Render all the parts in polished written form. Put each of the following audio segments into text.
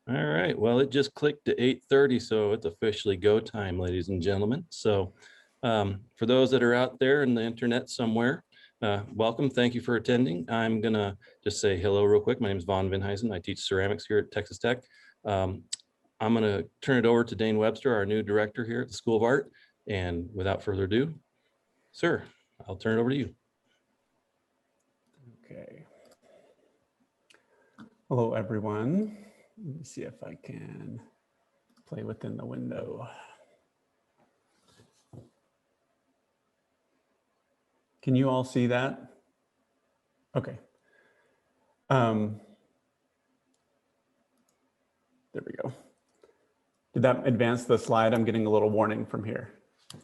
All right, well, it just clicked to 8:30, so it's officially go time, ladies and gentlemen. So for those that are out there in the internet somewhere, welcome, thank you for attending. I'm gonna just say hello real quick. My name is Vaughn Vinheisen. I teach ceramics here at Texas Tech. I'm gonna turn it over to Dane Webster, our new director here at the School of Art. And without further ado, sir, I'll turn it over to you. Okay. Hello, everyone. Let me see if I can play within the window. Can you all see that? Okay. There we go. Did that advance the slide? I'm getting a little warning from here.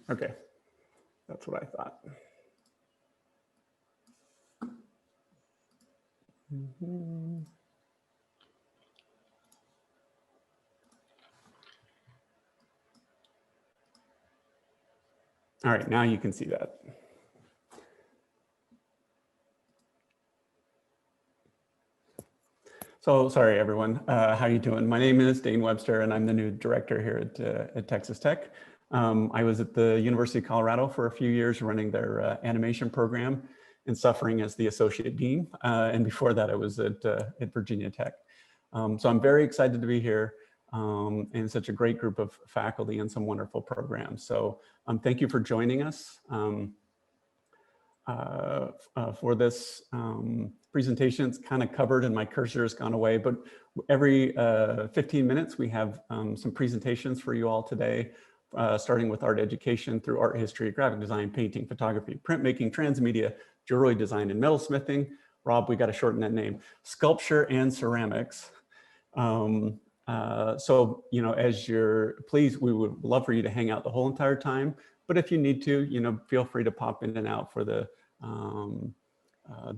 Okay, that's what I thought. All right, now you can see that. So sorry, everyone. How you doing? My name is Dane Webster, and I'm the new director here at Texas Tech. I was at the University of Colorado for a few years running their animation program and suffering as the associate dean. And before that, I was at Virginia Tech. So I'm very excited to be here and such a great group of faculty and some wonderful programs. So thank you for joining us for this presentation. It's kind of covered and my cursor has gone away, but every 15 minutes we have some presentations for you all today, starting with art education through art history, graphic design, painting, photography, printmaking, transmedia, jewelry design, and metalsmithing. Rob, we got to shorten that name, sculpture and ceramics. So, you know, as you're, please, we would love for you to hang out the whole entire time. But if you need to, you know, feel free to pop in and out for the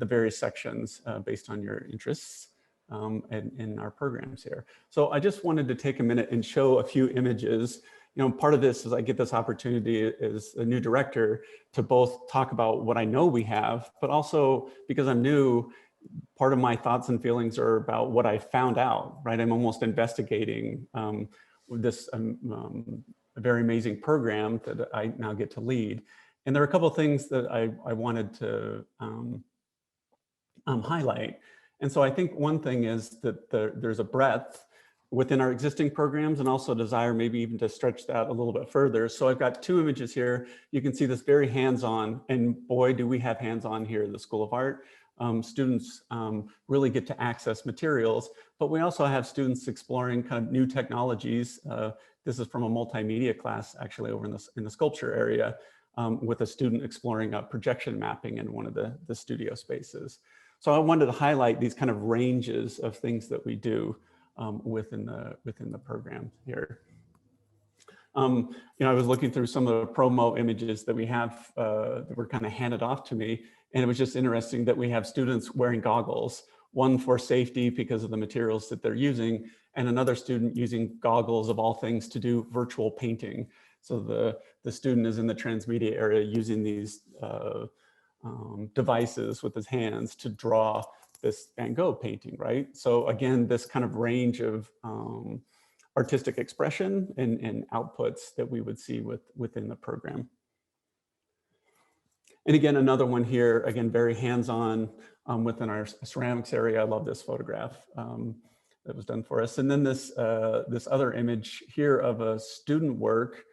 various sections based on your interests in our programs here. So I just wanted to take a minute and show a few images. You know, part of this is I get this opportunity as a new director to both talk about what I know we have, but also because I'm new, part of my thoughts and feelings are about what I found out, right? I'm almost investigating this a very amazing program that I now get to lead. And there are a couple of things that I wanted to highlight. And so I think one thing is that there's a breadth within our existing programs and also a desire maybe even to stretch that a little bit further. So I've got two images here. You can see this very hands-on, and boy, do we have hands-on here at the School of Art. Students really get to access materials, but we also have students exploring kind of new technologies. This is from a multimedia class actually over in the sculpture area with a student exploring projection mapping in one of the studio spaces. So I wanted to highlight these kind of ranges of things that we do within the program here. You know, I was looking through some of the promo images that we have that were kind of handed off to me, and it was just interesting that we have students wearing goggles, one for safety because of the materials that they're using, and another student using goggles of all things to do virtual painting. So the student is in the transmedia area using these devices with his hands to draw this Van Gogh painting, right? So again, this kind of range of artistic expression and outputs that we would see within the program. And again, another one here, again, very hands-on within our ceramics area. I love this photograph that was done for us. And then this other image here of a student work.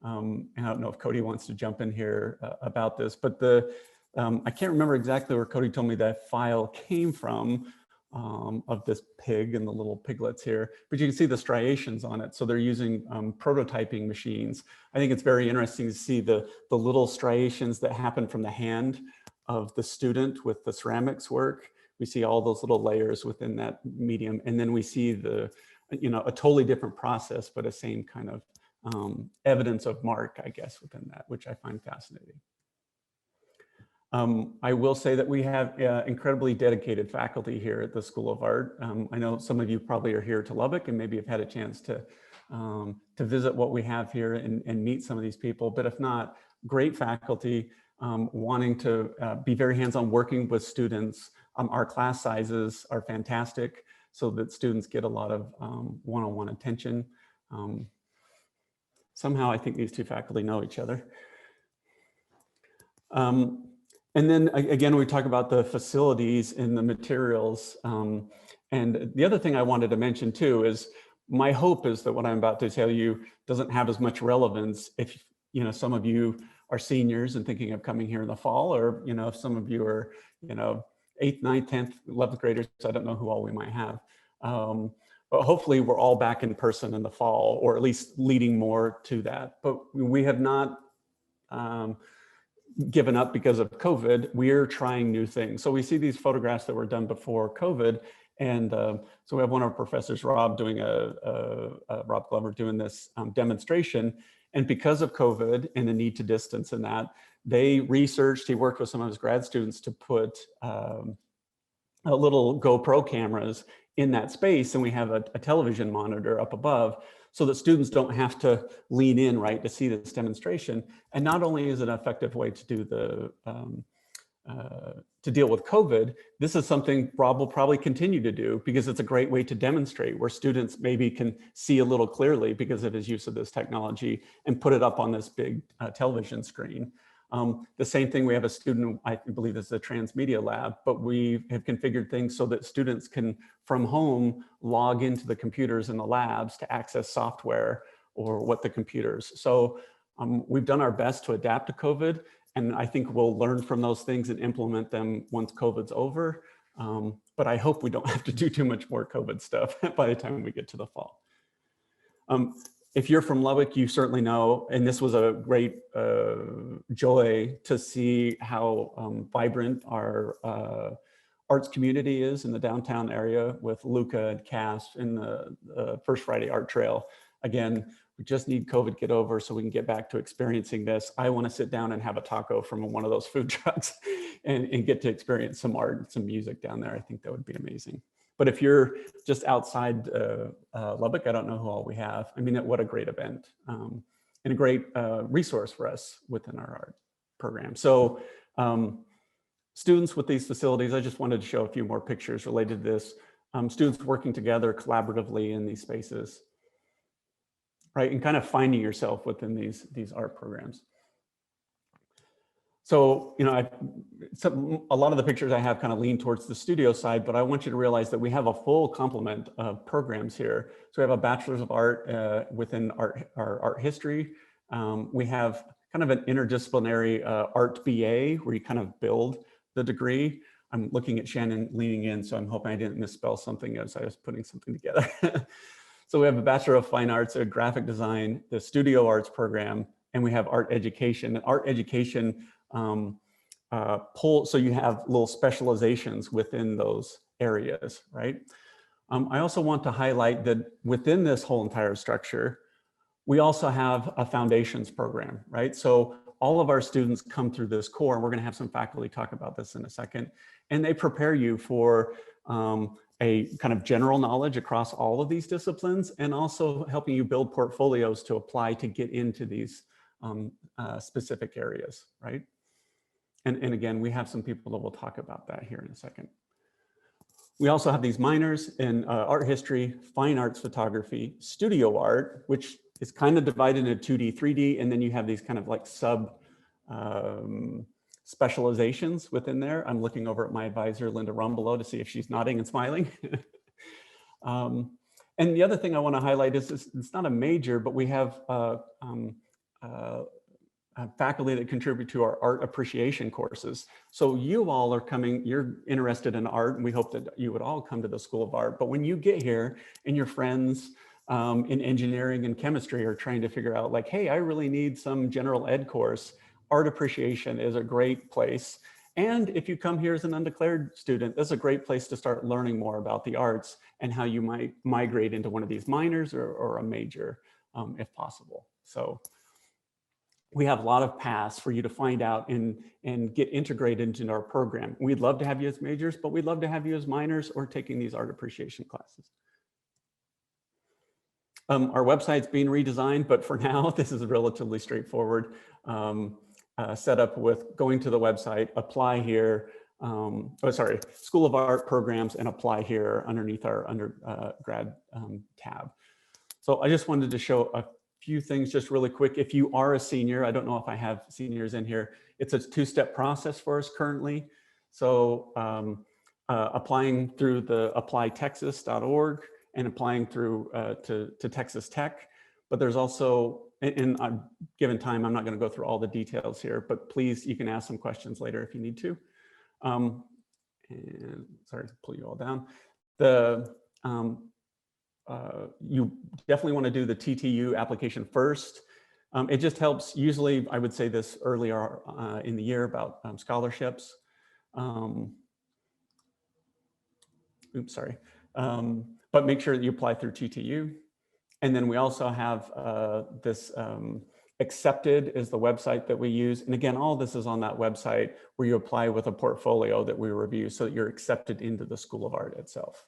And I don't know if Cody wants to jump in here about this, but I can't remember exactly where Cody told me that file came from of this pig and the little piglets here, but you can see the striations on it. So they're using prototyping machines. I think it's very interesting to see the little striations that happen from the hand of the student with the ceramics work. We see all those little layers within that medium. And then we see you know, a totally different process, but a same kind of evidence of mark, I guess, within that, which I find fascinating. I will say that we have incredibly dedicated faculty here at the School of Art. I know some of you probably are here to Lubbock and maybe have had a chance to visit what we have here and meet some of these people, but if not, great faculty wanting to be very hands-on working with students. Our class sizes are fantastic. so that students get a lot of one-on-one attention. Somehow I think these two faculty know each other. And then again, we talk about the facilities and the materials. And the other thing I wanted to mention too is my hope is that what I'm about to tell you doesn't have as much relevance if, you know, some of you are seniors and thinking of coming here in the fall, or, you know, if some of you are, you know, 8th, 9th, 10th, 11th graders, I don't know who all we might have. But hopefully we're all back in person in the fall, or at least leading more to that. But we have not given up because of COVID. We're trying new things. So we see these photographs that were done before COVID. And so we have one of our professors, Rob, doing Rob Glover, doing this demonstration. And because of COVID and the need to distance and that, they researched, he worked with some of his grad students to put little GoPro cameras in that space. And we have a television monitor up above so that students don't have to lean in, right, to see this demonstration. And not only is it an effective way to do the, to deal with COVID, this is something Rob will probably continue to do because it's a great way to demonstrate where students maybe can see a little clearly because of his use of this technology and put it up on this big television screen. The same thing, we have a student, I believe this is a Transmedia lab, but we have configured things so that students can, from home, log into the computers in the labs to access software or what the computers. So we've done our best to adapt to COVID, and I think we'll learn from those things and implement them once COVID's over. But I hope we don't have to do too much more COVID stuff by the time we get to the fall. If you're from Lubbock, you certainly know, and this was a great joy to see how vibrant our arts community is in the downtown area with Luca and Cass in the First Friday Art Trail. Again, we just need COVID get over so we can get back to experiencing this. I want to sit down and have a taco from one of those food trucks and get to experience some art and some music down there. I think that would be amazing. But if you're just outside Lubbock, I don't know who all we have. I mean, what a great event and a great resource for us within our art program. So students with these facilities, I just wanted to show a few more pictures related to this. Students working together collaboratively in these spaces, right? And kind of finding yourself within these art programs. So, you know, a lot of the pictures I have kind of lean towards the studio side, but I want you to realize that we have a full complement of programs here. So we have a Bachelor's of Art within our art history. We have kind of an interdisciplinary art BA where you kind of build the degree. I'm looking at Shannon leaning in, so I'm hoping I didn't misspell something as I was putting something together. So we have a Bachelor of Fine Arts, a graphic design, the studio arts program, and we have art education. And art education so you have little specializations within those areas, right? I also want to highlight that within this whole entire structure, we also have a foundations program, right? So all of our students come through this core, and we're gonna have some faculty talk about this in a second, and they prepare you for a kind of general knowledge across all of these disciplines, and also helping you build portfolios to apply to get into these specific areas, right? And again, we have some people that will talk about that here in a second. We also have these minors in art history, fine arts photography, studio art, which is kind of divided into 2D, 3D, and then you have these kind of like sub specializations within there. I'm looking over at my advisor, Linda Rumbelow, to see if she's nodding and smiling. And the other thing I want to highlight is it's not a major, but we have faculty that contribute to our art appreciation courses. So you all are coming, you're interested in art, and we hope that you would all come to the School of Art. But when you get here and your friends in engineering and chemistry are trying to figure out like, hey, I really need some general ed course, art appreciation is a great place. And if you come here as an undeclared student, that's a great place to start learning more about the arts and how you might migrate into one of these minors or a major if possible. So we have a lot of paths for you to find out and get integrated into our program. We'd love to have you as majors, but we'd love to have you as minors or taking these art appreciation classes. Our website's being redesigned, but for now, this is relatively straightforward setup with going to the website, apply here, School of Art programs and apply here underneath our undergrad tab. So I just wanted to show a few things just really quick. If you are a senior, I don't know if I have seniors in here, it's a two-step process for us currently. So applying through the applytexas.org and applying through to Texas Tech. But there's also, and given time, I'm not going to go through all the details here, but please, you can ask some questions later if you need to. And sorry to pull you all down. You definitely want to do the TTU application first. It just helps, usually I would say this earlier in the year about scholarships. But make sure that you apply through TTU. And then we also have this Accepted is the website that we use. And again, all this is on that website where you apply with a portfolio that we review so that you're accepted into the School of Art itself.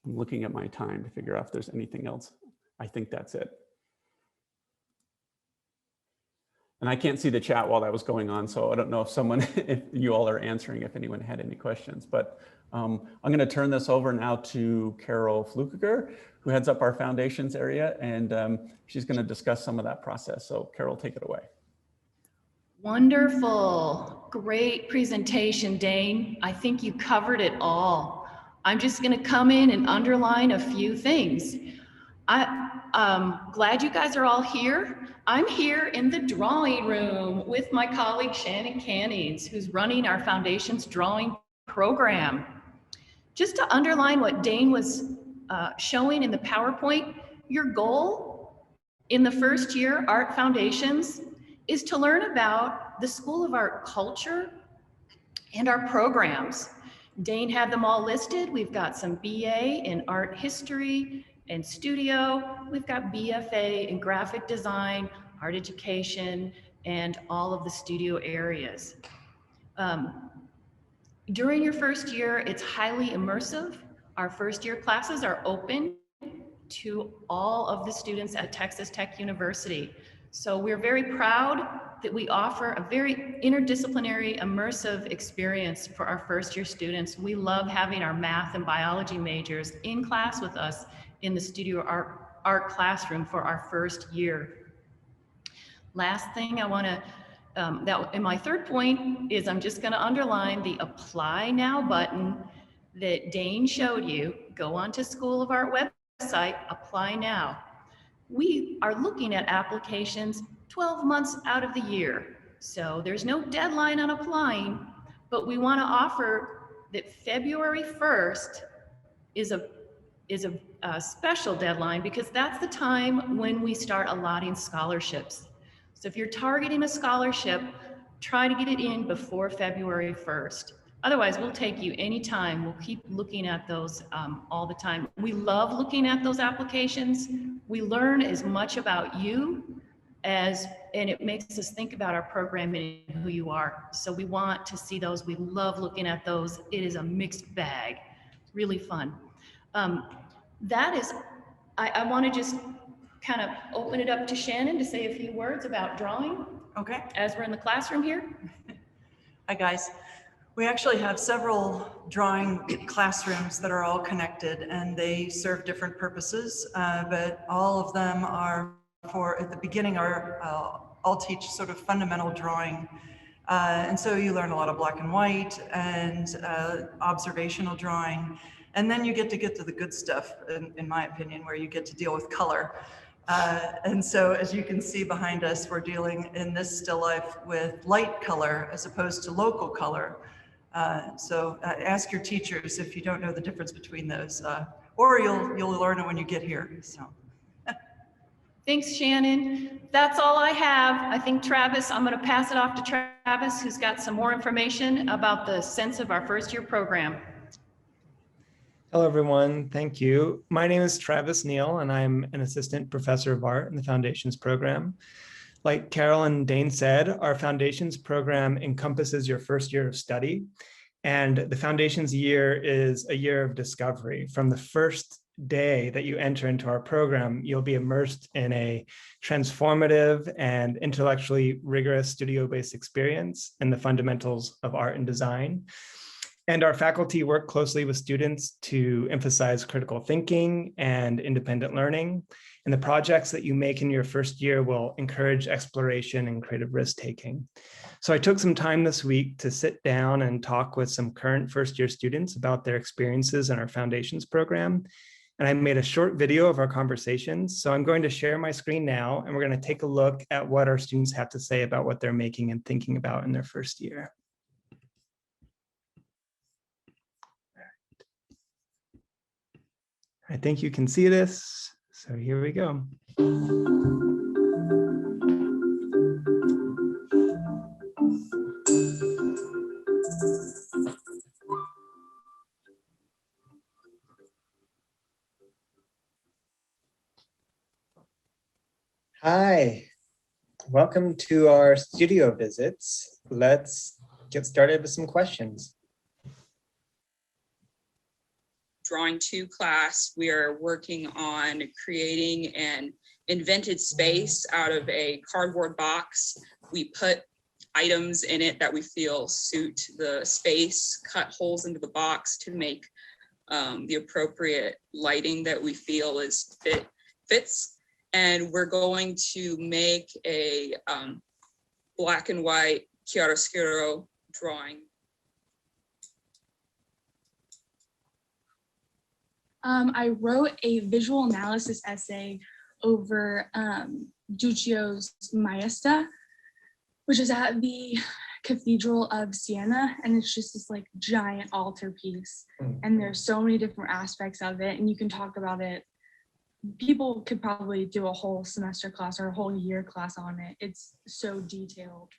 I'm looking at my time to figure out if there's anything else. I think that's it. And I can't see the chat while that was going on, so I don't know if if you all are answering, if anyone had any questions, but I'm going to turn this over now to Carol Flukiger, who heads up our foundations area, and she's going to discuss some of that process. So Carol, take it away. Wonderful. Great presentation, Dane. I think you covered it all. I'm just going to come in and underline a few things. I'm glad you guys are all here. I'm here in the drawing room with my colleague Shannon Cannings, who's running our Foundations Drawing Program. Just to underline what Dane was showing in the PowerPoint, your goal in the first year, Art Foundations, is to learn about the School of Art culture and our programs. Dane had them all listed. We've got some BA in art history and studio. We've got BFA in graphic design, art education, and all of the studio areas. During your first year, it's highly immersive. Our first year classes are open to all of the students at Texas Tech University. So we're very proud that we offer a very interdisciplinary, immersive experience for our first year students. We love having our math and biology majors in class with us in the studio art classroom for our first year. Last thing I want to, and my third point is I'm just going to underline the Apply Now button that Dane showed you. Go onto School of Art website, Apply Now. We are looking at applications 12 months out of the year. So there's no deadline on applying, but we want to offer that February 1st is a special deadline because that's the time when we start allotting scholarships. So if you're targeting a scholarship, try to get it in before February 1st. Otherwise, we'll take you anytime. We'll keep looking at those all the time. We love looking at those applications. We learn as much about you and it makes us think about our program and who you are. So we want to see those. We love looking at those. It is a mixed bag. It's really fun. I want to just kind of open it up to Shannon to say a few words about drawing. Okay. As we're in the classroom here. Hi, guys. We actually have several drawing classrooms that are all connected and they serve different purposes, but all of them are at the beginning all teach sort of fundamental drawing. And so you learn a lot of black and white and observational drawing. And then you get to the good stuff, in my opinion, where you get to deal with color. And so as you can see behind us, we're dealing in this still life with light color as opposed to local color. So ask your teachers if you don't know the difference between those, or you'll learn it when you get here. So. Thanks, Shannon. That's all I have. I think Travis, I'm going to pass it off to Travis, who's got some more information about the sense of our first year program. Hello, everyone. Thank you. My name is Travis Neal, and I'm an assistant professor of art in the Foundations program. Like Carol and Dane said, our Foundations program encompasses your first year of study. And the Foundations year is a year of discovery. From the first day that you enter into our program, you'll be immersed in a transformative and intellectually rigorous studio-based experience in the fundamentals of art and design. And our faculty work closely with students to emphasize critical thinking and independent learning. And the projects that you make in your first year will encourage exploration and creative risk-taking. So I took some time this week to sit down and talk with some current first-year students about their experiences in our Foundations program. And I made a short video of our conversations. So I'm going to share my screen now, and we're going to take a look at what our students have to say about what they're making and thinking about in their first year. I think you can see this. So here we go. Hi, welcome to our studio visits. Let's get started with some questions. Drawing 2 class, we are working on creating an invented space out of a cardboard box. We put items in it that we feel suit the space, cut holes into the box to make the appropriate lighting that we feel is fits. And we're going to make a black and white chiaroscuro drawing. I wrote a visual analysis essay over Duccio's Maesta, which is at the Cathedral of Siena, and it's just this like giant altarpiece. And there's so many different aspects of it, and you can talk about it. People could probably do a whole semester class or a whole year class on it. It's so detailed.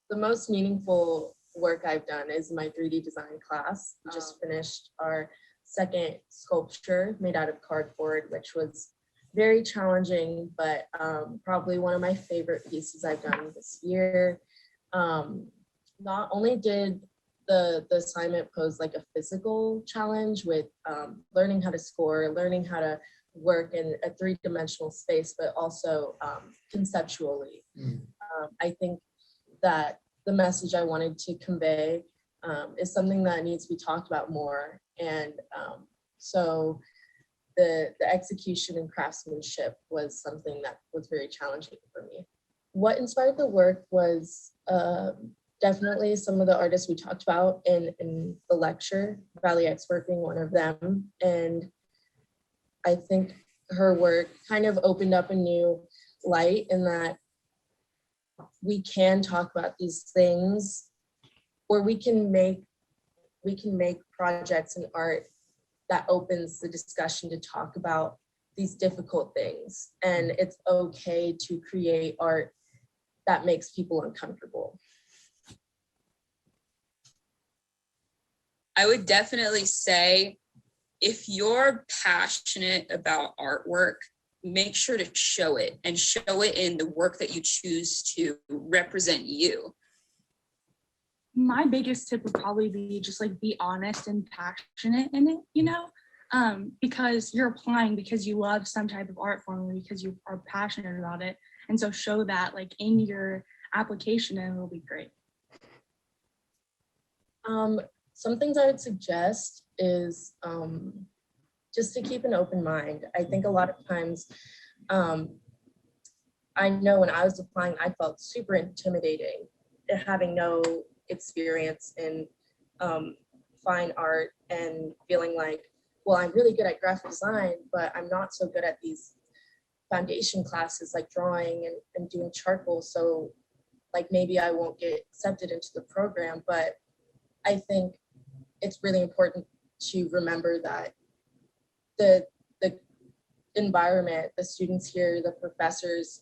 The most meaningful work I've done is my 3D design class. We just finished our second sculpture made out of cardboard, which was very challenging, but probably one of my favorite pieces I've done this year. Not only did the assignment pose like a physical challenge with learning how to score, learning how to work in a 3-dimensional space, but also conceptually. I think that the message I wanted to convey is something that needs to be talked about more. And so the execution and craftsmanship was something that was very challenging for me. What inspired the work was definitely some of the artists we talked about in the lecture, Valley X work being one of them. And I think her work kind of opened up a new light in that we can talk about these things, or we can make projects and art that opens the discussion to talk about these difficult things. And it's okay to create art that makes people uncomfortable. I would definitely say if you're passionate about artwork, make sure to show it, and show it in the work that you choose to represent you. My biggest tip would probably be just like be honest and passionate in it, you know, because you're applying because you love some type of art form or because you are passionate about it. And so show that like in your application and it'll be great. Some things I would suggest is just to keep an open mind. I think a lot of times, I know when I was applying, I felt super intimidating, having no experience in fine art and feeling like, well, I'm really good at graphic design, but I'm not so good at these foundation classes like drawing and doing charcoal. So like maybe I won't get accepted into the program, but I think it's really important to remember that the environment, the students here, the professors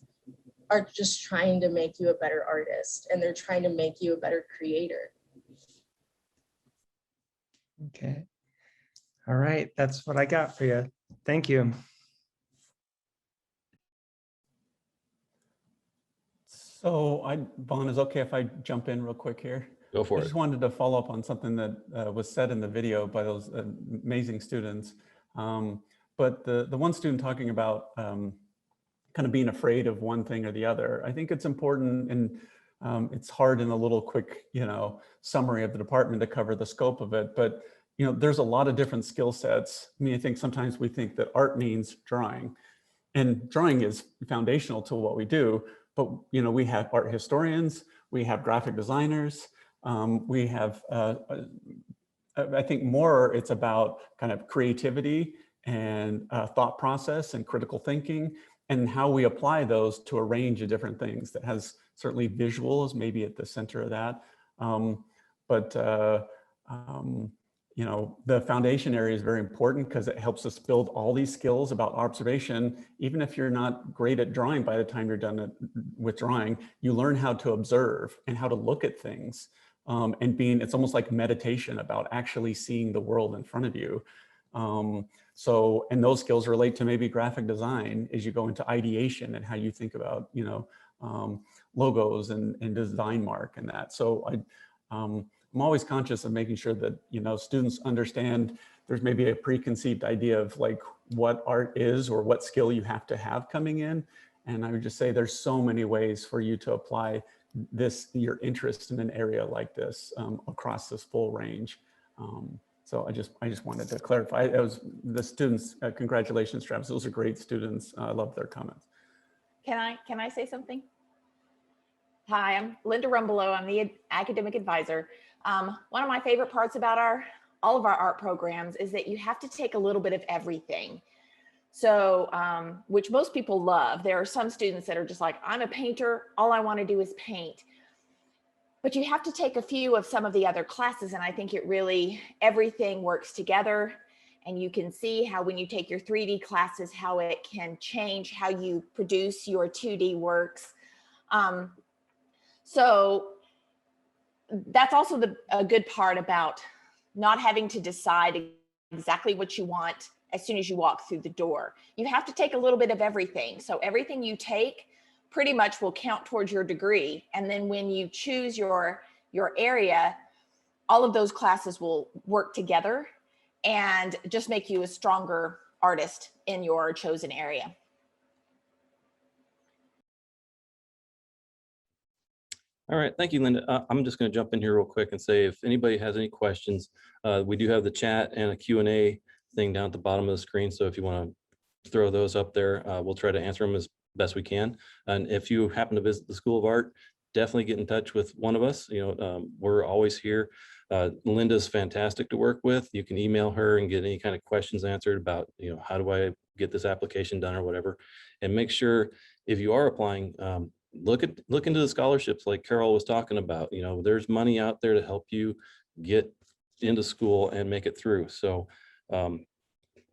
are just trying to make you a better artist, and they're trying to make you a better creator. Okay. All right, that's what I got for you. Thank you. So Vaughn, is okay if I jump in real quick here? Go for I it. just wanted to follow up on something that was said in the video by those amazing students. But the one student talking about kind of being afraid of one thing or the other, I think it's important, and it's hard in a little quick, summary of the department to cover the scope of it. But there's a lot of different skill sets. I mean, I think sometimes we think that art means drawing, and drawing is foundational to what we do. But we have art historians, we have graphic designers, we have, I think more it's about kind of creativity and thought process and critical thinking, and how we apply those to a range of different things. That has certainly visuals maybe at the center of that. The foundation area is very important because it helps us build all these skills about observation. Even if you're not great at drawing by the time you're done with drawing, you learn how to observe and how to look at things. It's almost like meditation about actually seeing the world in front of you. And those skills relate to maybe graphic design as you go into ideation and how you think about, logos and design mark and that. So I'm always conscious of making sure that, students understand there's maybe a preconceived idea of like what art is or what skill you have to have coming in. And I would just say there's so many ways for you to apply your interest in an area like this across this full range. So I just wanted to clarify. It was the students. Congratulations, Travis. Those are great students. I love their comments. Can I say something? Hi, I'm Linda Rumbelow. I'm the academic advisor. One of my favorite parts about all of our art programs is that you have to take a little bit of everything. So, which most people love. There are some students that are just like, I'm a painter, all I want to do is paint. But you have to take a few of some of the other classes, and I think everything works together. And you can see how when you take your 3D classes, how it can change how you produce your 2D works. So that's also a good part about not having to decide exactly what you want as soon as you walk through the door. You have to take a little bit of everything. So everything you take pretty much will count towards your degree. And then when you choose your area, all of those classes will work together and just make you a stronger artist in your chosen area. All right, thank you, Linda. I'm just going to jump in here real quick and say if anybody has any questions, we do have the chat and a Q&A thing down at the bottom of the screen. So if you want to throw those up there, we'll try to answer them as best we can. And if you happen to visit the School of Art, definitely get in touch with one of us. We're always here. Linda's fantastic to work with. You can email her and get any kind of questions answered about, how do I get this application done or whatever. And make sure if you are applying, look into the scholarships like Carol was talking about. There's money out there to help you get into school and make it through. So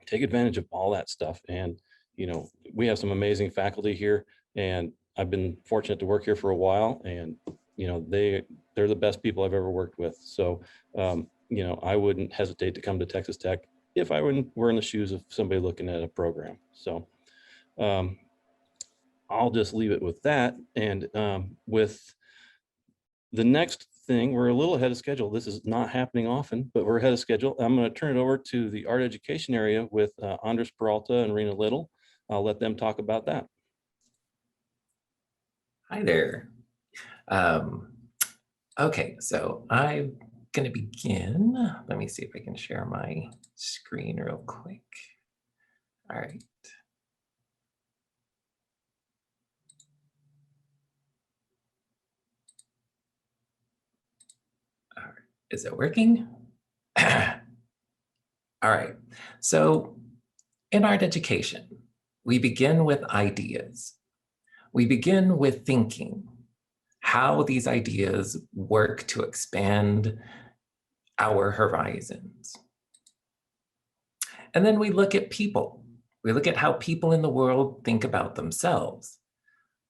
take advantage of all that stuff. And we have some amazing faculty here, and I've been fortunate to work here for a while, and they're the best people I've ever worked with. So I wouldn't hesitate to come to Texas Tech if I were in the shoes of somebody looking at a program. So I'll just leave it with that. And with the next thing, we're a little ahead of schedule. This is not happening often, but we're ahead of schedule. I'm going to turn it over to the art education area with Andres Peralta and Rena Little. I'll let them talk about that. Hi there. Okay, so I'm going to begin. Let me see if I can share my screen real quick. All right. Is it working? All right. So in art education, we begin with ideas. We begin with thinking how these ideas work to expand our horizons. And then we look at people. We look at how people in the world think about themselves,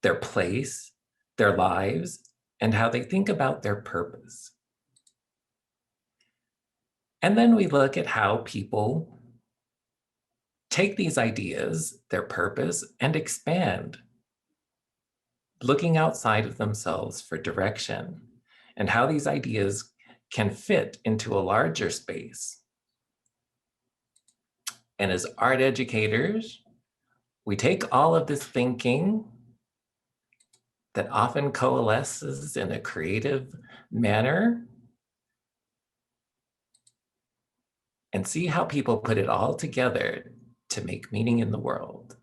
their place, their lives, and how they think about their purpose. And then we look at how people take these ideas, their purpose, and expand, looking outside of themselves for direction and how these ideas can fit into a larger space. And as art educators, we take all of this thinking that often coalesces in a creative manner and see how people put it all together to make meaning in the world.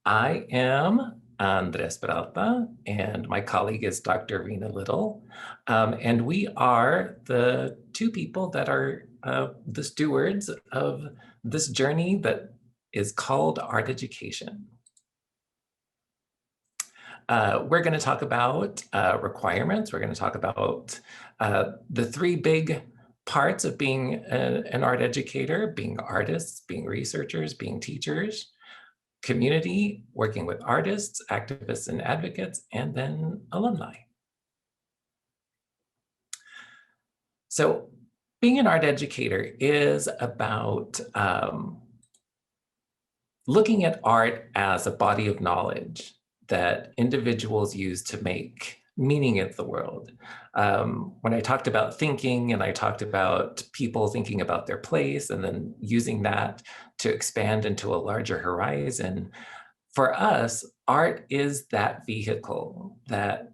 I am Andres Peralta, and my colleague is Dr. Rena Little. And we are the two people that are the stewards of this journey that is called art education. We're going to talk about requirements. We're going to talk about the three big parts of being an art educator, being artists, being researchers, being teachers, community, working with artists, activists, and advocates, and then alumni. So being an art educator is about looking at art as a body of knowledge that individuals use to make meaning of the world. When I talked about thinking and I talked about people thinking about their place and then using that to expand into a larger horizon, for us, art is that vehicle that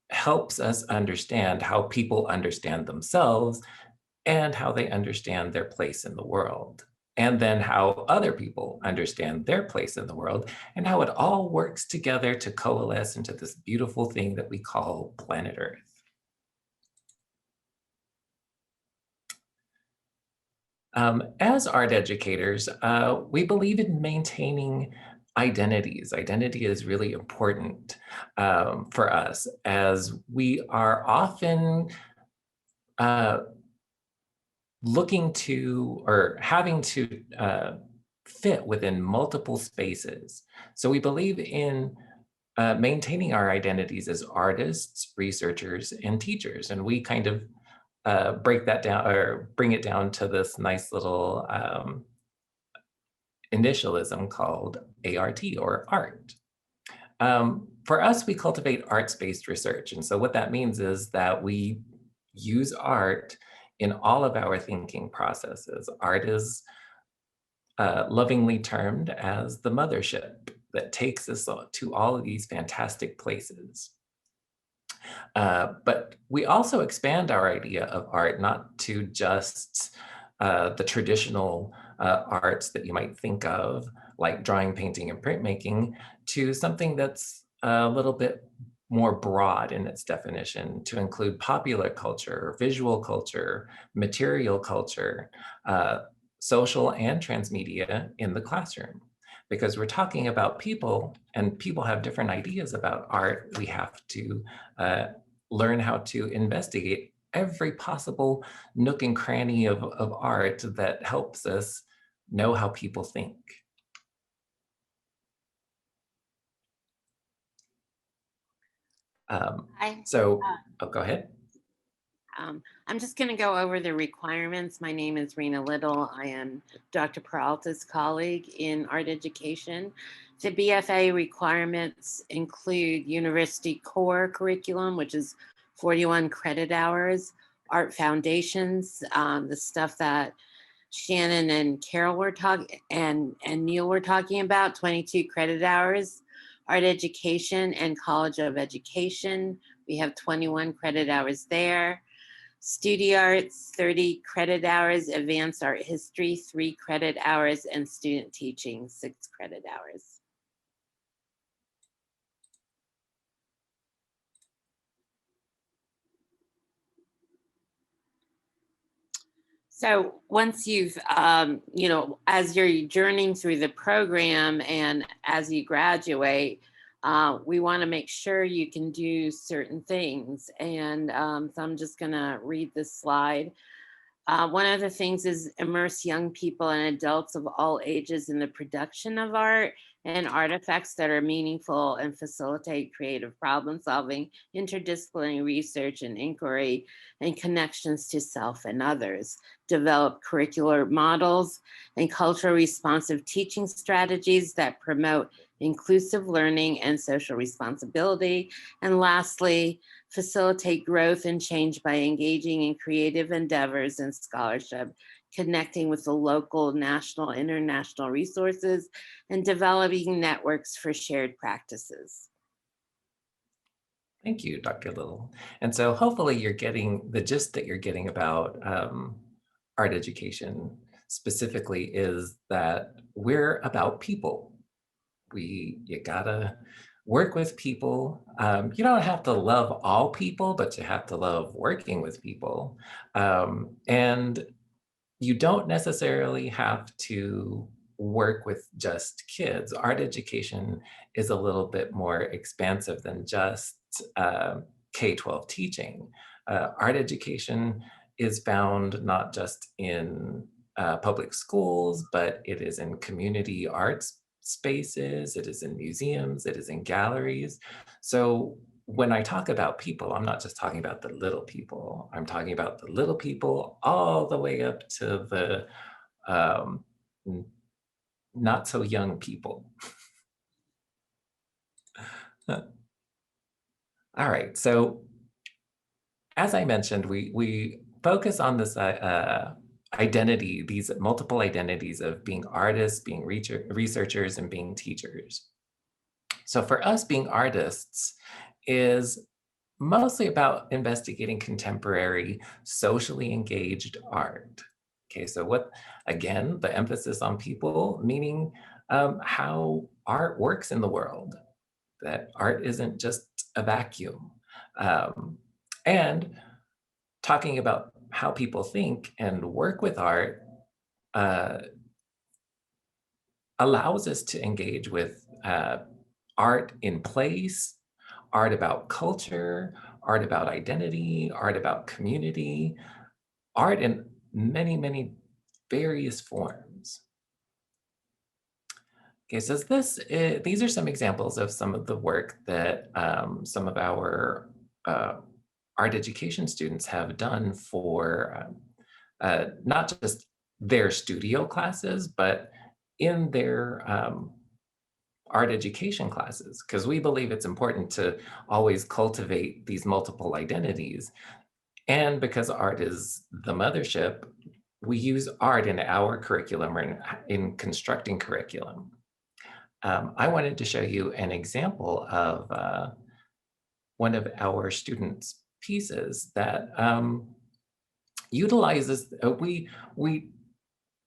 helps us understand how people understand themselves and how they understand their place in the world, and then how other people understand their place in the world and how it all works together to coalesce into this beautiful thing that we call planet Earth. As art educators, we believe in maintaining identities. Identity is really important for us, as we are often looking to or having to fit within multiple spaces. So we believe in maintaining our identities as artists, researchers, and teachers. And we kind of break that down or bring it down to this nice little initialism called ART, or art. For us, we cultivate arts-based research. And so what that means is that we use art in all of our thinking processes. Art is lovingly termed as the mothership that takes us to all of these fantastic places. But we also expand our idea of art, not to just the traditional arts that you might think of, like drawing, painting, and printmaking, to something that's a little bit more broad in its definition, to include popular culture, visual culture, material culture, social and transmedia in the classroom. Because we're talking about people, and people have different ideas about art, we have to learn how to investigate every possible nook and cranny of art that helps us know how people think. Go ahead. I'm just going to go over the requirements. My name is Rena Little. I am Dr. Peralta's colleague in art education. The BFA requirements include university core curriculum, which is 41 credit hours, art foundations, the stuff that Shannon and Carol were talking, and Neil were talking about, 22 credit hours, art education and College of Education. We have 21 credit hours there. Studio arts, 30 credit hours, advanced art history, 3 credit hours, and student teaching, 6 credit hours. So once you've, as you're journeying through the program and as you graduate, we want to make sure you can do certain things. And so I'm just going to read this slide. One of the things is immerse young people and adults of all ages in the production of art. and artifacts that are meaningful and facilitate creative problem solving, interdisciplinary research and inquiry, and connections to self and others. Develop curricular models and culturally responsive teaching strategies that promote inclusive learning and social responsibility. And lastly, facilitate growth and change by engaging in creative endeavors and scholarship, connecting with the local, national, international resources, and developing networks for shared practices. Thank you, Dr. Little. And so hopefully you're getting the gist that you're getting about art education specifically is that we're about people. You gotta work with people. You don't have to love all people, but you have to love working with people. And you don't necessarily have to work with just kids. Art education is a little bit more expansive than just K-12 teaching. Art education is found not just in public schools, but it is in community arts spaces, it is in museums, it is in galleries. So when I talk about people, I'm not just talking about the little people. I'm talking about the little people all the way up to the not so young people. All right, so as I mentioned, we focus on this identity, these multiple identities of being artists, being researchers, and being teachers. So for us, being artists is mostly about investigating contemporary, socially engaged art. Okay, so what, again, the emphasis on people, meaning how art works in the world, that art isn't just a vacuum. And talking about how people think and work with art allows us to engage with art in place, art about culture, art about identity, art about community, art in many, many various forms. Okay, so these are some examples of some of the work that some of our art education students have done for not just their studio classes, but in their art education classes, because we believe it's important to always cultivate these multiple identities. And because art is the mothership, we use art in our curriculum or in constructing curriculum. I wanted to show you an example of one of our students' pieces that utilizes, we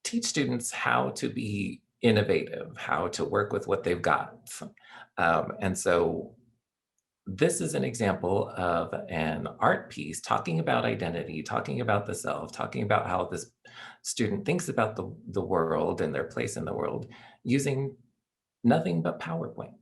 teach students how to be innovative, how to work with what they've got. And so this is an example of an art piece talking about identity, talking about the self, talking about how this student thinks about the world and their place in the world using nothing but PowerPoint.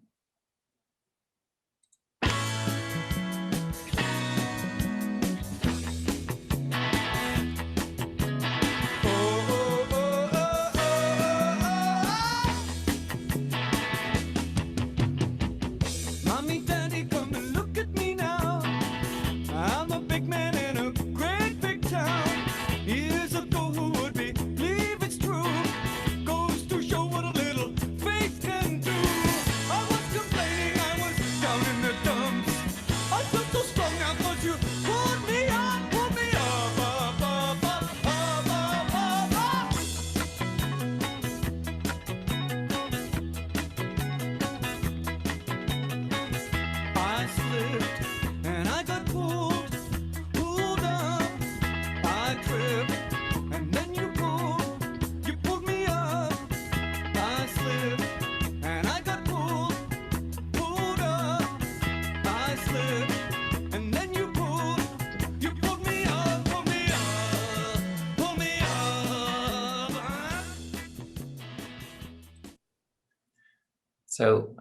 So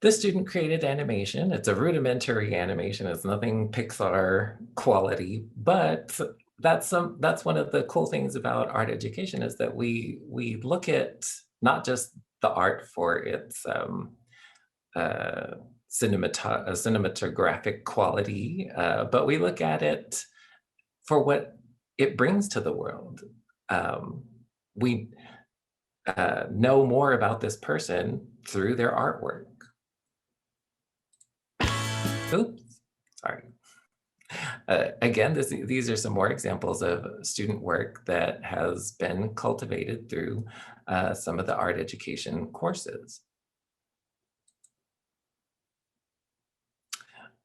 this student created animation. It's a rudimentary animation. It's nothing Pixar quality, but that's one of the cool things about art education is that we look at not just the art for its cinematographic quality, but we look at it for what it brings to the world. We know more about this person through their artwork. Oops, sorry. Again, these are some more examples of student work that has been cultivated through some of the art education courses.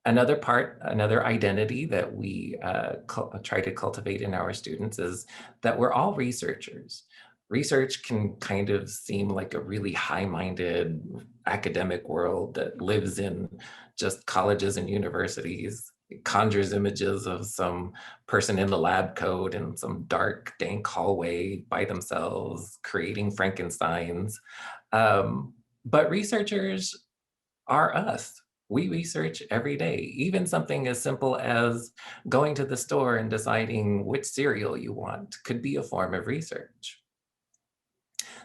Another identity that we try to cultivate in our students is that we're all researchers. Research can kind of seem like a really high-minded academic world that lives in just colleges and universities. It conjures images of some person in the lab coat in some dark, dank hallway by themselves, creating Frankensteins. But researchers are us. We research every day, even something as simple as going to the store and deciding which cereal you want could be a form of research.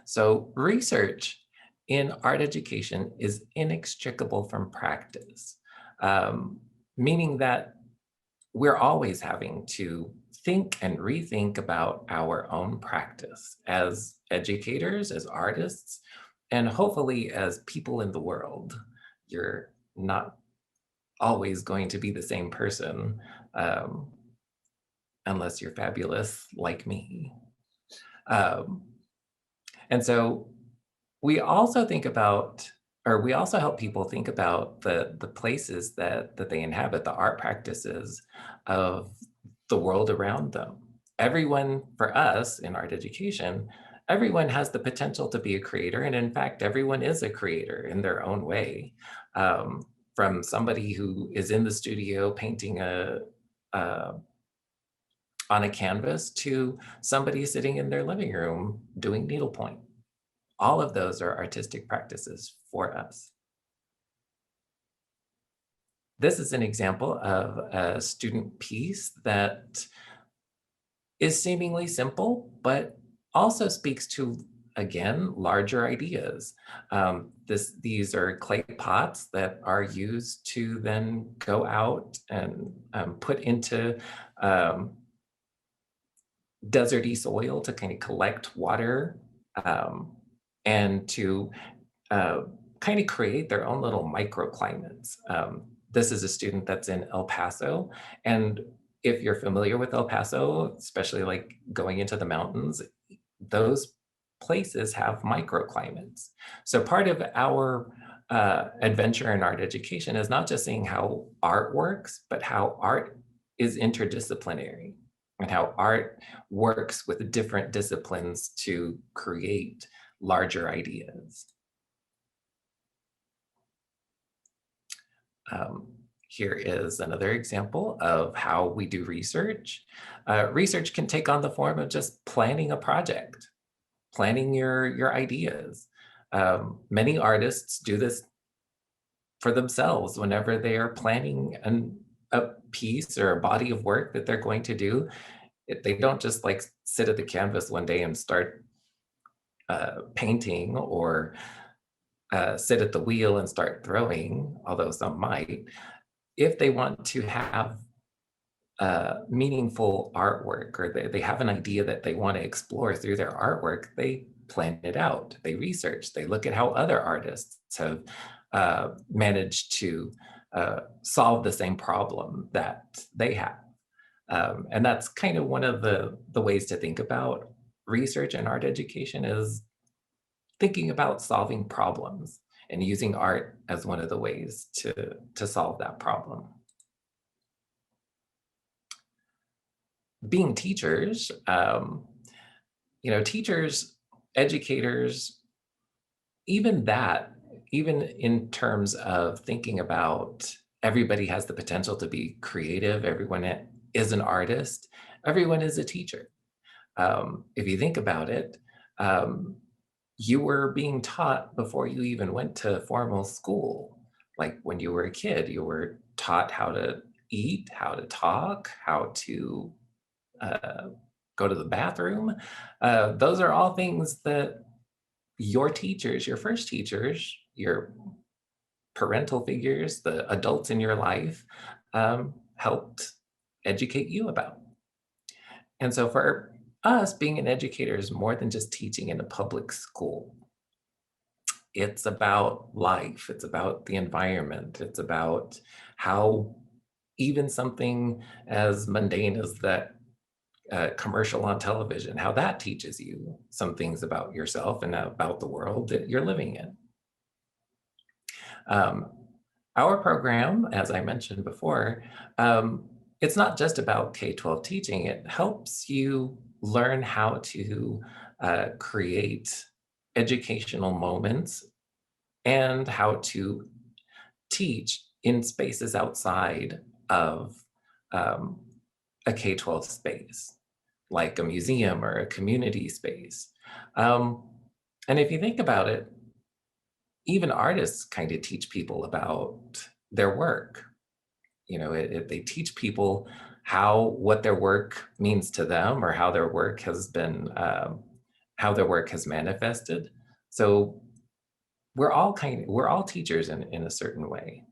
So research in art education is inextricable from practice, meaning that we're always having to think and rethink about our own practice as educators, as artists, and hopefully as people in the world. You're not always going to be the same person unless you're fabulous like me. And so we also think about, or we also help people think about the places that they inhabit, the art practices of the world around them. Everyone, for us in art education, everyone has the potential to be a creator. And in fact, everyone is a creator in their own way. From somebody who is in the studio painting on a canvas to somebody sitting in their living room doing needlepoint. All of those are artistic practices for us. This is an example of a student piece that is seemingly simple, but also speaks to, again, larger ideas. These are clay pots that are used to then go out and put into deserty soil to kind of collect water and to kind of create their own little microclimates. This is a student that's in El Paso, and if you're familiar with El Paso, especially like going into the mountains, those places have microclimates. So part of our adventure in art education is not just seeing how art works, but how art is interdisciplinary and how art works with different disciplines to create larger ideas. Here is another example of how we do research. Research can take on the form of just planning a project, planning your ideas. Many artists do this for themselves whenever they are planning a piece or a body of work that they're going to do. They don't just like sit at the canvas one day and start painting or sit at the wheel and start throwing, although some might. If they want to have meaningful artwork, or they have an idea that they want to explore through their artwork, they plan it out, they research, they look at how other artists have managed to solve the same problem that they have. And that's kind of one of the ways to think about research and art education, is thinking about solving problems and using art as one of the ways to solve that problem. Being teachers, teachers, educators, even in terms of thinking about everybody has the potential to be creative, everyone is an artist, everyone is a teacher. If you think about it, you were being taught before you even went to formal school. Like when you were a kid, you were taught how to eat, how to talk, how to go to the bathroom. Those are all things that your teachers, your first teachers, your parental figures, the adults in your life, helped educate you about. And so for us, being an educator is more than just teaching in a public school. It's about life, it's about the environment, it's about how even something as mundane as that commercial on television, how that teaches you some things about yourself and about the world that you're living in. Our program, as I mentioned before, it's not just about K-12 teaching. It helps you learn how to create educational moments and how to teach in spaces outside of a K-12 space, like a museum or a community space. And if you think about it, even artists kind of teach people about their work. You know, they teach people what their work means to them, or how their work has been, how their work has manifested. So we're all teachers in a certain way.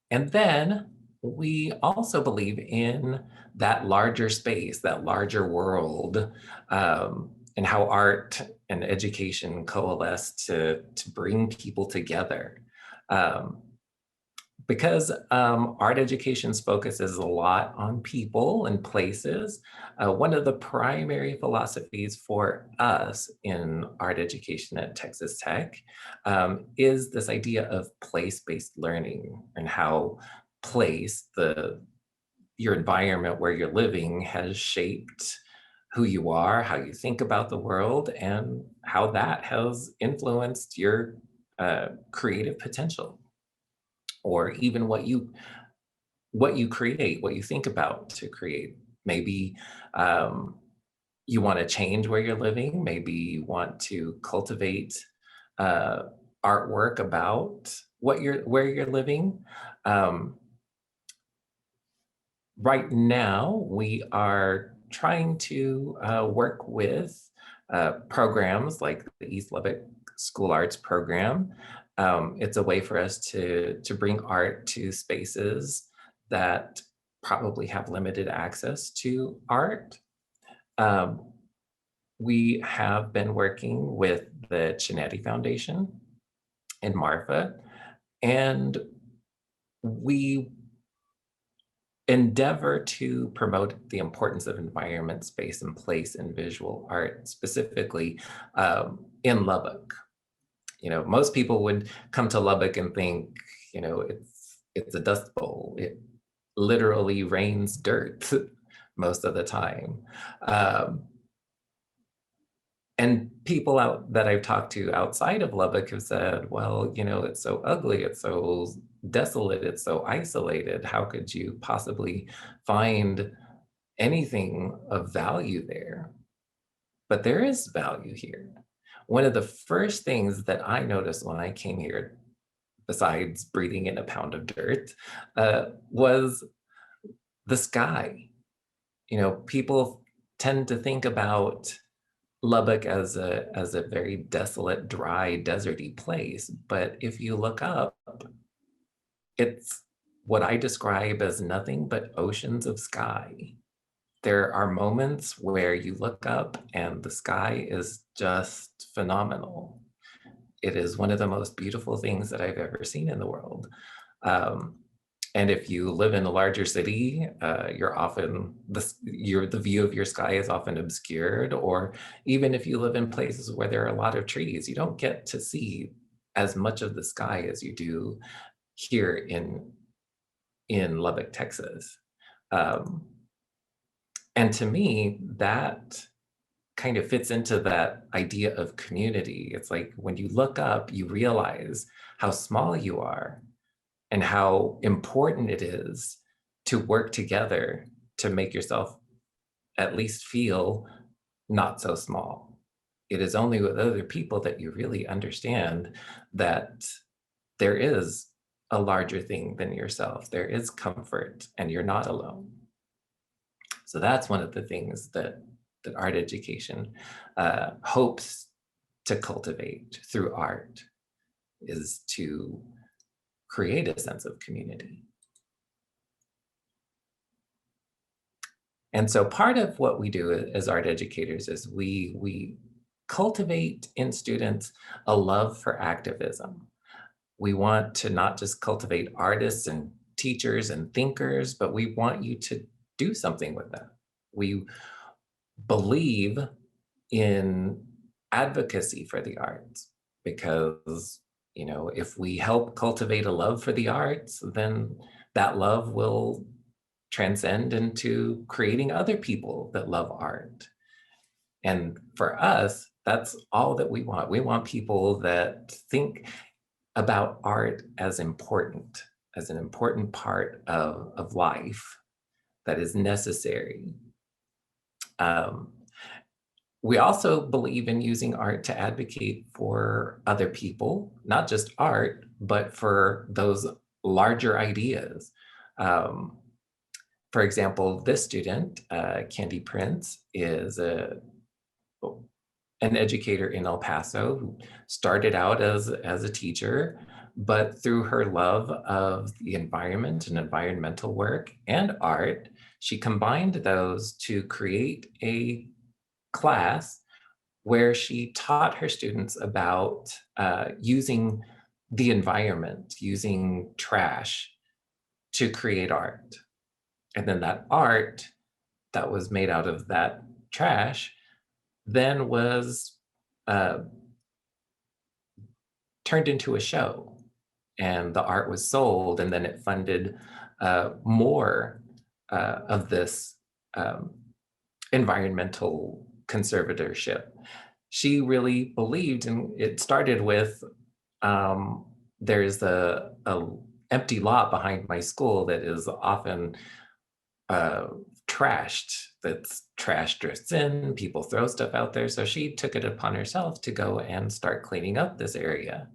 And then we also believe in that larger space, that larger world, and how art and education coalesce to bring people together. Because art education's focus is a lot on people and places, one of the primary philosophies for us in art education at Texas Tech is this idea of place-based learning, and how place, your environment where you're living, has shaped who you are, how you think about the world, and how that has influenced your creative potential, or even what you create, what you think about to create. Maybe you want to change where you're living. Maybe you want to cultivate artwork about where you're living. Right now, we are trying to work with programs like the East Lubbock School Arts Program. It's a way for us to bring art to spaces that probably have limited access to art. We have been working with the Chinetti Foundation in Marfa, and we endeavor to promote the importance of environment, space, and place in visual art, specifically in Lubbock. You know, most people would come to Lubbock and think, you know, it's a dust bowl. It literally rains dirt most of the time. And people that I've talked to outside of Lubbock have said, well, you know, it's so ugly, it's so desolate, it's so isolated. How could you possibly find anything of value there? But there is value here. One of the first things that I noticed when I came here, besides breathing in a pound of dirt, was the sky. You know, people tend to think about Lubbock as a very desolate, dry, deserty place. But if you look up, it's what I describe as nothing but oceans of sky. There are moments where you look up and the sky is just phenomenal. It is one of the most beautiful things that I've ever seen in the world. And if you live in a larger city, the view of your sky is often obscured. Or even if you live in places where there are a lot of trees, you don't get to see as much of the sky as you do here in Lubbock, Texas. And to me, that kind of fits into that idea of community. It's like when you look up, you realize how small you are and how important it is to work together to make yourself at least feel not so small. It is only with other people that you really understand that there is a larger thing than yourself. There is comfort and you're not alone. So that's one of the things that that art education hopes to cultivate through art is to create a sense of community. And so part of what we do as art educators is we cultivate in students a love for activism. We want to not just cultivate artists and teachers and thinkers, but we want you to do something with them. We believe in advocacy for the arts because, you know, if we help cultivate a love for the arts, then that love will transcend into creating other people that love art. And for us, that's all that we want. We want people that think about art as an important part of life that is necessary. We also believe in using art to advocate for other people, not just art, but for those larger ideas. For example, this student, Candy Prince, is an educator in El Paso who started out as a teacher, but through her love of the environment and environmental work and art, she combined those to create a class where she taught her students about using the environment, using trash to create art. And then that art that was made out of that trash then was turned into a show. And the art was sold, and then it funded more of this environmental conservatorship. She really believed, and it started with, there's a empty lot behind my school that is often trashed, that's trash drifts in, people throw stuff out there. So she took it upon herself to go and start cleaning up this area.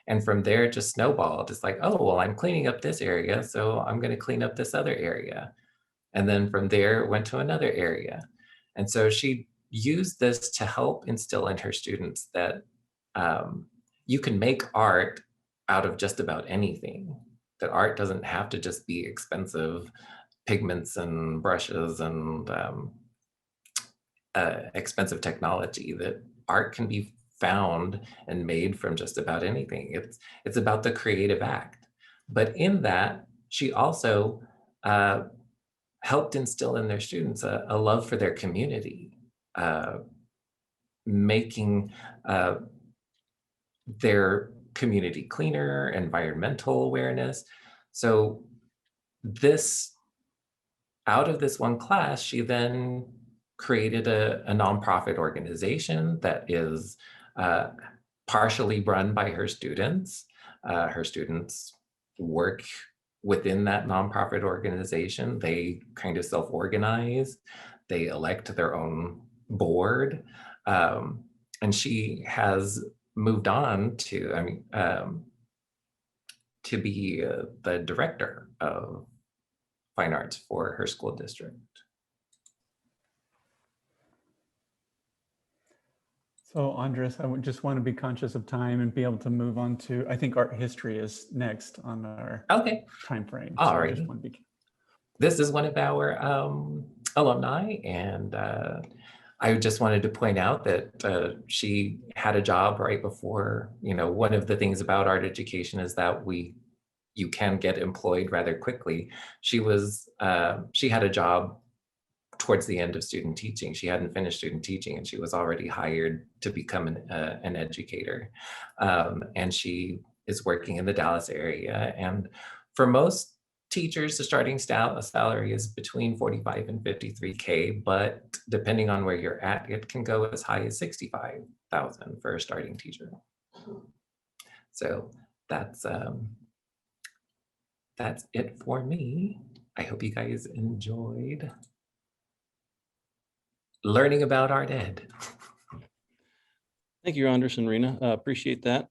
And from there, it just snowballed. It's like, oh, well, I'm cleaning up this area, so I'm going to clean up this other area. And then from there, it went to another area. And so she used this to help instill in her students that you can make art out of just about anything, that art doesn't have to just be expensive pigments and brushes and expensive technology, that art can be found and made from just about anything. It's about the creative act. But in that, she also helped instill in their students a love for their community, making their community cleaner, environmental awareness. So out of this one class, she then created a nonprofit organization that is partially run by her students. Her students work within that nonprofit organization. They kind of self-organize. They elect their own board. And she has moved on to, to be the director of fine arts for her school district. So Andres, I would just want to be conscious of time and be able to move on to, I think art history is next on our time frame. All so right. I just want to be... This is one of our alumni, and I just wanted to point out that she had a job right before, one of the things about art education is that you can get employed rather quickly. She had a job towards the end of student teaching. She hadn't finished student teaching and she was already hired to become an educator. And she is working in the Dallas area. And for most teachers, the starting salary is between 45 and 53K, but depending on where you're at, it can go as high as 65,000 for a starting teacher. So that's it for me. I hope you guys enjoyed learning about art ed. Thank you, Andres and Rena. Appreciate that.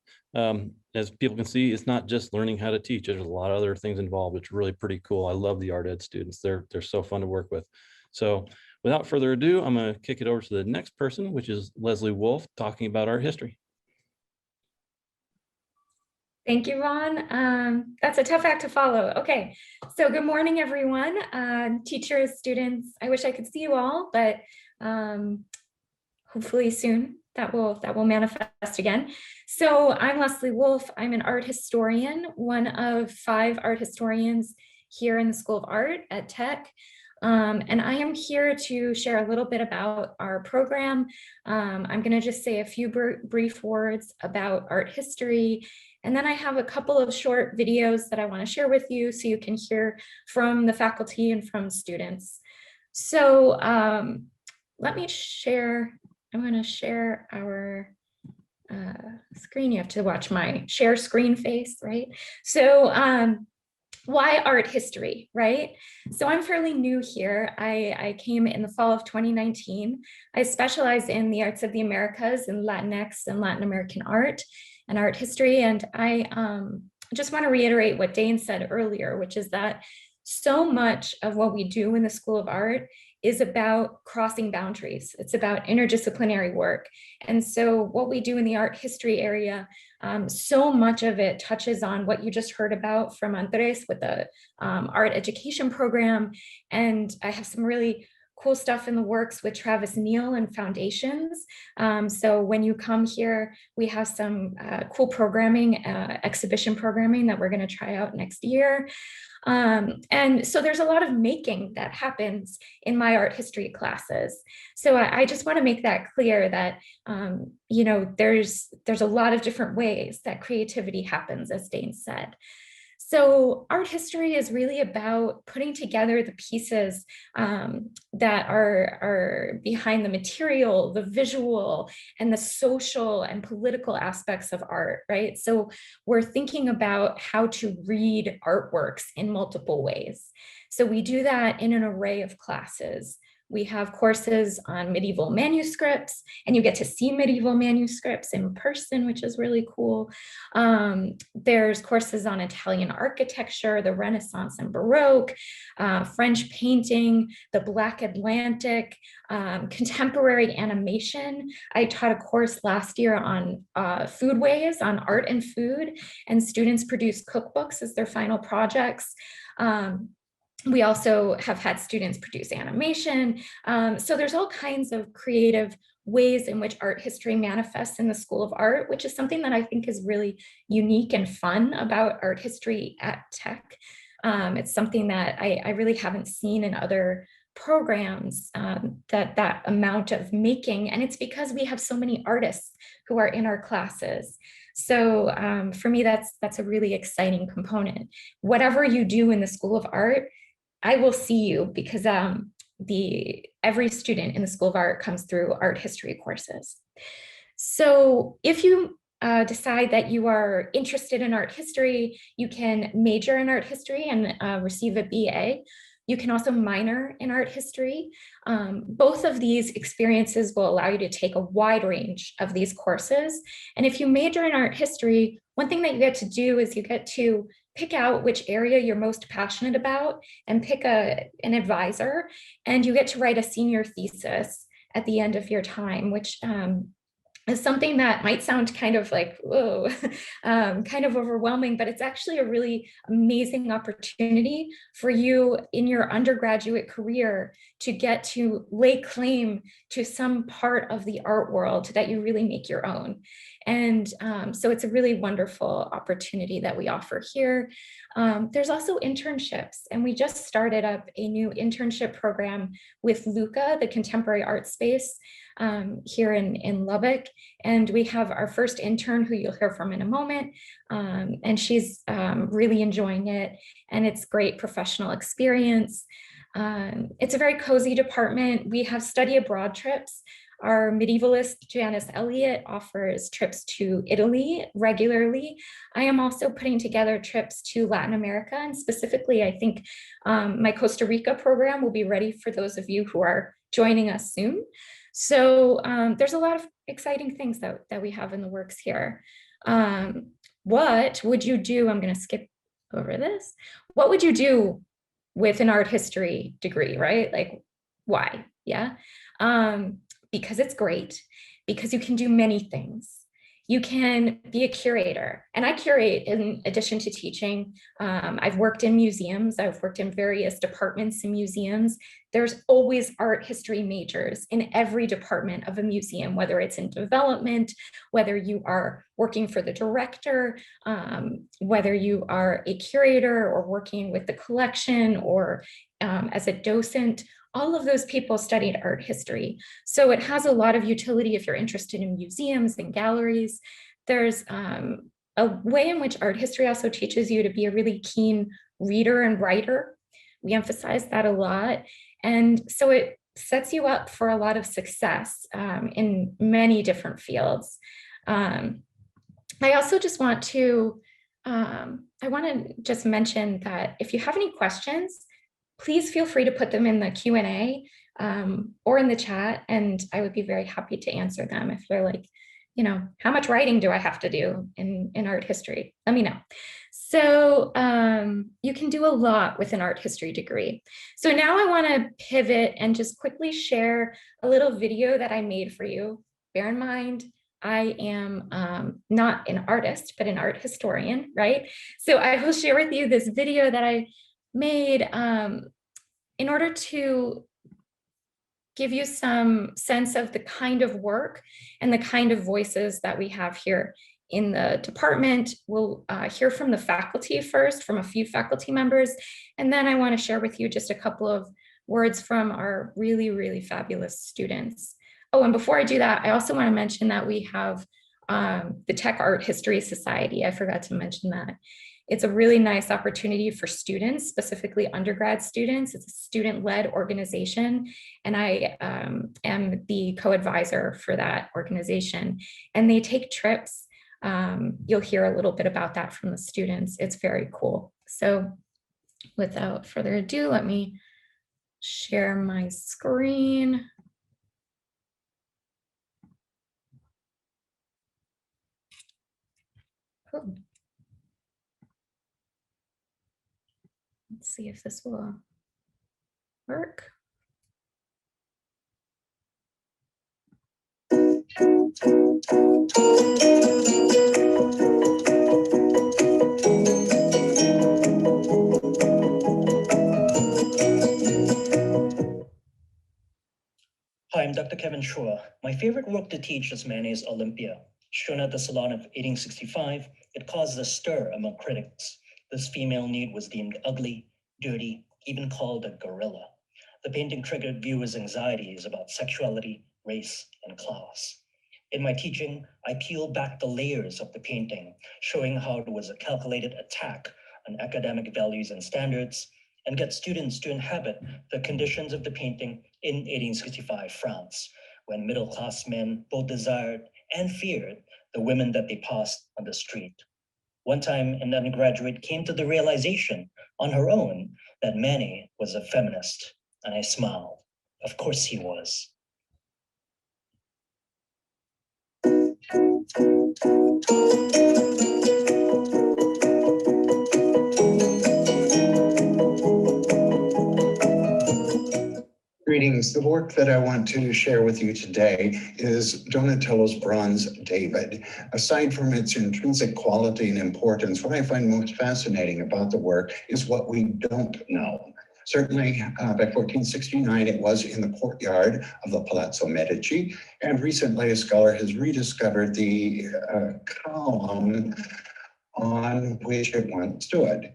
as people can see, it's not just learning how to teach. There's a lot of other things involved. It's really pretty cool. I love the art ed students. They're so fun to work with. So without further ado, I'm going to kick it over to the next person, which is Leslie Wolf, talking about art history. Thank you, Ron. That's a tough act to follow. Okay, so good morning, everyone. Teachers, students, I wish I could see you all, but hopefully soon that will manifest again. So I'm Leslie Wolf. I'm an art historian, one of 5 art historians here in the School of Art at Tech. And I am here to share a little bit about our program. I'm going to just say a few brief words about art history. And then I have a couple of short videos that I want to share with you so you can hear from the faculty and from students. So let me share. I'm going to share our screen. You have to watch my share screen face, right? So why art history, right? So I'm fairly new here. I came in the fall of 2019. I specialize in the arts of the Americas and Latinx and Latin American art and art history. And I just want to reiterate what Dane said earlier, which is that so much of what we do in the School of Art is about crossing boundaries. It's about interdisciplinary work. And so what we do in the art history area, so much of it touches on what you just heard about from Andres with the art education program. And I have some really cool stuff in the works with Travis Neal and Foundations. So when you come here, we have some cool programming, exhibition programming that we're going to try out next year. And so there's a lot of making that happens in my art history classes. So I just want to make that clear that, you know, there's a lot of different ways that creativity happens, as Dane said. So art history is really about putting together the pieces that are behind the material, the visual, and the social and political aspects of art, right? So we're thinking about how to read artworks in multiple ways. So we do that in an array of classes. We have courses on medieval manuscripts, and you get to see medieval manuscripts in person, which is really cool. There's courses on Italian architecture, the Renaissance and Baroque, French painting, the Black Atlantic, contemporary animation. I taught a course last year on foodways, on art and food, and students produce cookbooks as their final projects. We also have had students produce animation. So there's all kinds of creative ways in which art history manifests in the School of Art, which is something that I think is really unique and fun about art history at Tech. It's something that I really haven't seen in other programs, that amount of making, and it's because we have so many artists who are in our classes. So for me, that's a really exciting component. Whatever you do in the School of Art, I will see you, because every student in the School of Art comes through art history courses. So if you decide that you are interested in art history, you can major in art history and receive a BA. You can also minor in art history. Both of these experiences will allow you to take a wide range of these courses. And if you major in art history, one thing that you get to do is you get to pick out which area you're most passionate about and pick an advisor, and you get to write a senior thesis at the end of your time, which is something that might sound kind of like, whoa, kind of overwhelming, but it's actually a really amazing opportunity for you in your undergraduate career to get to lay claim to some part of the art world that you really make your own. And so it's a really wonderful opportunity that we offer here. There's also internships, and we just started up a new internship program with Luca, the Contemporary Art Space, here in Lubbock. And we have our first intern, who you'll hear from in a moment, and she's really enjoying it, and it's great professional experience. It's a very cozy department. We have study abroad trips. Our medievalist, Janice Elliott, offers trips to Italy regularly. I am also putting together trips to Latin America, and specifically, I think my Costa Rica program will be ready for those of you who are joining us soon. So there's a lot of exciting things that we have in the works here. what would you do? I'm going to skip over this. What would you do with an art history degree, right? Like, why? Yeah. Because it's great, because you can do many things. You can be a curator, and I curate in addition to teaching. I've worked in museums. I've worked in various departments in museums. There's always art history majors in every department of a museum, whether it's in development, whether you are working for the director, whether you are a curator or working with the collection or as a docent. All of those people studied art history. So it has a lot of utility if you're interested in museums and galleries. There's a way in which art history also teaches you to be a really keen reader and writer. We emphasize that a lot. And so it sets you up for a lot of success in many different fields. I also just want to, just mention that if you have any questions, please feel free to put them in the Q&A or in the chat, and I would be very happy to answer them. If you're like, you know, how much writing do I have to do in art history? Let me know. So you can do a lot with an art history degree. So now I want to pivot and just quickly share a little video that I made for you. Bear in mind, I am not an artist, but an art historian, right? So I will share with you this video that I made in order to give you some sense of the kind of work and the kind of voices that we have here in the department. We'll hear from the faculty first, from a few faculty members, and then I want to share with you just a couple of words from our really, really fabulous students. Oh, and before I do that, I also want to mention that we have the Tech Art History Society. I forgot to mention that. It's a really nice opportunity for students, specifically undergrad students. It's a student-led organization, and I am the co-advisor for that organization. And they take trips. You'll hear a little bit about that from the students. It's very cool. So without further ado, let me share my screen. Oh. Let's see if this will work. Hi, I'm Dr. Kevin Shua. My favorite work to teach this man is Olympia. Shown at the Salon of 1865, it caused a stir among critics. This female nude was deemed ugly, dirty, even called a gorilla. The painting triggered viewers' anxieties about sexuality, race, and class. In my teaching, I peel back the layers of the painting, showing how it was a calculated attack on academic values and standards, and get students to inhabit the conditions of the painting in 1865 France, when middle-class men both desired and feared the women that they passed on the street. One time, an undergraduate came to the realization on her own that Manny was a feminist, and I smiled. Of course he was. Greetings. The work that I want to share with you today is Donatello's Bronze David. Aside from its intrinsic quality and importance, what I find most fascinating about the work is what we don't know. Certainly, by 1469, it was in the courtyard of the Palazzo Medici, and recently a scholar has rediscovered the column on which it once stood.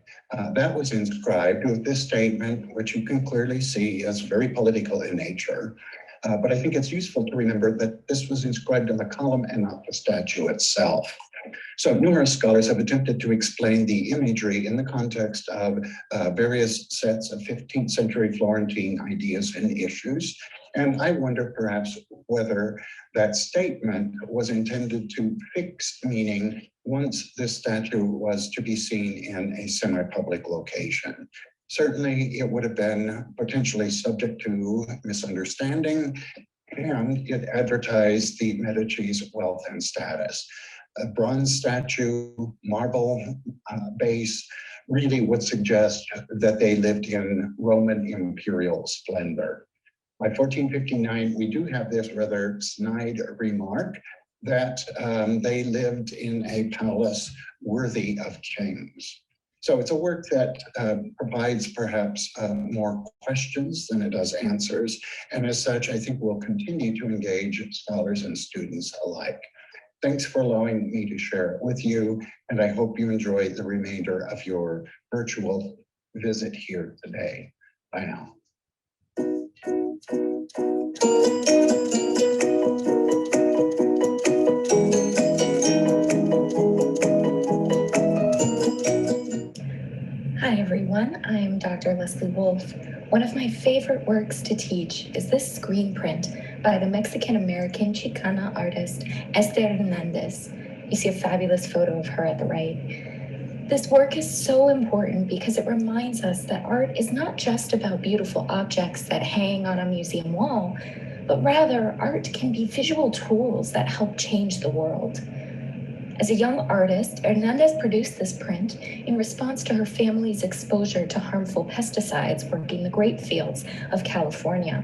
That was inscribed with this statement, which you can clearly see is very political in nature. But I think it's useful to remember that this was inscribed on the column and not the statue itself. So numerous scholars have attempted to explain the imagery in the context of various sets of 15th century Florentine ideas and issues. And I wonder perhaps whether that statement was intended to fix meaning once this statue was to be seen in a semi-public location. Certainly, it would have been potentially subject to misunderstanding, and it advertised the Medici's wealth and status. A bronze statue, marble base, really would suggest that they lived in Roman imperial splendor. By 1459, we do have this rather snide remark that they lived in a palace worthy of kings. So it's a work that provides perhaps more questions than it does answers. And as such, I think we'll continue to engage scholars and students alike. Thanks for allowing me to share it with you. And I hope you enjoy the remainder of your virtual visit here today. Bye now. Hi everyone, I'm Dr. Leslie Wolf. One of my favorite works to teach is this screen print by the Mexican-American Chicana artist Esther Hernandez. You see a fabulous photo of her at the right. This work is so important because it reminds us that art is not just about beautiful objects that hang on a museum wall, but rather art can be visual tools that help change the world. As a young artist, Hernandez produced this print in response to her family's exposure to harmful pesticides working the grape fields of California.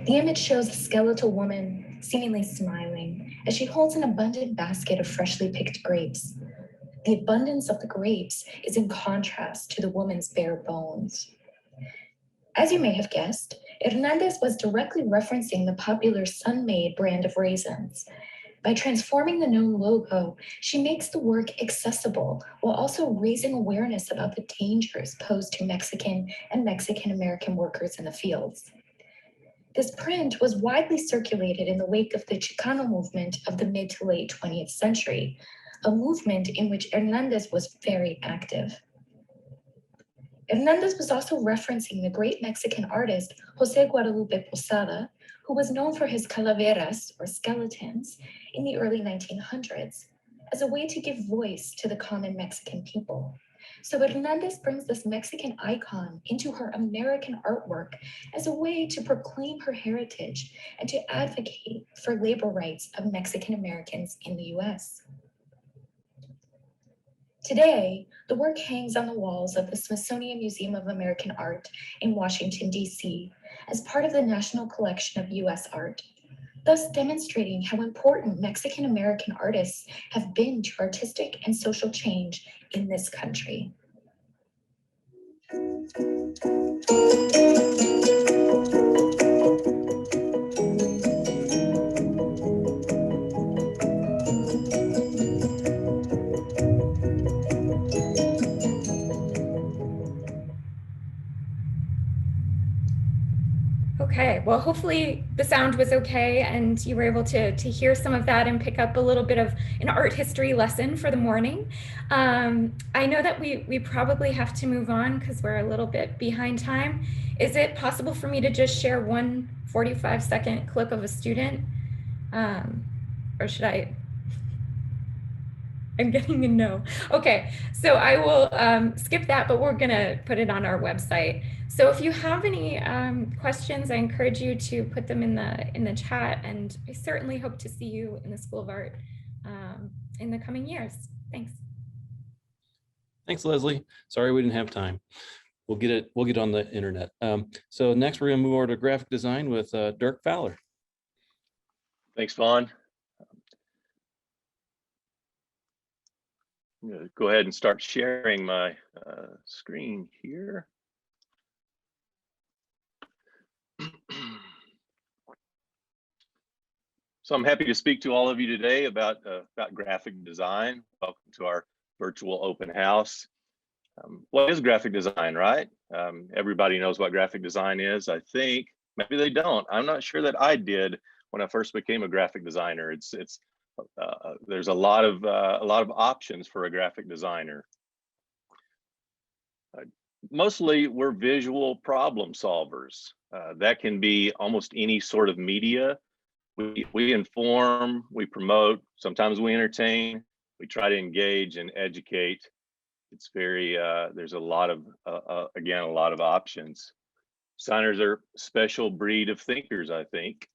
The image shows a skeletal woman seemingly smiling as she holds an abundant basket of freshly picked grapes. The abundance of the grapes is in contrast to the woman's bare bones. As you may have guessed, Hernandez was directly referencing the popular Sun-Maid brand of raisins. By transforming the known logo, she makes the work accessible while also raising awareness about the dangers posed to Mexican and Mexican-American workers in the fields. This print was widely circulated in the wake of the Chicano movement of the mid to late 20th century, a movement in which Hernandez was very active. Hernandez was also referencing the great Mexican artist José Guadalupe Posada, who was known for his calaveras, or skeletons, in the early 1900s, as a way to give voice to the common Mexican people. So Hernandez brings this Mexican icon into her American artwork as a way to proclaim her heritage and to advocate for labor rights of Mexican Americans in the US. Today, the work hangs on the walls of the Smithsonian Museum of American Art in Washington, D.C., as part of the National Collection of U.S. Art, thus demonstrating how important Mexican American artists have been to artistic and social change in this country. Okay, well, hopefully the sound was okay and you were able to hear some of that and pick up a little bit of an art history lesson for the morning. I know that we probably have to move on because we're a little bit behind time. Is it possible for me to just share one 45-second clip of a student? Or should I? I'm getting a no. Okay, so I will skip that, but we're gonna put it on our website. So if you have any questions, I encourage you to put them in the chat, and I certainly hope to see you in the School of Art in the coming years. Thanks. Thanks, Leslie. Sorry we didn't have time. We'll get it on the internet. So next we're gonna move over to graphic design with Dirk Fowler. Thanks, Vaughn. I'm going to go ahead and start sharing my screen here. So I'm happy to speak to all of you today about graphic design. Welcome to our virtual open house. What is graphic design, right? Everybody knows what graphic design is, I think. Maybe they don't. I'm not sure that I did when I first became a graphic designer. There's a lot of options for a graphic designer. Mostly we're visual problem solvers. That can be almost any sort of media. We inform, we promote, sometimes we entertain, we try to engage and educate. It's very, there's a lot of, again, a lot of options. Designers are a special breed of thinkers, I think.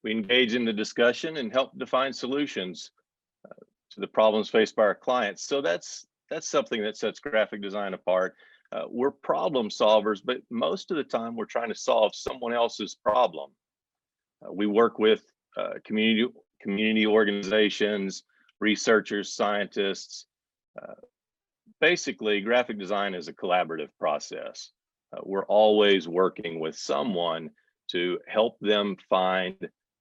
We engage in the discussion and help define solutions to the problems faced by our clients. So that's something that sets graphic design apart. We're problem solvers, but most of the time we're trying to solve someone else's problem. We work with community organizations, researchers, scientists. Basically, graphic design is a collaborative process. We're always working with someone to help them find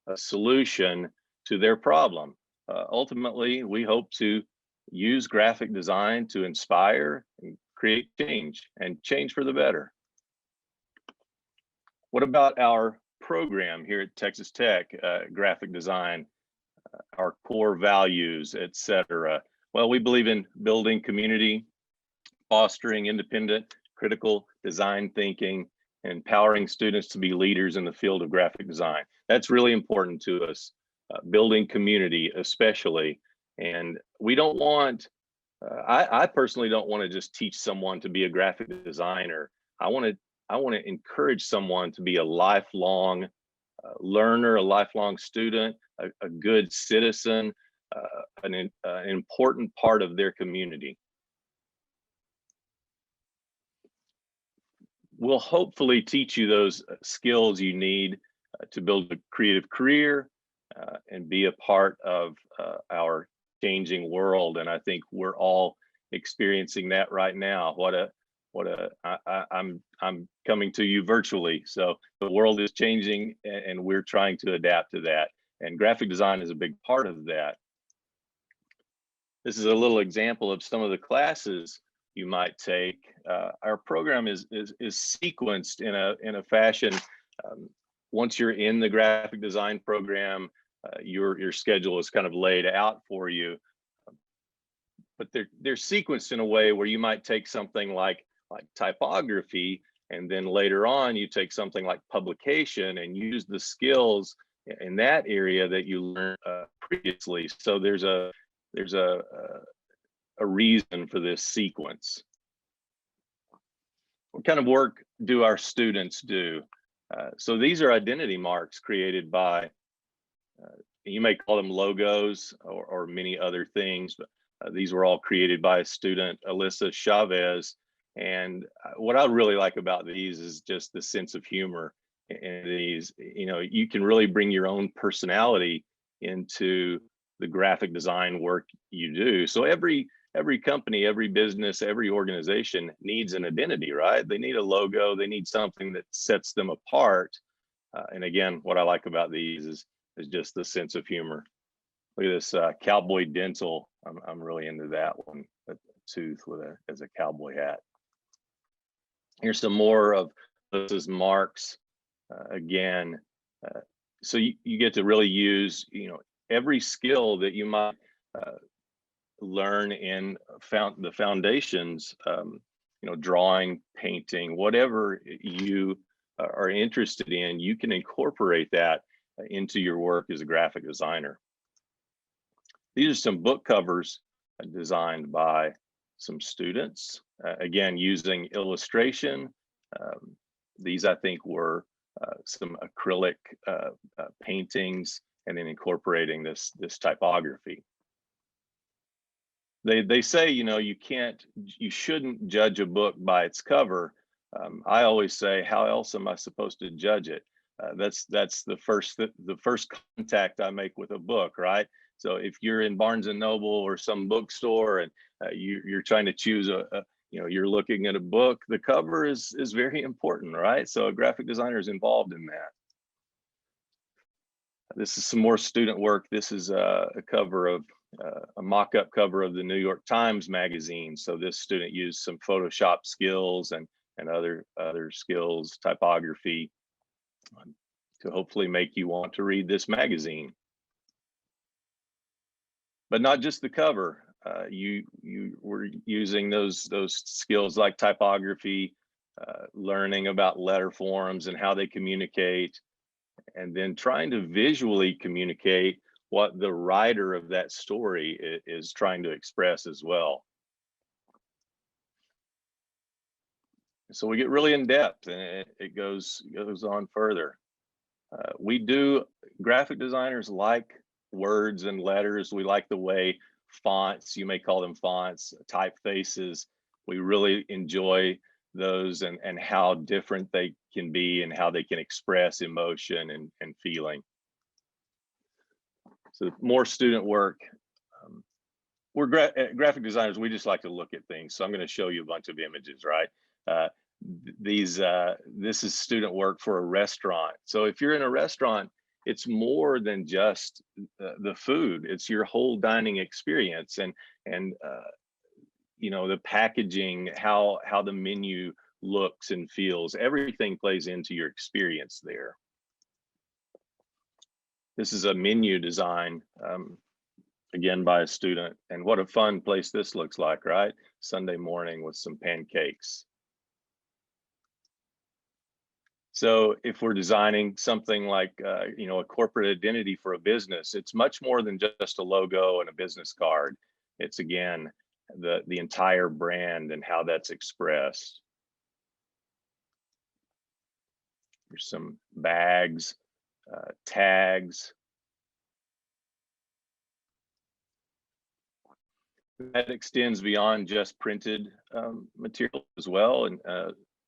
a solution to their problem. Ultimately, we hope to use graphic design to inspire and create change, and change for the better. What about our program here at Texas Tech, graphic design, our core values, etc.? Well, we believe in building community, fostering independent, critical design thinking, and empowering students to be leaders in the field of graphic design. That's really important to us, building community especially. And we don't want, I personally don't want to just teach someone to be a graphic designer. I want to encourage someone to be a lifelong learner, a lifelong student, a good citizen, an important part of their community. We'll hopefully teach you those skills you need to build a creative career and be a part of our changing world. And I think we're all experiencing that right now. I'm coming to you virtually. So the world is changing and we're trying to adapt to that. And graphic design is a big part of that. This is a little example of some of the classes you might take. Our program is sequenced in a fashion. Once you're in the graphic design program, your schedule is kind of laid out for you. But they're sequenced in a way where you might take something like typography, and then later on you take something like publication and use the skills in that area that you learned previously. So there's a reason for this sequence. What kind of work do our students do? So these are identity marks created by, you may call them logos or many other things, but these were all created by a student, Alyssa Chavez. And what I really like about these is just the sense of humor. And these, you can really bring your own personality into the graphic design work you do. So every company, every business, every organization needs an identity, right? They need a logo, they need something that sets them apart. And again, what I like about these is just the sense of humor. Look at this cowboy dental. I'm really into that one, a tooth as a cowboy hat. Here's some more of those marks. Again, so you get to really use, every skill that you might learn in the foundations, drawing, painting, whatever you are interested in, you can incorporate that into your work as a graphic designer. These are some book covers designed by some students, again, using illustration. These, I think, were some acrylic paintings, and then incorporating this typography. They say, you shouldn't judge a book by its cover. I always say, how else am I supposed to judge it? That's the first contact I make with a book, right? So if you're in Barnes and Noble or some bookstore and you're trying to choose you're looking at a book, the cover is very important, right? So a graphic designer is involved in that. This is some more student work. This is a cover of a mock-up cover of the New York Times magazine. So this student used some Photoshop skills and other skills, typography, to hopefully make you want to read this magazine. But not just the cover. You were using those skills like typography, learning about letter forms and how they communicate, and then trying to visually communicate what the writer of that story is trying to express as well. So we get really in depth, and it goes on further. We do, graphic designers like words and letters. We like the way fonts, you may call them fonts, typefaces. We really enjoy those and how different they can be and how they can express emotion and feeling. So more student work. We're graphic designers, we just like to look at things. So I'm going to show you a bunch of images, right? This is student work for a restaurant. So if you're in a restaurant, it's more than just the food. It's your whole dining experience and you know, the packaging, how the menu looks and feels. Everything plays into your experience there. This is a menu design, again, by a student. And what a fun place this looks like, right? Sunday morning with some pancakes. So if we're designing something like, you know, a corporate identity for a business, it's much more than just a logo and a business card. It's, again, the entire brand and how that's expressed. There's some bags, tags. That extends beyond just printed material as well, and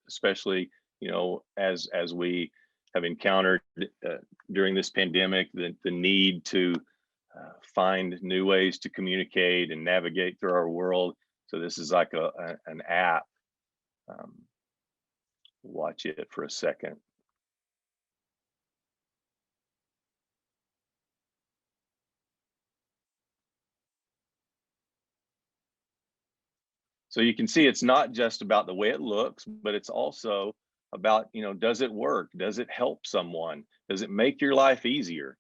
especially, you know, as we have encountered during this pandemic, the need to find new ways to communicate and navigate through our world. So this is like an app. Watch it for a second. So you can see it's not just about the way it looks, but it's also about, you know, does it work? Does it help someone? Does it make your life easier?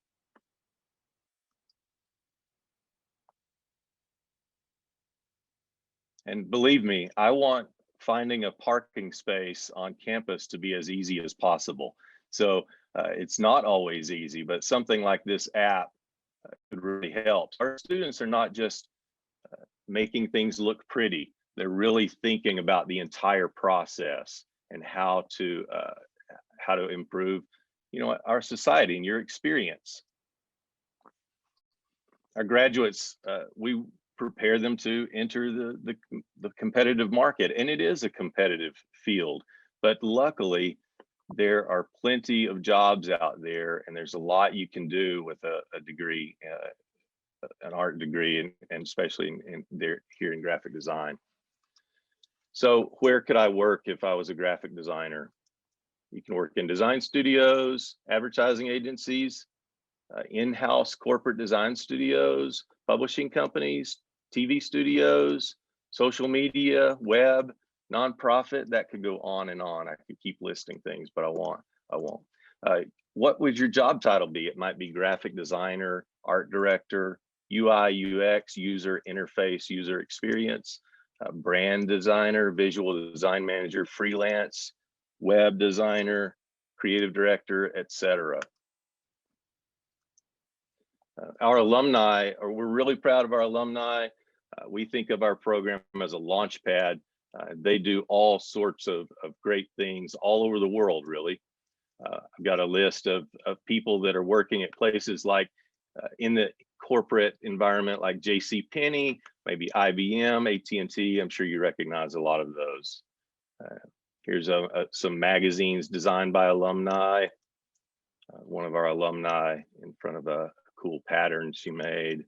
And believe me, I want finding a parking space on campus to be as easy as possible. So it's not always easy, but something like this app could really help. Our students are not just making things look pretty. They're really thinking about the entire process and how to improve, you know, our society and your experience. Our graduates, we prepare them to enter the competitive market, and it is a competitive field, but luckily there are plenty of jobs out there, and there's a lot you can do with a degree, an art degree, and especially here in graphic design. So where could I work if I was a graphic designer? You can work in design studios, advertising agencies, in-house corporate design studios, publishing companies, TV studios, social media, web, nonprofit. That could go on and on. I could keep listing things, but I won't. What would your job title be? It might be graphic designer, art director, UI, UX, user interface, user experience, brand designer, visual design manager, freelance, web designer, creative director, etc. Our alumni, we're really proud of our alumni. We think of our program as a launch pad. They do all sorts of great things all over the world, really. I've got a list of people that are working at places like in the corporate environment, like JCPenney, maybe IBM, AT&T. I'm sure you recognize a lot of those. Here's some magazines designed by alumni. One of our alumni in front of a cool pattern she made.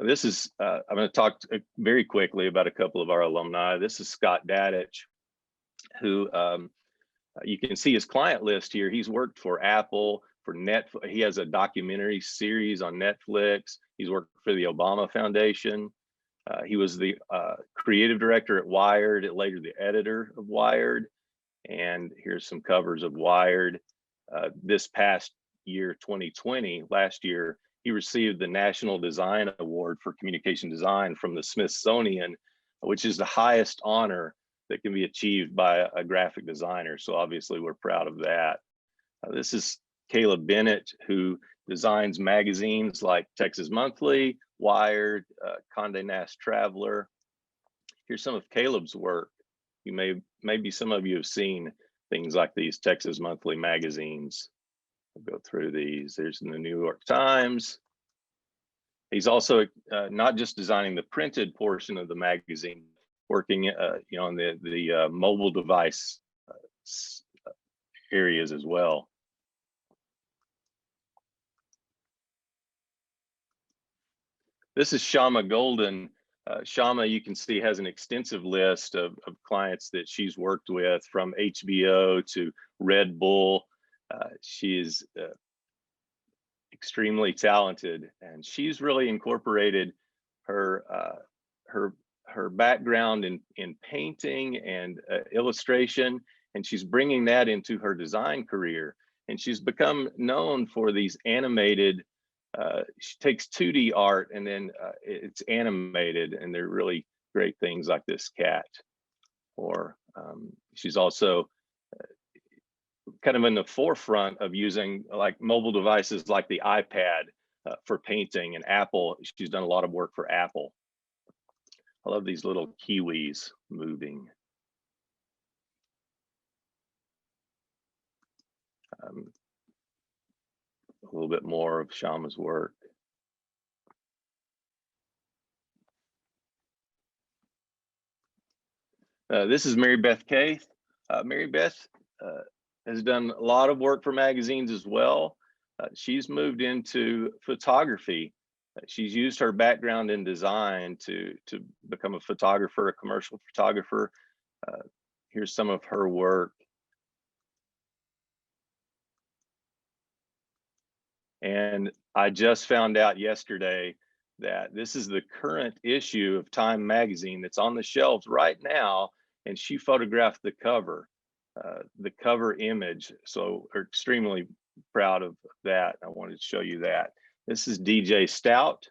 This is, I'm going to talk very quickly about a couple of our alumni. This is Scott Dadich, who you can see his client list here. He's worked for Apple, for Netflix. He has a documentary series on Netflix. He's worked for the Obama Foundation. He was the creative director at Wired, later the editor of Wired. And here's some covers of Wired. This past year, 2020, last year, he received the National Design Award for Communication Design from the Smithsonian, which is the highest honor that can be achieved by a graphic designer. So obviously we're proud of that. This is Caleb Bennett, who designs magazines like Texas Monthly, Wired, Condé Nast Traveler. Here's some of Caleb's work. Maybe some of you have seen things like these Texas Monthly magazines. We'll go through these. There's in the New York Times. He's also not just designing the printed portion of the magazine, working on the mobile device areas as well. This is Shama Golden. Shama, you can see, has an extensive list of clients that she's worked with, from HBO to Red Bull. She is extremely talented, and she's really incorporated her background in painting and illustration, and she's bringing that into her design career. And she's become known for these animated. She takes 2D art and then it's animated, and they're really great things like this cat. Or she's also kind of in the forefront of using like mobile devices like the iPad for painting, and Apple. She's done a lot of work for Apple. I love these little kiwis moving. A little bit more of Shama's work. This is Mary Beth Kaith. Mary Beth has done a lot of work for magazines as well. She's moved into photography. She's used her background in design to become a photographer, a commercial photographer. Here's some of her work. And I just found out yesterday that this is the current issue of Time magazine that's on the shelves right now, and she photographed the cover image. So we're extremely proud of that. I wanted to show you that. This is DJ Stout.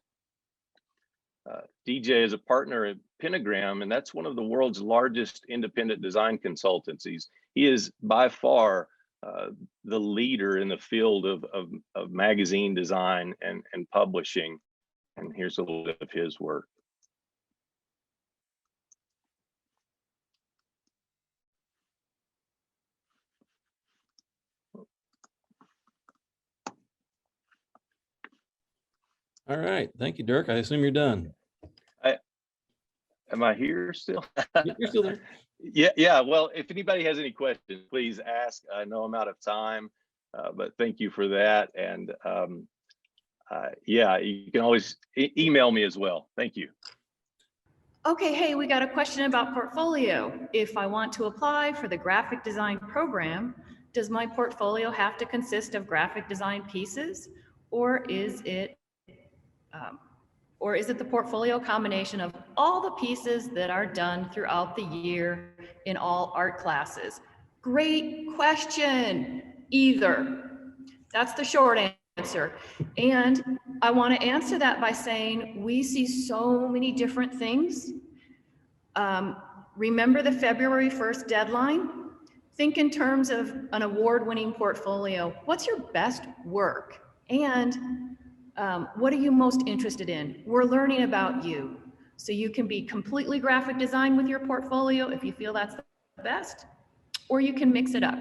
DJ is a partner at Pentagram, and that's one of the world's largest independent design consultancies. He is by far the leader in the field of magazine design and publishing. And here's a little bit of his work. All right, thank you, Dirk. I assume you're done. Am I here still? You're still there. Yeah. Well, if anybody has any questions, please ask. I know I'm out of time, but thank you for that. And yeah, you can always email me as well. Thank you. Okay, hey, we got a question about portfolio. If I want to apply for the graphic design program, does my portfolio have to consist of graphic design pieces, or is it the portfolio combination of all the pieces that are done throughout the year in all art classes? Great question. Either. That's the short answer. And I want to answer that by saying we see so many different things. Remember the February 1st deadline? Think in terms of an award-winning portfolio. What's your best work? And what are you most interested in? We're learning about you. So you can be completely graphic design with your portfolio if you feel that's the best, or you can mix it up.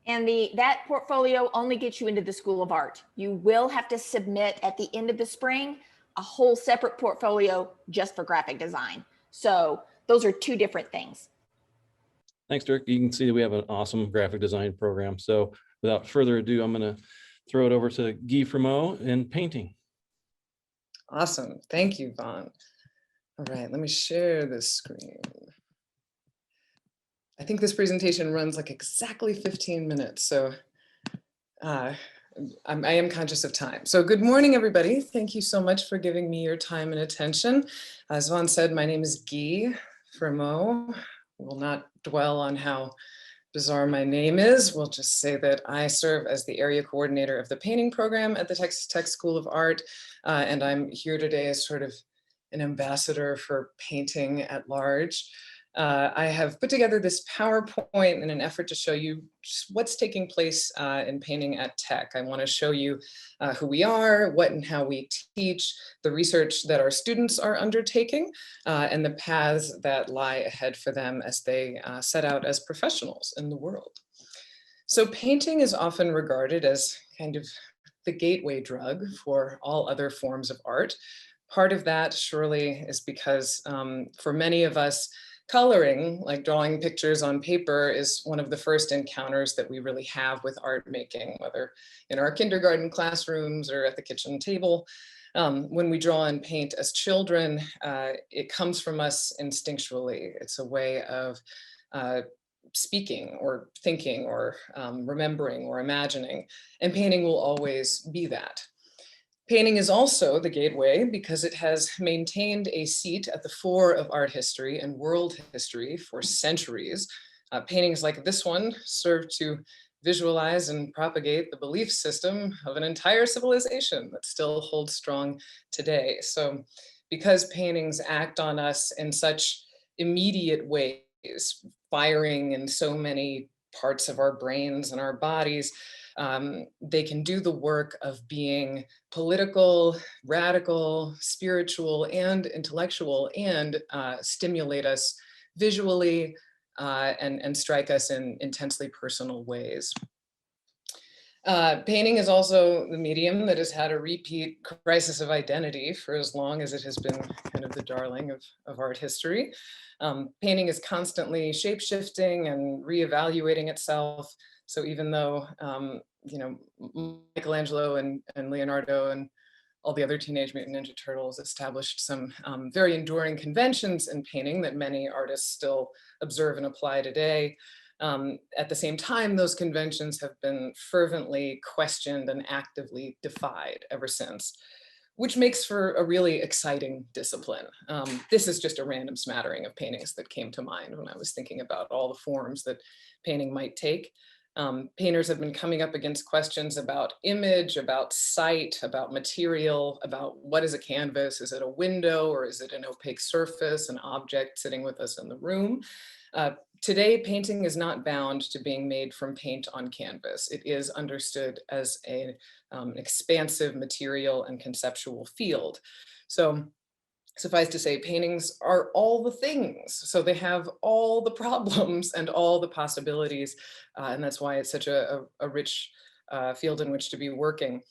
And that portfolio only gets you into the School of Art. You will have to submit at the end of the spring a whole separate portfolio just for graphic design. So those are two different things. Thanks, Dirk. You can see that we have an awesome graphic design program. So without further ado, I'm going to throw it over to Guy Fremont in painting. Awesome. Thank you, Vaughn. All right, let me share this screen. I think this presentation runs like exactly 15 minutes, so I am conscious of time. So good morning, everybody. Thank you so much for giving me your time and attention. As Vaughn said, my name is Guy Fremont. Will not dwell on how bizarre my name is. We'll just say that I serve as the area coordinator of the painting program at the Texas Tech School of Art. And I'm here today as sort of an ambassador for painting at large. I have put together this PowerPoint in an effort to show you what's taking place in painting at Tech. I want to show you who we are, what and how we teach, the research that our students are undertaking, and the paths that lie ahead for them as they set out as professionals in the world. So painting is often regarded as kind of the gateway drug for all other forms of art. Part of that surely is because for many of us, coloring, like drawing pictures on paper, is one of the first encounters that we really have with art making, whether in our kindergarten classrooms or at the kitchen table. When we draw and paint as children, it comes from us instinctually. It's a way of speaking or thinking or remembering or imagining, and painting will always be that. Painting is also the gateway because it has maintained a seat at the fore of art history and world history for centuries. Paintings like this one serve to visualize and propagate the belief system of an entire civilization that still holds strong today. So because paintings act on us in such immediate ways, firing in so many parts of our brains and our bodies, they can do the work of being political, radical, spiritual, and intellectual, and stimulate us visually and strike us in intensely personal ways. Painting is also the medium that has had a repeat crisis of identity for as long as it has been kind of the darling of art history. Painting is constantly shape-shifting and reevaluating itself. So even though, you know, Michelangelo and Leonardo and all the other Teenage Mutant Ninja Turtles established some very enduring conventions in painting that many artists still observe and apply today. At the same time, those conventions have been fervently questioned and actively defied ever since, which makes for a really exciting discipline. This is just a random smattering of paintings that came to mind when I was thinking about all the forms that painting might take. Painters have been coming up against questions about image, about sight, about material, about what is a canvas? Is it a window or is it an opaque surface, an object sitting with us in the room? Today, painting is not bound to being made from paint on canvas. It is understood as an expansive material and conceptual field. So suffice to say, paintings are all the things. So they have all the problems and all the possibilities. And that's why it's such a rich field in which to be working.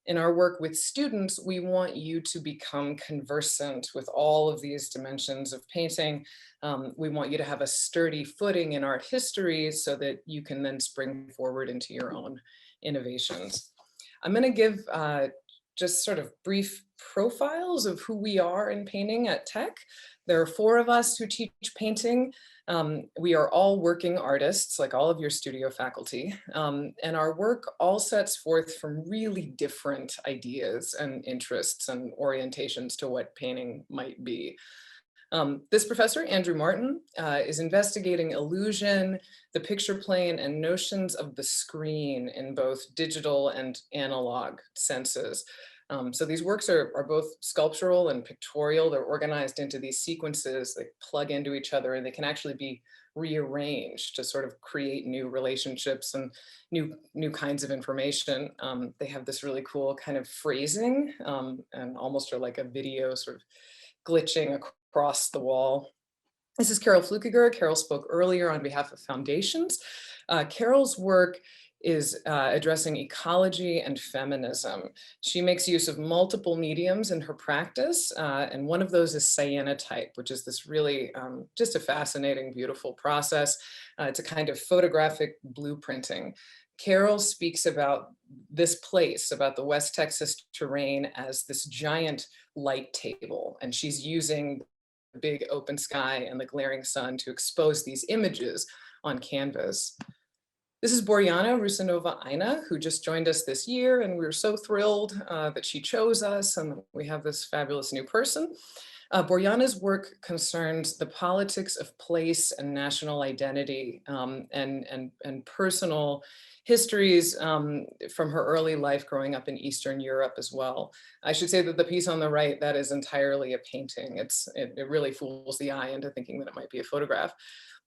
In our work with students, we want you to become conversant with all of these dimensions of painting. We want you to have a sturdy footing in art history so that you can then spring forward into your own innovations. I'm going to give just sort of brief profiles of who we are in painting at Tech. There are 4 of us who teach painting. We are all working artists, like all of your studio faculty, and our work all sets forth from really different ideas and interests and orientations to what painting might be. This professor, Andrew Martin, is investigating illusion, the picture plane, and notions of the screen in both digital and analog senses. So these works are both sculptural and pictorial. They're organized into these sequences that plug into each other, and they can actually be rearranged to sort of create new relationships and new kinds of information. They have this really cool kind of phrasing and almost are like a video sort of glitching across the wall. This is Carol Flukiger. Carol spoke earlier on behalf of foundations. Carol's work is addressing ecology and feminism. She makes use of multiple mediums in her practice, and one of those is cyanotype, which is this really just a fascinating, beautiful process. It's a kind of photographic blueprinting. Carol speaks about this place, about the West Texas terrain, as this giant light table, and she's using the big open sky and the glaring sun to expose these images on canvas. This is Borjana Rusanova Aina, who just joined us this year, and we're so thrilled that she chose us and we have this fabulous new person. Borjana's work concerns the politics of place and national identity and personal histories from her early life growing up in Eastern Europe as well. I should say that the piece on the right, that is entirely a painting. It really fools the eye into thinking that it might be a photograph.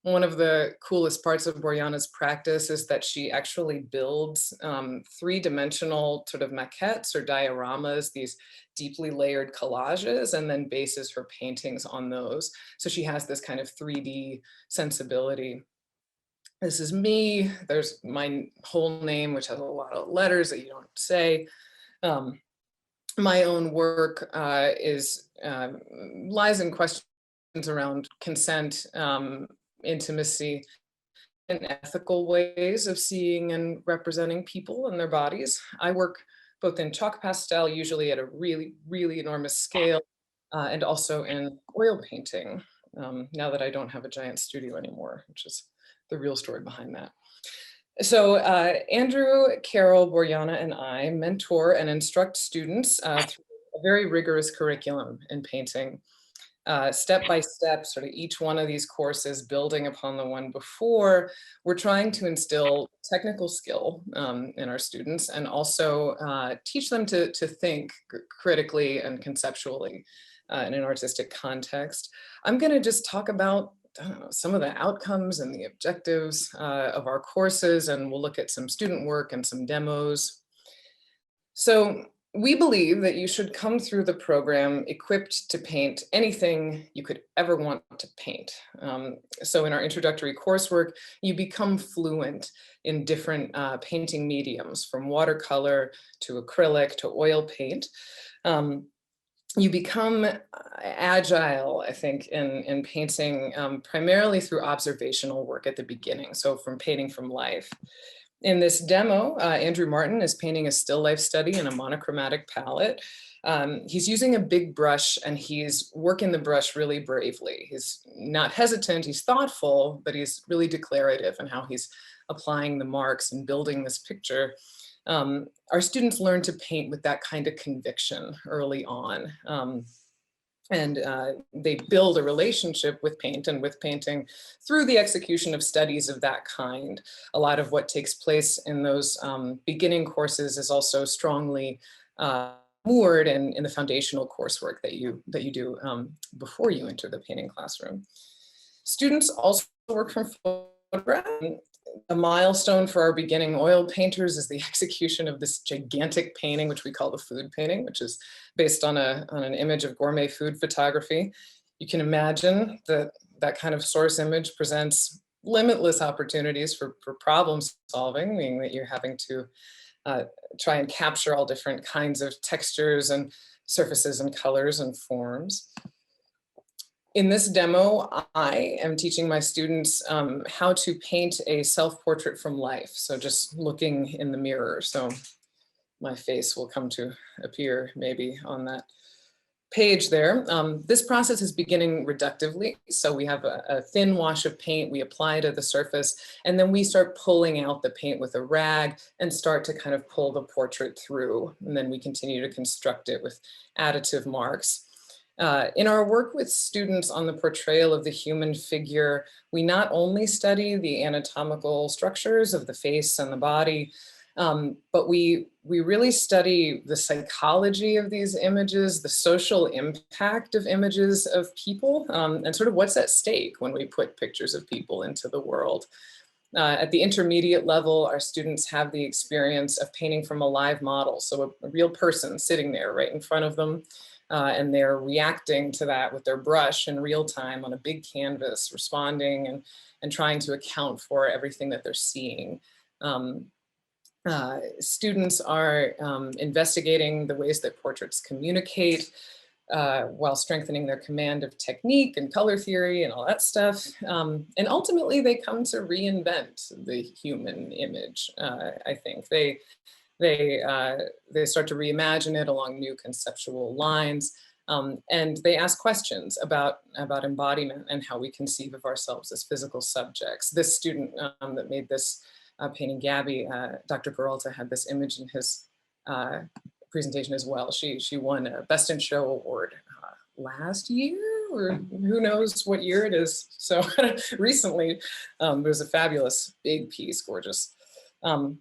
One of the coolest parts of Borjana's practice is that she actually builds 3-dimensional sort of maquettes or dioramas, these deeply layered collages, and then bases her paintings on those. So she has this kind of 3D sensibility. This is me. There's my whole name, which has a lot of letters that you don't say. My own work lies in questions around consent, intimacy, and ethical ways of seeing and representing people and their bodies. I work both in chalk pastel, usually at a really, really enormous scale, and also in oil painting, now that I don't have a giant studio anymore, which is the real story behind that. So Andrew, Carol, Borjana, and I mentor and instruct students through a very rigorous curriculum in painting. Step by step, sort of each one of these courses building upon the one before, we're trying to instill technical skill in our students and also teach them to think critically and conceptually in an artistic context. I'm going to just talk about some of the outcomes and the objectives of our courses, and we'll look at some student work and some demos. So we believe that you should come through the program equipped to paint anything you could ever want to paint. So in our introductory coursework, you become fluent in different painting mediums, from watercolor to acrylic to oil paint. You become agile, I think, in painting primarily through observational work at the beginning, so from painting from life. In this demo, Andrew Martin is painting a still life study in a monochromatic palette. He's using a big brush and he's working the brush really bravely. He's not hesitant, he's thoughtful, but he's really declarative in how he's applying the marks and building this picture. Our students learn to paint with that kind of conviction early on. And they build a relationship with paint and with painting through the execution of studies of that kind. A lot of what takes place in those beginning courses is also strongly moored in the foundational coursework that you do before you enter the painting classroom. Students also work from photograph. A milestone for our beginning oil painters is the execution of this gigantic painting, which we call the food painting, which is based on an image of gourmet food photography. You can imagine that that kind of source image presents limitless opportunities for problem solving, meaning that you're having to try and capture all different kinds of textures and surfaces and colors and forms. In this demo, I am teaching my students how to paint a self-portrait from life. So just looking in the mirror. So my face will come to appear maybe on that page there. This process is beginning reductively. So we have a thin wash of paint, we apply to the surface, and then we start pulling out the paint with a rag and start to kind of pull the portrait through. And then we continue to construct it with additive marks. In our work with students on the portrayal of the human figure, we not only study the anatomical structures of the face and the body, but we really study the psychology of these images, the social impact of images of people, and sort of what's at stake when we put pictures of people into the world. At the intermediate level, our students have the experience of painting from a live model, so a real person sitting there right in front of them. And they're reacting to that with their brush in real time on a big canvas, responding and trying to account for everything that they're seeing. Students are investigating the ways that portraits communicate while strengthening their command of technique and color theory and all that stuff. And ultimately, they come to reinvent the human image, I think. They start to reimagine it along new conceptual lines, and they ask questions about embodiment and how we conceive of ourselves as physical subjects. This student that made this painting, Gabby, Dr. Peralta, had this image in his presentation as well. She won a Best in Show award last year, or who knows what year it is. So recently, there was a fabulous big piece, gorgeous.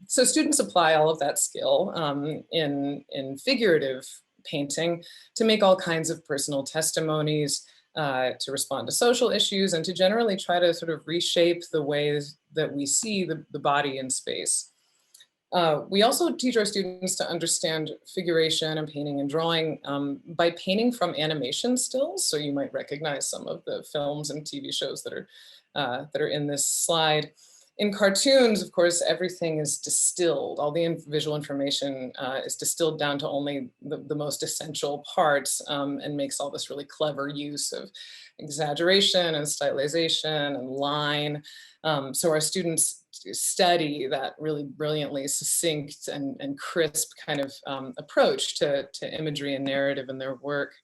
So students apply all of that skill in figurative painting to make all kinds of personal testimonies, to respond to social issues, and to generally try to sort of reshape the ways that we see the body in space. We also teach our students to understand figuration and painting and drawing by painting from animation stills. So you might recognize some of the films and TV shows that are in this slide. In cartoons, of course, everything is distilled. All the visual information is distilled down to only the most essential parts, and makes all this really clever use of exaggeration and stylization and line. So our students study that really brilliantly succinct and crisp kind of approach to imagery and narrative in their work.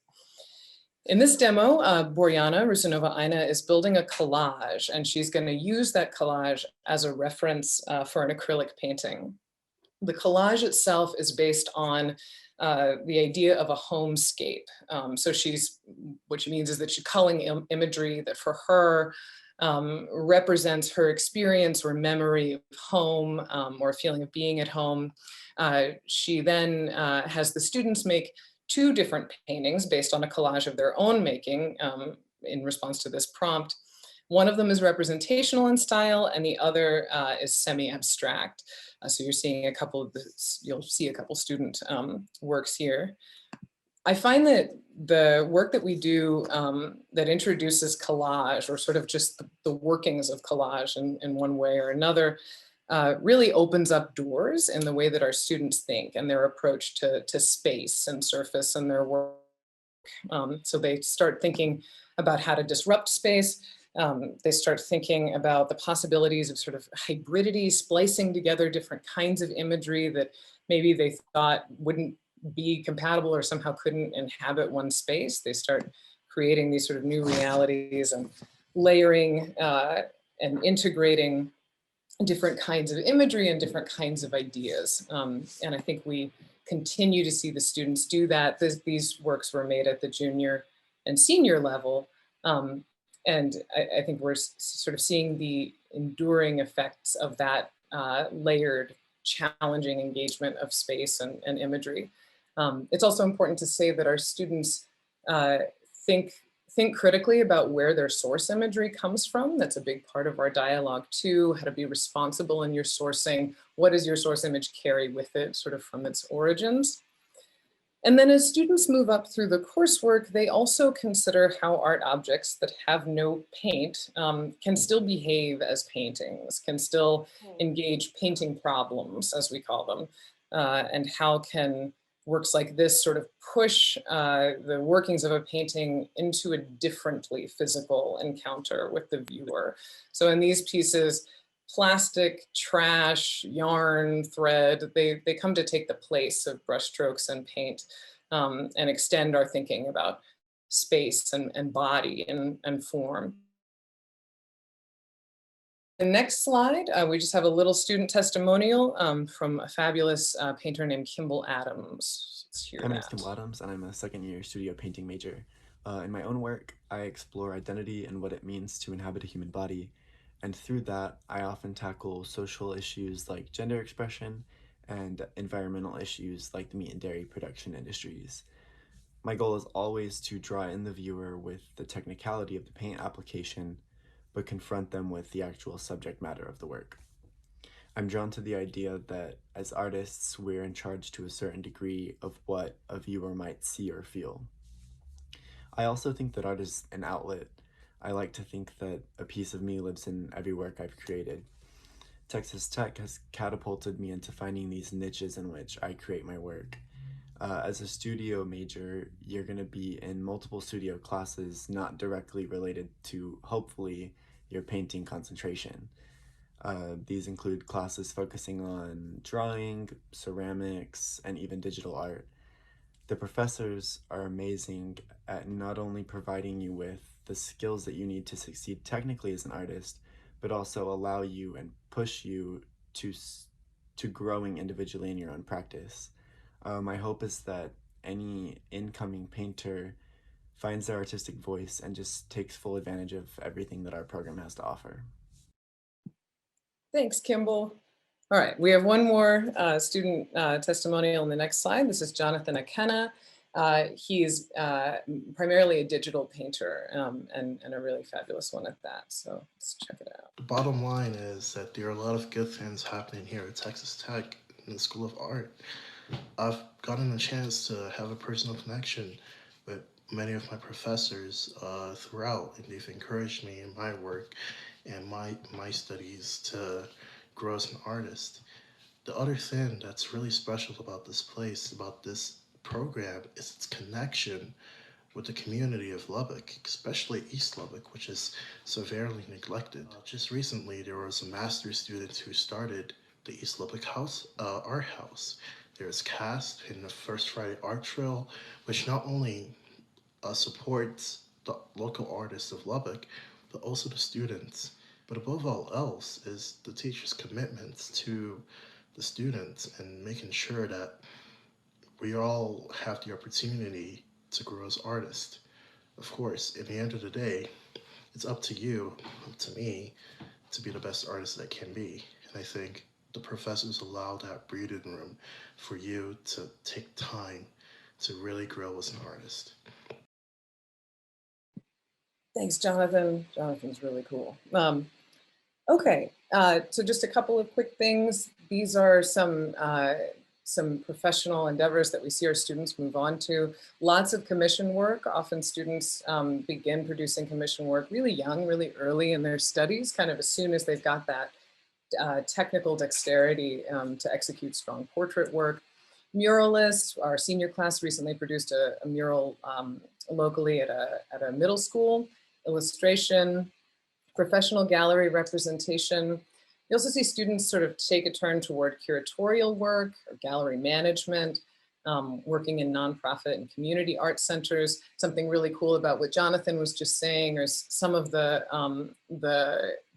In this demo, Borjana Rusinova Aina is building a collage, and she's going to use that collage as a reference for an acrylic painting. The collage itself is based on the idea of a homescape. So what she means is that she's culling imagery that for her represents her experience or memory of home, or a feeling of being at home. She then has the students make 2 different paintings based on a collage of their own making in response to this prompt. One of them is representational in style, and the other is semi-abstract. So you're seeing you'll see a couple student works here. I find that the work that we do that introduces collage, or sort of just the workings of collage in one way or another, really opens up doors in the way that our students think and their approach to space and surface and their work. So they start thinking about how to disrupt space. They start thinking about the possibilities of sort of hybridity, splicing together different kinds of imagery that maybe they thought wouldn't be compatible or somehow couldn't inhabit one space. They start creating these sort of new realities and layering and integrating different kinds of imagery and different kinds of ideas. And I think we continue to see the students do that. These works were made at the junior and senior level. And I think we're sort of seeing the enduring effects of that layered, challenging engagement of space and imagery. It's also important to say that our students think critically about where their source imagery comes from. That's a big part of our dialogue too, how to be responsible in your sourcing. What does your source image carry with it, sort of from its origins? And then as students move up through the coursework, they also consider how art objects that have no paint can still behave as paintings, can still engage painting problems, as we call them, and how can works like this sort of push the workings of a painting into a differently physical encounter with the viewer. So in these pieces, plastic, trash, yarn, thread, they come to take the place of brushstrokes and paint, and extend our thinking about space and body and form. The next slide, we just have a little student testimonial from a fabulous painter named Kimball Adams. Let's hear My name is that. Kimball Adams, and I'm a second-year studio painting major. In my own work, I explore identity and what it means to inhabit a human body. And through that, I often tackle social issues like gender expression and environmental issues like the meat and dairy production industries. My goal is always to draw in the viewer with the technicality of the paint application, but confront them with the actual subject matter of the work. I'm drawn to the idea that as artists, we're in charge to a certain degree of what a viewer might see or feel. I also think that art is an outlet. I like to think that a piece of me lives in every work I've created. Texas Tech has catapulted me into finding these niches in which I create my work. As a studio major, you're going to be in multiple studio classes not directly related to, hopefully, your painting concentration. These include classes focusing on drawing, ceramics, and even digital art. The professors are amazing at not only providing you with the skills that you need to succeed technically as an artist, but also allow you and push you to growing individually in your own practice. My hope is that any incoming painter finds their artistic voice and just takes full advantage of everything that our program has to offer. Thanks, Kimball. All right, we have one more student testimonial on the next slide. This is Jonathan Akena. He is primarily a digital painter and a really fabulous one at that. So let's check it out. The bottom line is that there are a lot of good things happening here at Texas Tech in the School of Art. I've gotten a chance to have a personal connection with many of my professors throughout, and they've encouraged me in my work. and my studies to grow as an artist. The other thing that's really special about this place, about this program, is its connection with the community of Lubbock, especially East Lubbock, which is severely neglected. Just recently, there was a master's student who started the East Lubbock Art House. There's CAST in the First Friday Art Trail, which not only supports the local artists of Lubbock, but also the students. But above all else is the teachers' commitments to the students and making sure that we all have the opportunity to grow as artists. Of course, at the end of the day, it's up to you, up to me, to be the best artist that can be. And I think the professors allow that breathing room for you to take time to really grow as an artist. Thanks, Jonathan. Jonathan's really cool. Okay, so just a couple of quick things. These are some professional endeavors that we see our students move on to. Lots of commission work. Often students begin producing commission work really young, really early in their studies, kind of as soon as they've got that technical dexterity to execute strong portrait work. Muralists, our senior class recently produced a mural locally at a middle school. Illustration, professional gallery representation. You also see students sort of take a turn toward curatorial work or gallery management, working in nonprofit and community art centers. Something really cool about what Jonathan was just saying is some of the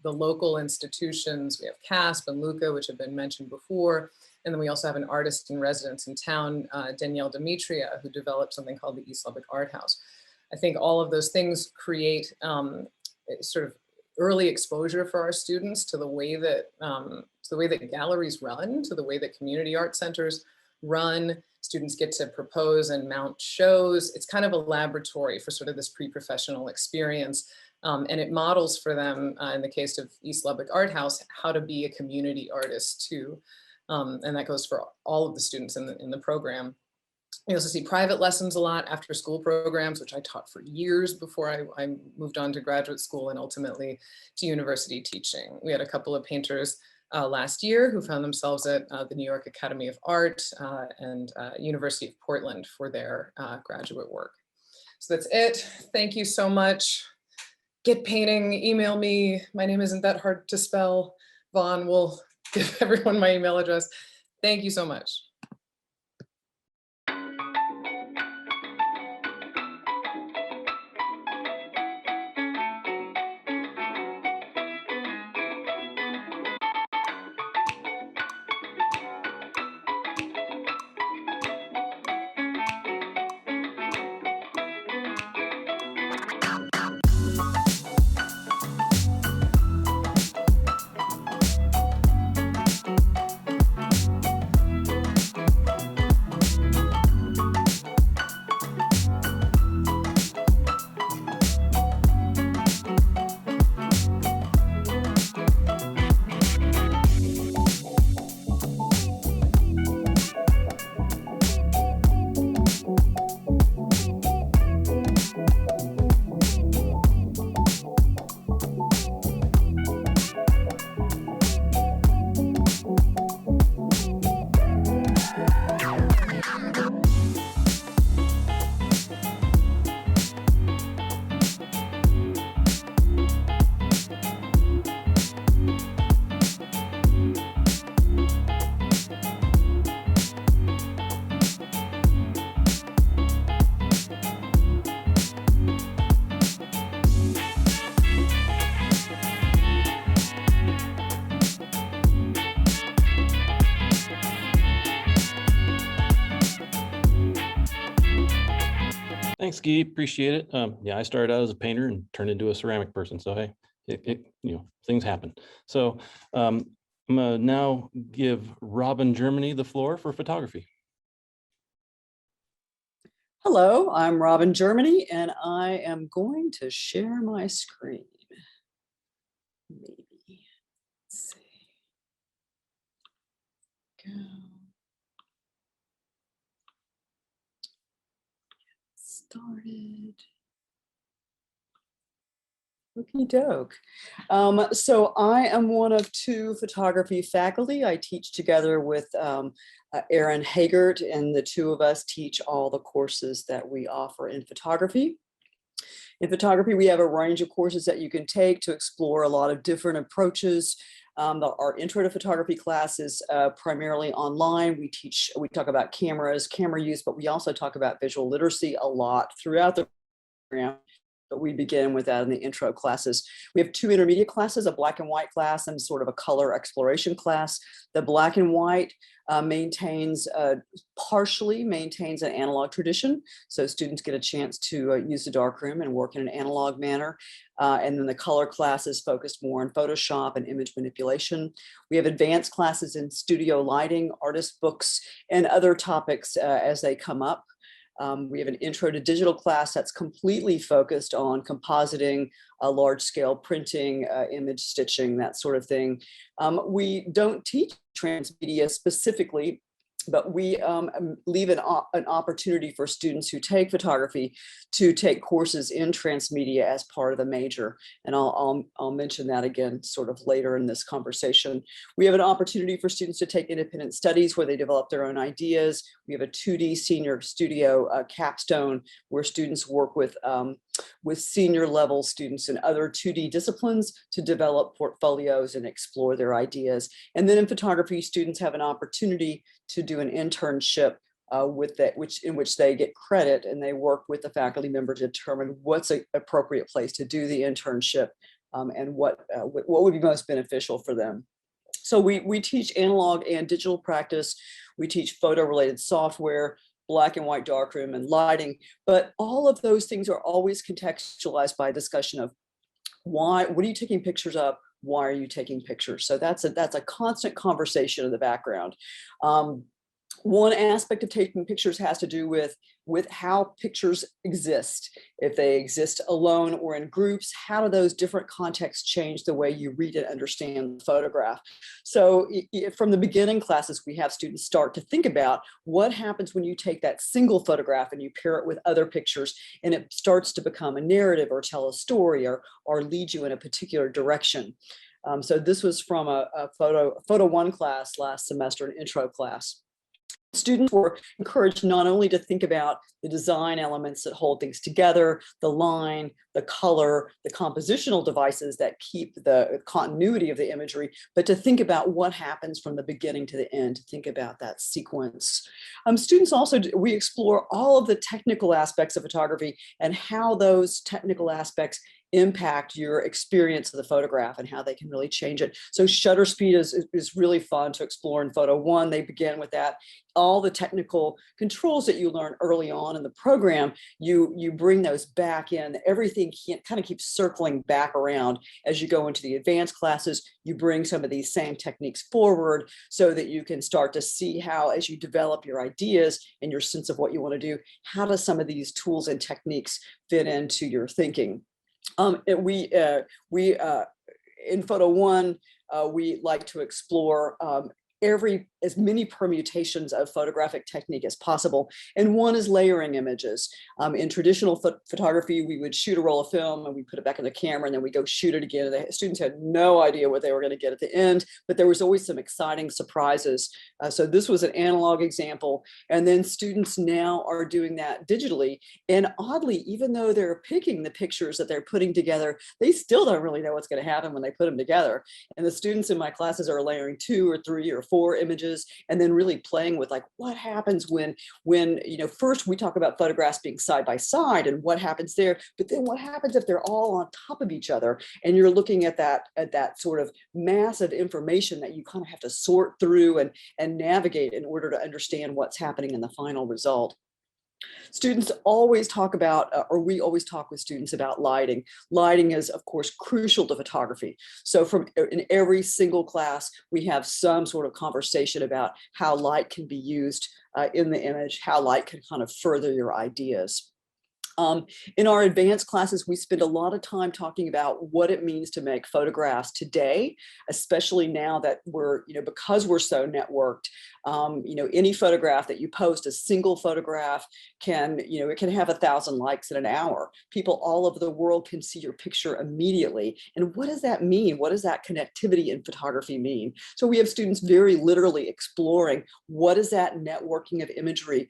local institutions. We have CASP and Luca, which have been mentioned before. And then we also have an artist in residence in town, Danielle Demetria, who developed something called the East Lubbock Art House. I think all of those things create sort of early exposure for our students to the way that galleries run, to the way that community art centers run. Students get to propose and mount shows. It's kind of a laboratory for sort of this pre-professional experience. And it models for them, in the case of East Lubbock Art House, how to be a community artist too. And that goes for all of the students in the program. We also see private lessons a lot, after school programs, which I taught for years before I moved on to graduate school and ultimately to university teaching. We had a couple of painters last year who found themselves at the New York Academy of Art and University of Portland for their graduate work. So that's it. Thank you so much. Get painting, email me. My name isn't that hard to spell. Vaughn will give everyone my email address. Thank you so much. Thanks, Guy. Appreciate it. Yeah, I started out as a painter and turned into a ceramic person. So hey, things happen. So I'm gonna now give Robin Germany the floor for photography. Hello, I'm Robin Germany, and I am going to share my screen. Maybe. Let's see. Go. Started. Okie doke. So I am one of two photography faculty. I teach together with Erin Hagert, and the two of us teach all the courses that we offer in photography. In photography, we have a range of courses that you can take to explore a lot of different approaches. Our intro to photography class is primarily online. We talk about cameras, camera use, but we also talk about visual literacy a lot throughout the program. But we begin with that in the intro classes. We have two intermediate classes, a black and white class and sort of a color exploration class. The black and white partially maintains an analog tradition. So students get a chance to use the darkroom and work in an analog manner. And then the color class is focused more on Photoshop and image manipulation. We have advanced classes in studio lighting, artist books, and other topics as they come up. We have an intro to digital class that's completely focused on compositing, large scale printing, image stitching, that sort of thing. We don't teach transmedia specifically, but we leave an opportunity for students who take photography to take courses in transmedia as part of the major. And I'll mention that again sort of later in this conversation. We have an opportunity for students to take independent studies where they develop their own ideas. We have a 2D senior studio capstone where students work with senior level students in other 2D disciplines to develop portfolios and explore their ideas. And then in photography, students have an opportunity to do an internship in which they get credit, and they work with the faculty member to determine what's an appropriate place to do the internship and what would be most beneficial for them. So we teach analog and digital practice. We teach photo-related software, black and white darkroom, and lighting. But all of those things are always contextualized by a discussion of what are you taking pictures of? Why are you taking pictures? So that's a constant conversation in the background. One aspect of taking pictures has to do with how pictures exist. If they exist alone or in groups, how do those different contexts change the way you read and understand the photograph? So from the beginning classes, we have students start to think about what happens when you take that single photograph and you pair it with other pictures, and it starts to become a narrative or tell a story or lead you in a particular direction. So this was from a photo 1 class last semester, an intro class. Students were encouraged not only to think about the design elements that hold things together, the line, the color, the compositional devices that keep the continuity of the imagery, but to think about what happens from the beginning to the end, to think about that sequence. Students also, we explore all of the technical aspects of photography and how those technical aspects impact your experience of the photograph and how they can really change it. So shutter speed is really fun to explore in photo 1. They begin with that. All the technical controls that you learn early on in the program, you bring those back in. Everything kind of keeps circling back around as you go into the advanced classes. You bring some of these same techniques forward so that you can start to see how, as you develop your ideas and your sense of what you want to do, how do some of these tools and techniques fit into your thinking? In photo 1, we like to explore as many permutations of photographic technique as possible. And one is layering images. In traditional photography, we would shoot a roll of film and we put it back in the camera and then we go shoot it again. The students had no idea what they were going to get at the end, but there was always some exciting surprises. So this was an analog example. And then students now are doing that digitally. And oddly, even though they're picking the pictures that they're putting together, they still don't really know what's going to happen when they put them together. And the students in my classes are layering 2 or 3 or 4 images, and then really playing with like what happens when first we talk about photographs being side by side and what happens there, but then what happens if they're all on top of each other and you're looking at that sort of massive information that you kind of have to sort through and navigate in order to understand what's happening in the final result. Students always talk about, or we always talk with students about lighting. Lighting is, of course, crucial to photography. So in every single class, we have some sort of conversation about how light can be used in the image, how light can kind of further your ideas. In our advanced classes, we spend a lot of time talking about what it means to make photographs today, especially now that we're, because we're so networked, any photograph that you post, a single photograph can, it can have 1,000 likes in an hour. People all over the world can see your picture immediately. And what does that mean? What does that connectivity in photography mean? So we have students very literally exploring what is that networking of imagery?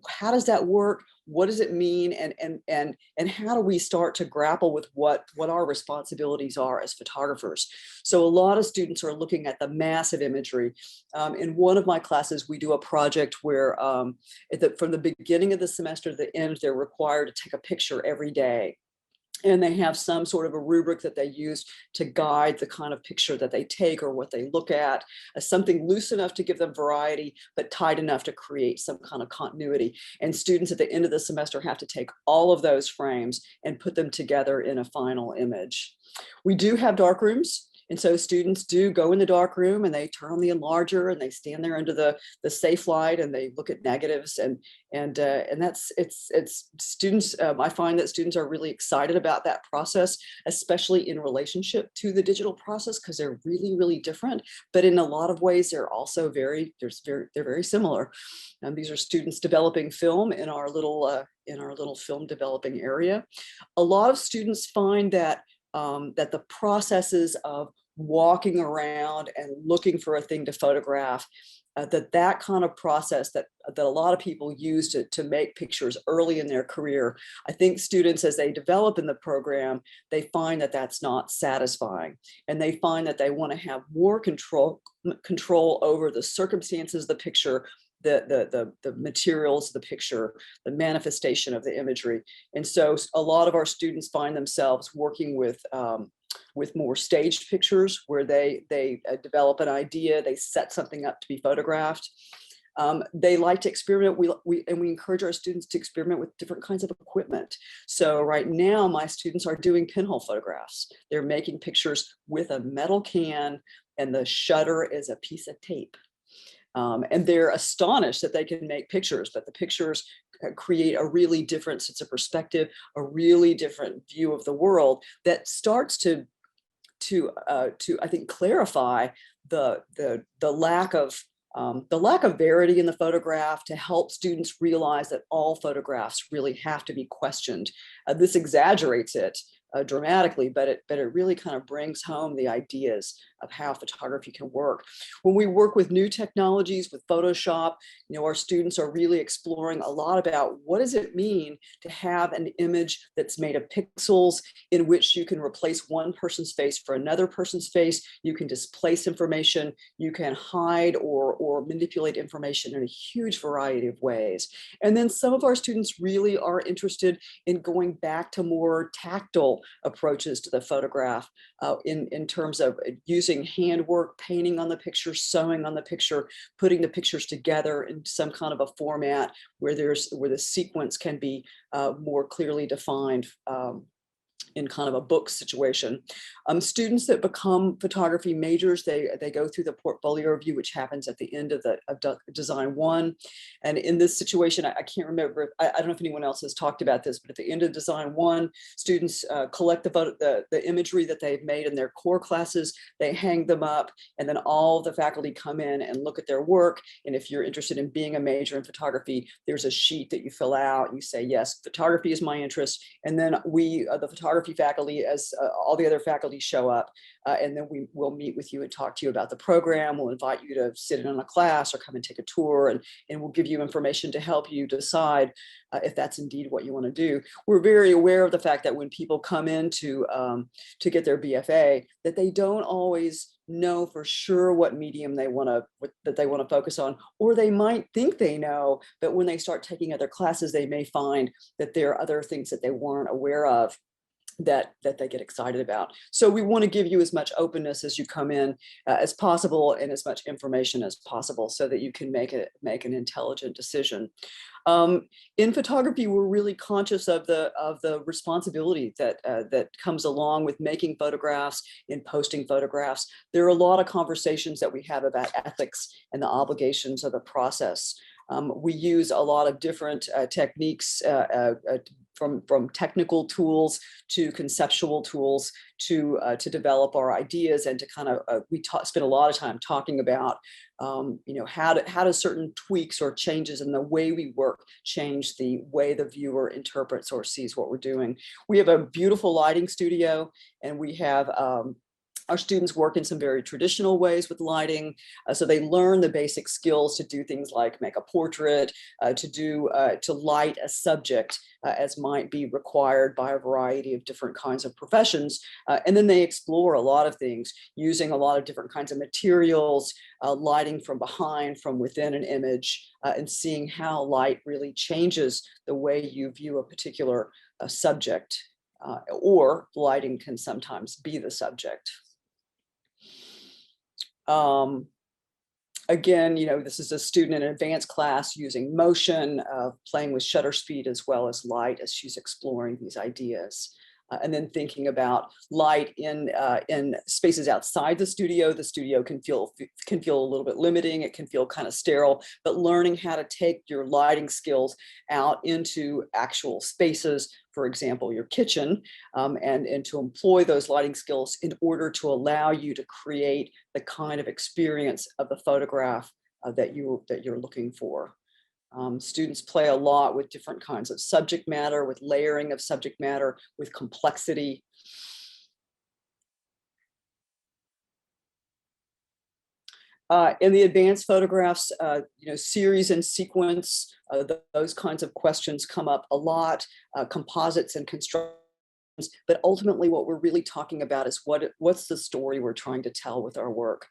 How does that work? What does it mean? And how do we start to grapple with what our responsibilities are as photographers? So a lot of students are looking at the massive imagery. In one of my classes, we do a project where from the beginning of the semester to the end, they're required to take a picture every day. And they have some sort of a rubric that they use to guide the kind of picture that they take or what they look at, as something loose enough to give them variety, but tight enough to create some kind of continuity. And students at the end of the semester have to take all of those frames and put them together in a final image. We do have dark rooms. And so students do go in the dark room and they turn on the enlarger and they stand there under the safe light and they look at negatives and that's it's students. I find that students are really excited about that process, especially in relationship to the digital process, because they're really different. But in a lot of ways, they're also very similar. And these are students developing film in our little film developing area. A lot of students find that that the processes of walking around and looking for a thing to photograph, that kind of process that a lot of people use to make pictures early in their career. I think students, as they develop in the program, they find that that's not satisfying, and they find that they want to have more control over the circumstances of the picture, the materials of the picture, the manifestation of the imagery. And so a lot of our students find themselves working with more staged pictures where they develop an idea, they set something up to be photographed. They like to experiment. We encourage our students to experiment with different kinds of equipment. So right now, my students are doing pinhole photographs. They're making pictures with a metal can, and the shutter is a piece of tape. And they're astonished that they can make pictures, but the pictures create a really different sense of perspective, a really different view of the world that starts to I think clarify the lack of verity in the photograph, to help students realize that all photographs really have to be questioned. This exaggerates it dramatically, but it really kind of brings home the ideas of how photography can work. When we work with new technologies, with Photoshop, our students are really exploring a lot about what does it mean to have an image that's made of pixels, in which you can replace one person's face for another person's face. You can displace information, you can hide or manipulate information in a huge variety of ways. And then some of our students really are interested in going back to more tactile approaches to the photograph, in terms of using handwork, painting on the picture, sewing on the picture, putting the pictures together in some kind of a format where the sequence can be more clearly defined, in kind of a book situation. Students that become photography majors, they go through the portfolio review, which happens at the end of Design 1. And in this situation, I can't remember, I don't know if anyone else has talked about this, but at the end of Design 1, students collect the imagery that they've made in their core classes, they hang them up, and then all the faculty come in and look at their work. And if you're interested in being a major in photography, there's a sheet that you fill out. You say, yes, photography is my interest. And then the photography faculty, as all the other faculty, show up, and then we will meet with you and talk to you about the program. We'll invite you to sit in on a class or come and take a tour, and we'll give you information to help you decide if that's indeed what you want to do. We're very aware of the fact that when people come in to get their BFA, that they don't always know for sure what medium they want to focus on, or they might think they know, but when they start taking other classes, they may find that there are other things that they weren't aware of that they get excited about. So we want to give you as much openness as you come in as possible, and as much information as possible, so that you can make an intelligent decision. In photography, we're really conscious of the responsibility that comes along with making photographs, in posting photographs. There are a lot of conversations that we have about ethics and the obligations of the process. We use a lot of different techniques from technical tools to conceptual tools to develop our ideas and to kind of spend a lot of time talking about how do certain tweaks or changes in the way we work change the way the viewer interprets or sees what we're doing. We have a beautiful lighting studio, and we have our students work in some very traditional ways with lighting. So they learn the basic skills to do things like make a portrait, to light a subject as might be required by a variety of different kinds of professions. And then they explore a lot of things using a lot of different kinds of materials, lighting from behind, from within an image, and seeing how light really changes the way you view a particular subject, or lighting can sometimes be the subject. Again, this is a student in an advanced class using motion, playing with shutter speed as well as light as she's exploring these ideas. And then thinking about light in spaces outside the studio. The studio can feel a little bit limiting. It can feel kind of sterile, but learning how to take your lighting skills out into actual spaces, for example, your kitchen, and to employ those lighting skills in order to allow you to create the kind of experience of the photograph that you're looking for. Students play a lot with different kinds of subject matter, with layering of subject matter, with complexity. In the advanced photographs, series and sequence, those kinds of questions come up a lot, composites and constructions. But ultimately, what we're really talking about is what's the story we're trying to tell with our work.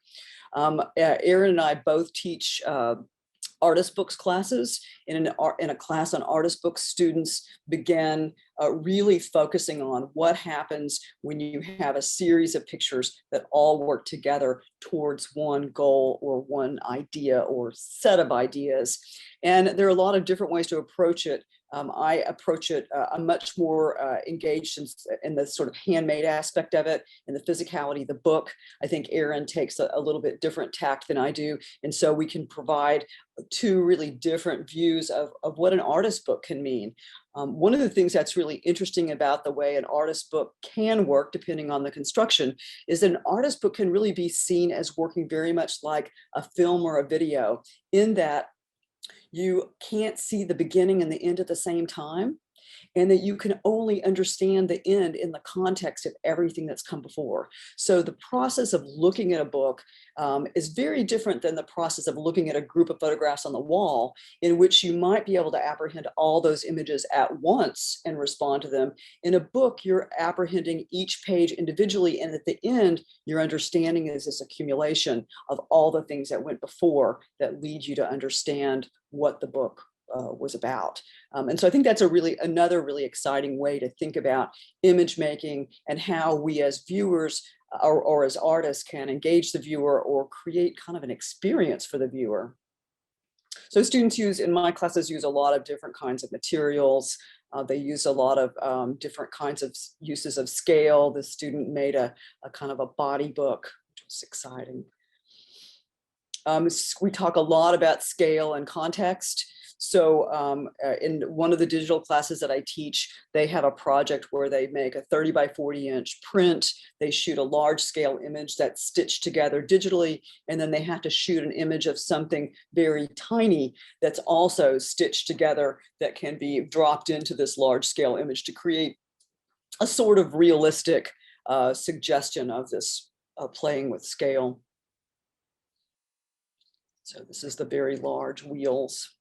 Erin and I both teach artist books classes. In a class on artist books, students began really focusing on what happens when you have a series of pictures that all work together towards one goal or one idea or set of ideas. And there are a lot of different ways to approach it. I approach it, I'm much more engaged in the sort of handmade aspect of it, in the physicality of the book. I think Erin takes a little bit different tact than I do. And so we can provide two really different views of what an artist book can mean. One of the things that's really interesting about the way an artist book can work, depending on the construction, is that an artist book can really be seen as working very much like a film or a video, in that you can't see the beginning and the end at the same time, and that you can only understand the end in the context of everything that's come before. So the process of looking at a book is very different than the process of looking at a group of photographs on the wall, in which you might be able to apprehend all those images at once and respond to them. In a book, you're apprehending each page individually, and at the end, your understanding is this accumulation of all the things that went before that lead you to understand what the book was about. And so I think that's another really exciting way to think about image making, and how we as viewers or as artists can engage the viewer or create kind of an experience for the viewer. So students in my classes use a lot of different kinds of materials. They use a lot of different kinds of uses of scale. The student made a kind of a body book, which was exciting. We talk a lot about scale and context. So in one of the digital classes that I teach, they have a project where they make a 30 by 40 inch print. They shoot a large scale image that's stitched together digitally, and then they have to shoot an image of something very tiny that's also stitched together that can be dropped into this large scale image to create a sort of realistic suggestion of this playing with scale. So this is the very large wheels.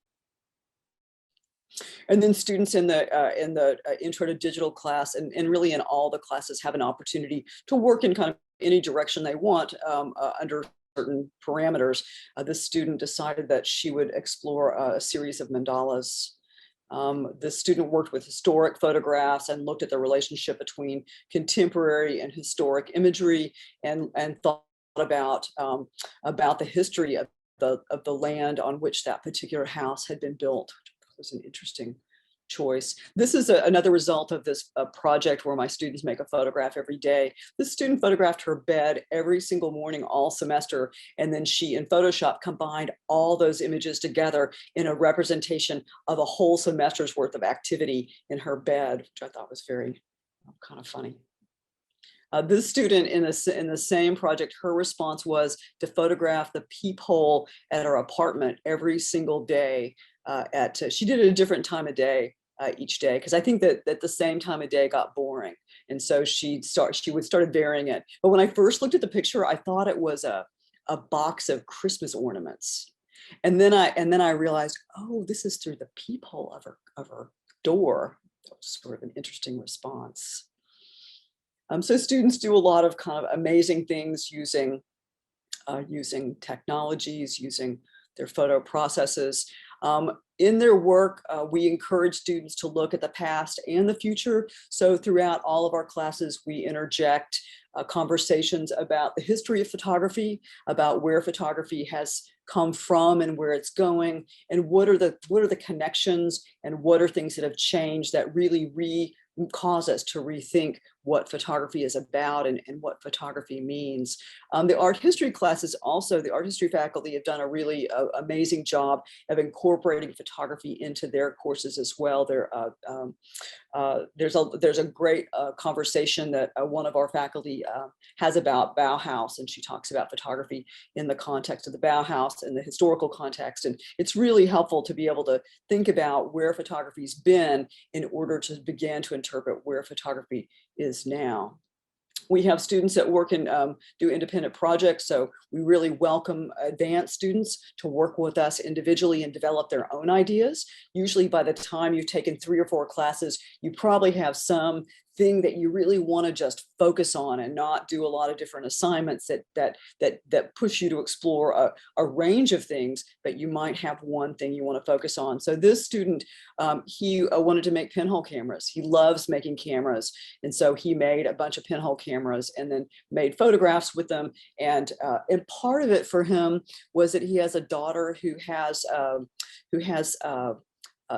And then students in the intro to digital class, and really in all the classes, have an opportunity to work in kind of any direction they want under certain parameters. This student decided that she would explore a series of mandalas. The student worked with historic photographs and looked at the relationship between contemporary and historic imagery, and thought about the history of the land on which that particular house had been built. It was an interesting choice. This is another result of this project where my students make a photograph every day. This student photographed her bed every single morning all semester, and then she in Photoshop combined all those images together in a representation of a whole semester's worth of activity in her bed, which I thought was very kind of funny. This student in the same project, her response was to photograph the peephole at her apartment every single day. She did it at a different time of day each day, because I think that at the same time of day got boring, and so she started varying it. But when I first looked at the picture, I thought it was a box of Christmas ornaments, and then I realized, oh, this is through the peephole of her door. That was sort of an interesting response. So students do a lot of kind of amazing things using technologies, using their photo processes. In their work, we encourage students to look at the past and the future. So throughout all of our classes, we interject conversations about the history of photography, about where photography has come from and where it's going, and what are the connections and what are things that have changed that really cause us to rethink what photography is about and what photography means. The art history classes also, the art history faculty have done a really amazing job of incorporating photography into their courses as well. There's a great conversation that one of our faculty has about Bauhaus, and she talks about photography in the context of the Bauhaus and the historical context. And it's really helpful to be able to think about where photography's been in order to begin to interpret where photography is now. We have students that work and do independent projects, so we really welcome advanced students to work with us individually and develop their own ideas. Usually by the time you've taken 3 or 4 classes, you probably have some thing that you really want to just focus on and not do a lot of different assignments that push you to explore a range of things, but you might have one thing you want to focus on. So this student, he wanted to make pinhole cameras. He loves making cameras. And so he made a bunch of pinhole cameras and then made photographs with them. And part of it for him was that he has a daughter who has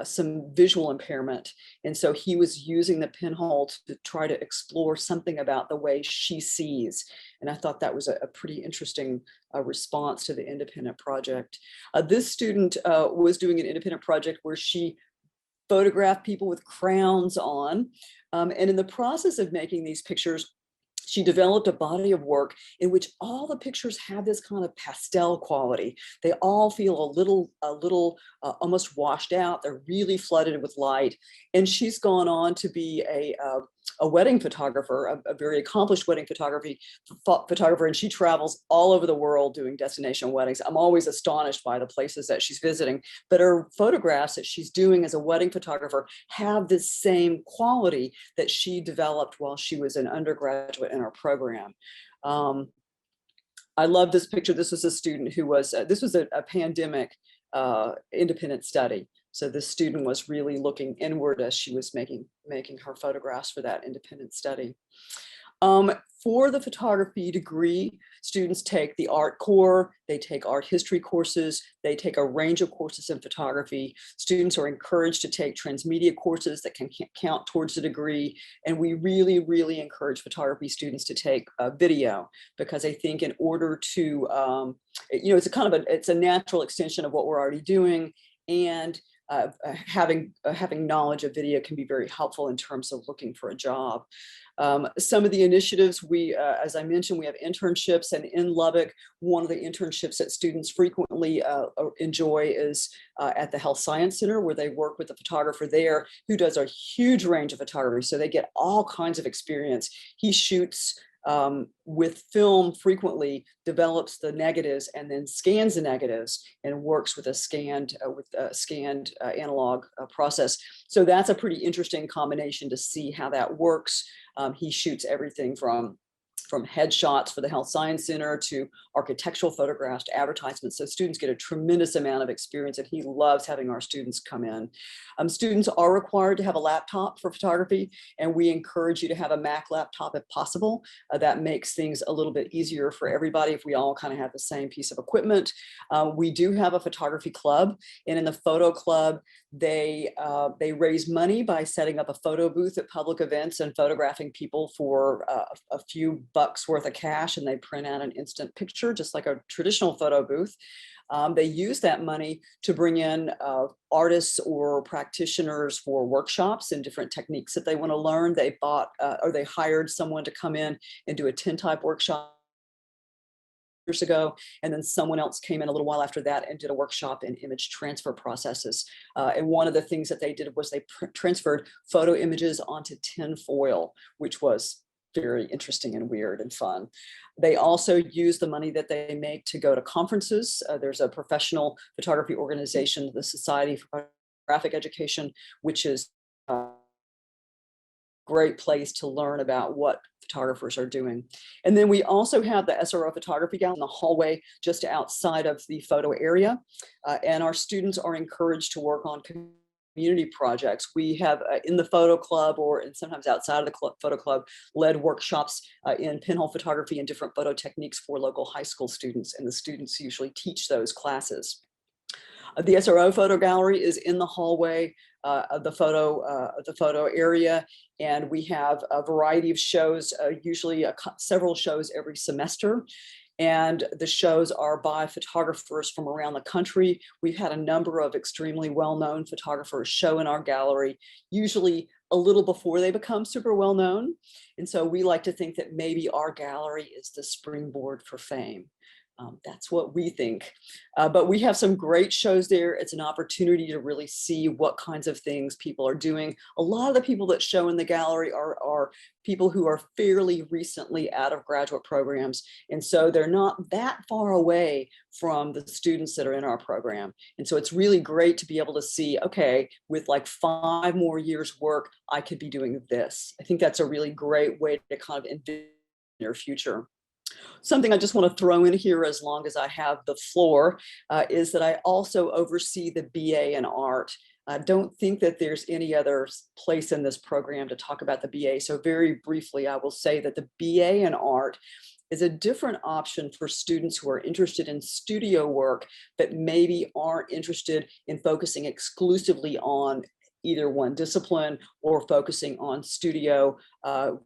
some visual impairment. And so he was using the pinhole to try to explore something about the way she sees. And I thought that was a pretty interesting response to the independent project. This student was doing an independent project where she photographed people with crowns on. And in the process of making these pictures, she developed a body of work in which all the pictures have this kind of pastel quality. They all feel a little almost washed out. They're really flooded with light. And she's gone on to be a wedding photographer, a very accomplished wedding photographer, and she travels all over the world doing destination weddings. I'm always astonished by the places that she's visiting, but her photographs that she's doing as a wedding photographer have this same quality that she developed while she was an undergraduate in our program. I love this picture. This was a student who was, this was a pandemic independent study. So this student was really looking inward as she was making her photographs for that independent study. For the photography degree, students take the art core, they take art history courses, they take a range of courses in photography. Students are encouraged to take transmedia courses that can count towards the degree. And we really encourage photography students to take video, because I think in order to, it's a kind of it's a natural extension of what we're already doing. And having knowledge of video can be very helpful in terms of looking for a job. Some of the initiatives as I mentioned, we have internships, and in Lubbock, one of the internships that students frequently enjoy is at the Health Science Center, where they work with a photographer there who does a huge range of photography. So they get all kinds of experience. He shoots with film frequently, develops the negatives and then scans the negatives and works with a scanned analog process. So that's a pretty interesting combination to see how that works. He shoots everything from from headshots for the Health Science Center to architectural photographs to advertisements. So students get a tremendous amount of experience, and he loves having our students come in. Students are required to have a laptop for photography, and we encourage you to have a Mac laptop if possible. That makes things a little bit easier for everybody if we all kind of have the same piece of equipment. We do have a photography club, and in the photo club, they raise money by setting up a photo booth at public events and photographing people for a few bucks worth of cash, and they print out an instant picture just like a traditional photo booth. They use that money to bring in artists or practitioners for workshops and different techniques that they want to learn. They bought or they hired someone to come in and do a tintype workshop years ago, and then someone else came in a little while after that and did a workshop in image transfer processes. And one of the things that they did was they transferred photo images onto tin foil, which was very interesting and weird and fun. They also use the money that they make to go to conferences. There's a professional photography organization, the Society for Photographic Education, which is a great place to learn about what photographers are doing. And then we also have the SRO photography gallery in the hallway just outside of the photo area. And our students are encouraged to work on community projects. We have in the photo club and sometimes outside of the photo club led workshops in pinhole photography and different photo techniques for local high school students. And the students usually teach those classes. The SRO photo gallery is in the hallway of the photo area, and we have a variety of shows, usually several shows every semester. And the shows are by photographers from around the country. We've had a number of extremely well-known photographers show in our gallery, usually a little before they become super well-known. And so we like to think that maybe our gallery is the springboard for fame. That's what we think. But we have some great shows there. It's an opportunity to really see what kinds of things people are doing. A lot of the people that show in the gallery are people who are fairly recently out of graduate programs. And so they're not that far away from the students that are in our program. And so it's really great to be able to see, okay, with like 5 more years work, I could be doing this. I think that's a really great way to kind of envision your future. Something I just want to throw in here as long as I have the floor is that I also oversee the BA in art. I don't think that there's any other place in this program to talk about the BA. So very briefly, I will say that the BA in art is a different option for students who are interested in studio work, but maybe aren't interested in focusing exclusively on either one discipline or focusing on studio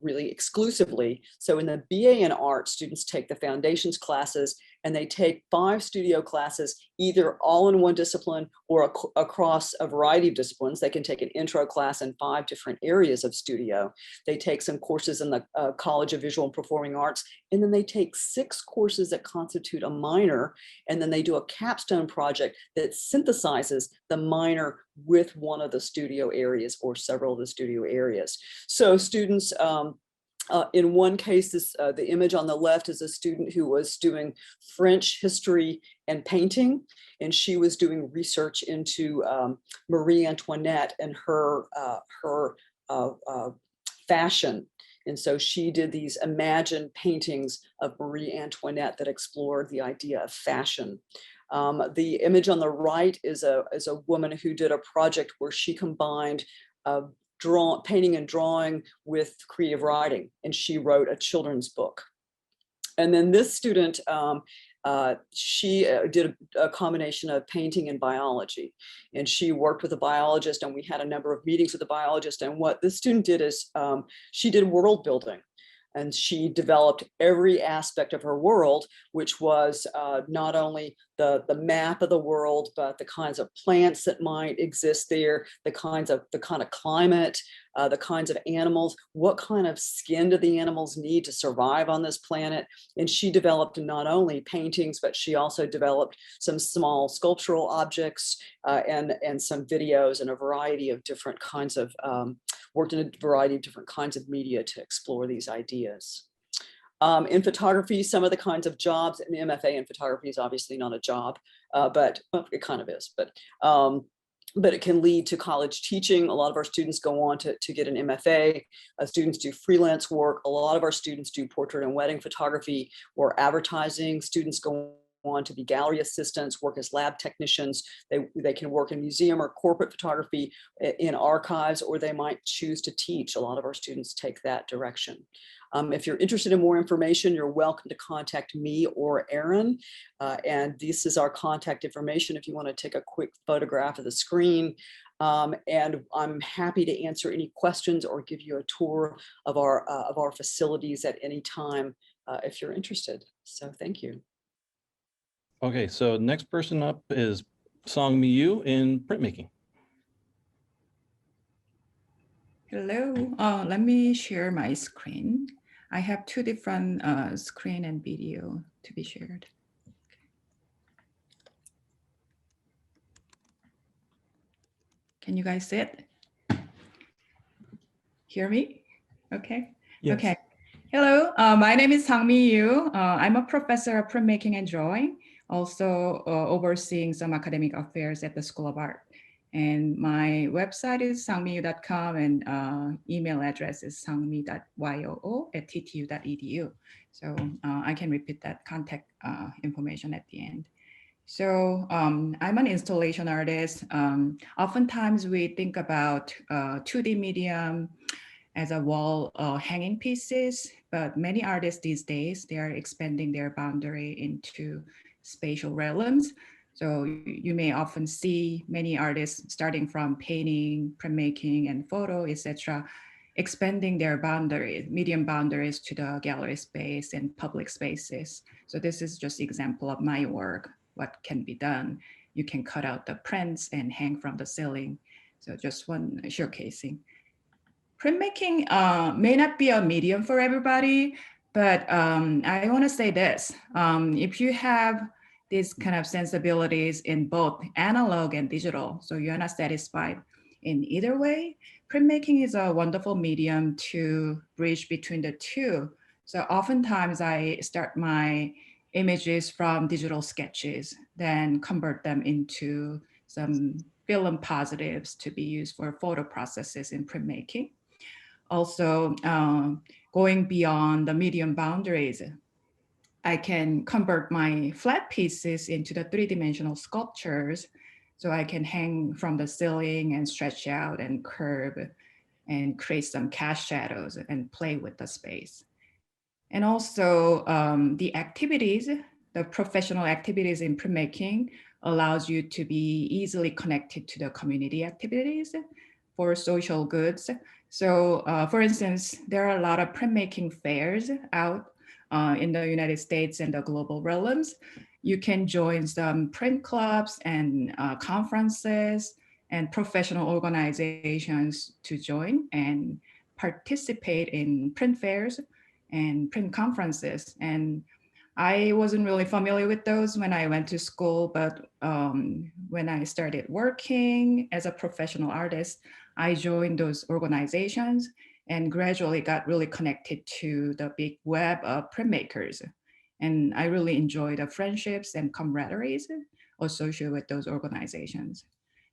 really exclusively. So in the BA in art, students take the foundations classes and they take 5 studio classes, either all in one discipline or across a variety of disciplines. They can take an intro class in 5 different areas of studio. They take some courses in the College of Visual and Performing Arts, and then they take 6 courses that constitute a minor, and then they do a capstone project that synthesizes the minor with one of the studio areas or several of the studio areas. So students, in one case, the image on the left is a student who was doing French history and painting, and she was doing research into Marie Antoinette and her fashion. And so she did these imagined paintings of Marie Antoinette that explored the idea of fashion. The image on the right is a woman who did a project where she combined painting and drawing with creative writing, and she wrote a children's book. And then this student, she did a combination of painting and biology, and she worked with a biologist, and we had a number of meetings with the biologist. And what this student did is she did world building. And she developed every aspect of her world, which was not only the map of the world, but the kinds of plants that might exist there, the kind of climate, the kinds of animals, what kind of skin do the animals need to survive on this planet. And she developed not only paintings, but she also developed some small sculptural objects and some videos and a variety of different kinds of worked in a variety of different kinds of media to explore these ideas. In photography, some of the kinds of jobs, an MFA in photography is obviously not a job, but well, it kind of is. But but it can lead to college teaching. A lot of our students go on to get an MFA. Students do freelance work. A lot of our students do portrait and wedding photography or advertising. Students go on to be gallery assistants, work as lab technicians. They can work in museum or corporate photography, in archives, or they might choose to teach. A lot of our students take that direction. If you're interested in more information, you're welcome to contact me or Erin. And this is our contact information if you want to take a quick photograph of the screen. And I'm happy to answer any questions or give you a tour of our facilities at any time if you're interested. So thank you. Okay, so next person up is Song Mi Yu in printmaking. Hello, let me share my screen. I have two different screen and video to be shared. Can you guys see it? Hear me? Okay. Yes. Okay. Hello, my name is Sang Mi Yu. I'm a professor of printmaking and drawing, also overseeing some academic affairs at the School of Art. And my website is sangmiyu.com and email address is sangmi.yoo@ttu.edu. So I can repeat that contact information at the end. So I'm an installation artist. Oftentimes we think about 2D medium as a wall hanging pieces, but many artists these days, they are expanding their boundary into spatial realms. So you may often see many artists starting from painting, printmaking, and photo, etc., expanding their boundaries, medium boundaries to the gallery space and public spaces. So this is just example of my work, what can be done. You can cut out the prints and hang from the ceiling. So just one showcasing. Printmaking may not be a medium for everybody, but I want to say this. If you have these kind of sensibilities in both analog and digital, so you're not satisfied in either way, printmaking is a wonderful medium to bridge between the two. So oftentimes I start my images from digital sketches, then convert them into some film positives to be used for photo processes in printmaking. Also, going beyond the medium boundaries, I can convert my flat pieces into the three-dimensional sculptures. So I can hang from the ceiling and stretch out and curve and create some cast shadows and play with the space. And also the activities, the professional activities in printmaking allows you to be easily connected to the community activities for social goods. So for instance, there are a lot of printmaking fairs out in the United States and the global realms. You can join some print clubs and conferences and professional organizations to join and participate in print fairs and print conferences. And I wasn't really familiar with those when I went to school, but when I started working as a professional artist, I joined those organizations and gradually got really connected to the big web of printmakers. And I really enjoyed the friendships and camaraderies associated with those organizations.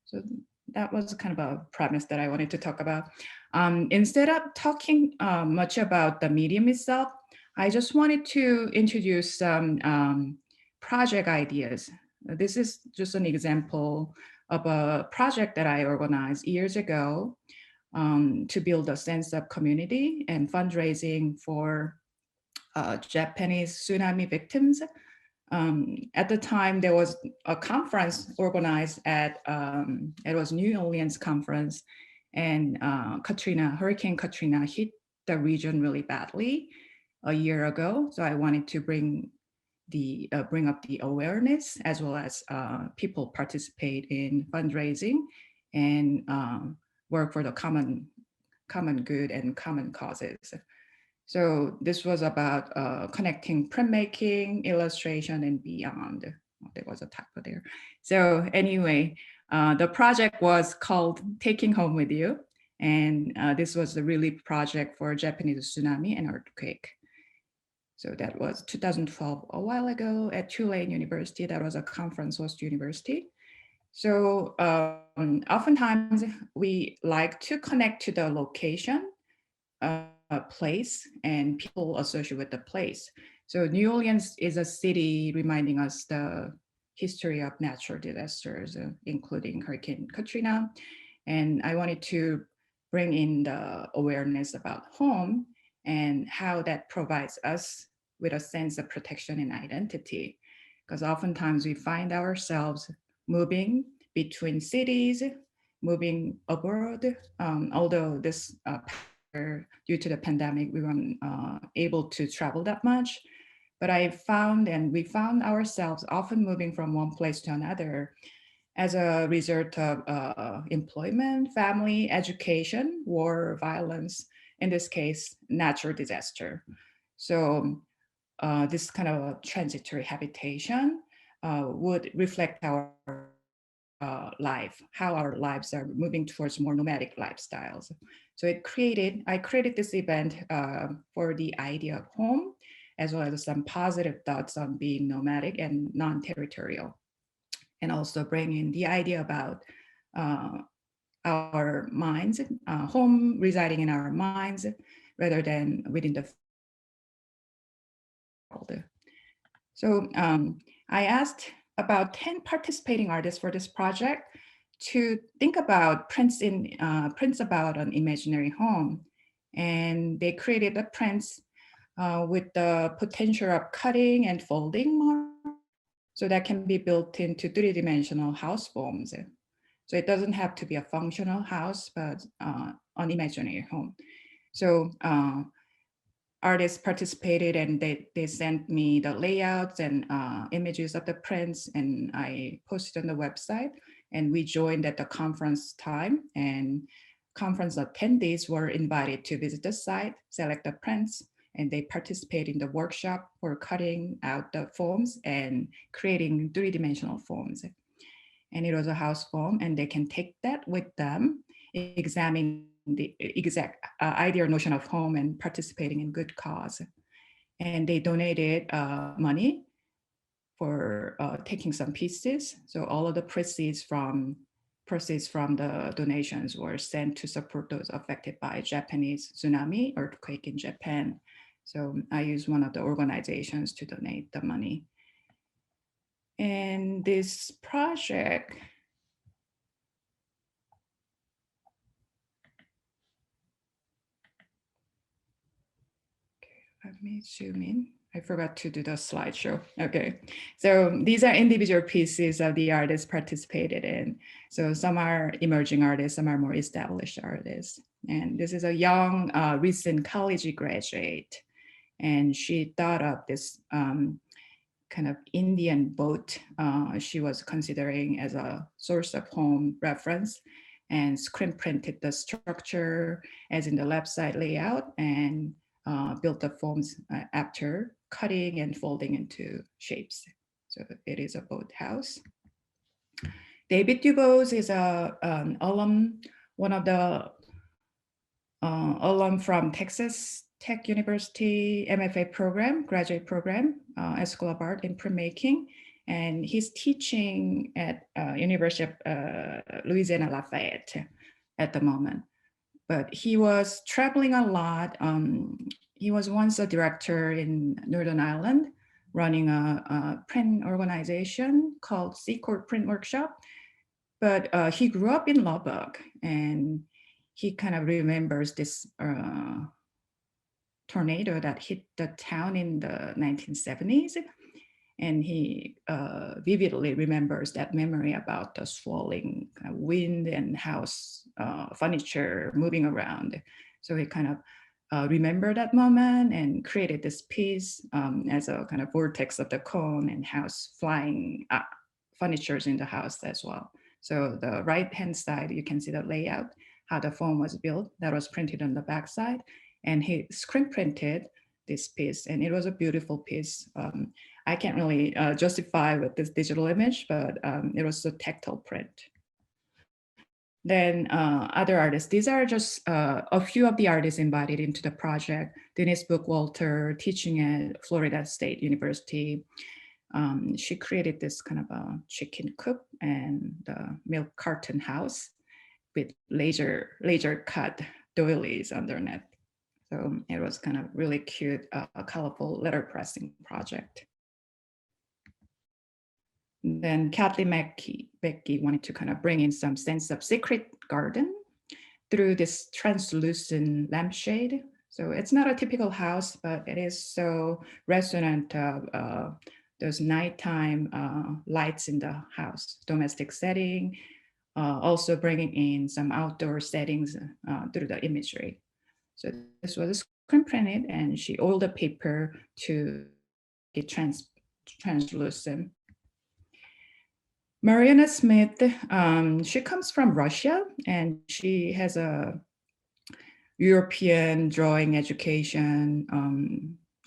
So that was kind of a premise that I wanted to talk about. Instead of talking much about the medium itself, I just wanted to introduce some project ideas. This is just an example of a project that I organized years ago to build a sense of community and fundraising for Japanese tsunami victims. At the time, there was a conference organized at, it was New Orleans conference, and Hurricane Katrina hit the region really badly a year ago. So I wanted to bring up the awareness as well as people participate in fundraising and work for the common good and common causes. So this was about connecting printmaking, illustration, and beyond. Oh, there was a typo there. So anyway, the project was called Taking Home With You. And this was the relief project for Japanese tsunami and earthquake. So that was 2012, a while ago at Tulane University. That was a conference host university. So oftentimes we like to connect to the location, place, and people associated with the place. So New Orleans is a city reminding us the history of natural disasters, including Hurricane Katrina. And I wanted to bring in the awareness about home and how that provides us with a sense of protection and identity. Because oftentimes we find ourselves moving between cities, moving abroad, although this due to the pandemic, we weren't able to travel that much. But I found, and we found ourselves often moving from one place to another as a result of employment, family, education, war, violence, in this case, natural disaster. So this kind of transitory habitation would reflect our life, how our lives are moving towards more nomadic lifestyles. So I created this event for the idea of home, as well as some positive thoughts on being nomadic and non-territorial, and also bringing the idea about our minds, home residing in our minds rather than within the world. So I asked about 10 participating artists for this project to think about prints about an imaginary home. And they created the prints with the potential of cutting and folding more, so that can be built into three-dimensional house forms. So it doesn't have to be a functional house, but an imaginary home. So artists participated and they sent me the layouts and images of the prints, and I posted on the website, and we joined at the conference time, and conference attendees were invited to visit the site, select the prints, and they participate in the workshop for cutting out the forms and creating three-dimensional forms. And it was a house form, and they can take that with them, examine the exact idea or notion of home and participating in good cause. And they donated money for taking some pieces. So all of the proceeds from the donations were sent to support those affected by Japanese tsunami earthquake in Japan. So I used one of the organizations to donate the money. And this project, let me zoom in. I forgot to do the slideshow. Okay, so these are individual pieces of the artists participated in. So some are emerging artists, some are more established artists. And this is a young, recent college graduate. And she thought of this kind of Indian boat she was considering as a source of home reference, and screen printed the structure as in the left side layout, and built the forms after cutting and folding into shapes. So it is a boathouse. David Dubose is an alum, one of the alum from Texas Tech University MFA program, graduate program at School of Art in Printmaking. And he's teaching at University of Louisiana Lafayette at the moment. But he was traveling a lot. He was once a director in Northern Ireland, running a print organization called Seacourt Print Workshop. But he grew up in Lubbock, and he kind of remembers this tornado that hit the town in the 1970s. And he vividly remembers that memory about the swirling kind of wind and house furniture moving around. So he kind of remembered that moment and created this piece as a kind of vortex of the cone and house flying furnitures in the house as well. So the right-hand side, you can see the layout, how the foam was built, that was printed on the back side. And he screen printed this piece, and it was a beautiful piece. I can't really justify with this digital image, but it was a tactile print. Then other artists, these are just a few of the artists invited into the project. Denise Bookwalter, teaching at Florida State University. She created this kind of a chicken coop and milk carton house with laser cut doilies underneath. So it was kind of really cute, colorful letterpressing project. Then Kathleen Becky wanted to kind of bring in some sense of secret garden through this translucent lampshade. So it's not a typical house, but it is so resonant of those nighttime lights in the house, domestic setting, also bringing in some outdoor settings through the imagery. So this was screen printed, and she oiled the paper to get translucent. Mariana Smith, she comes from Russia, and she has a European drawing education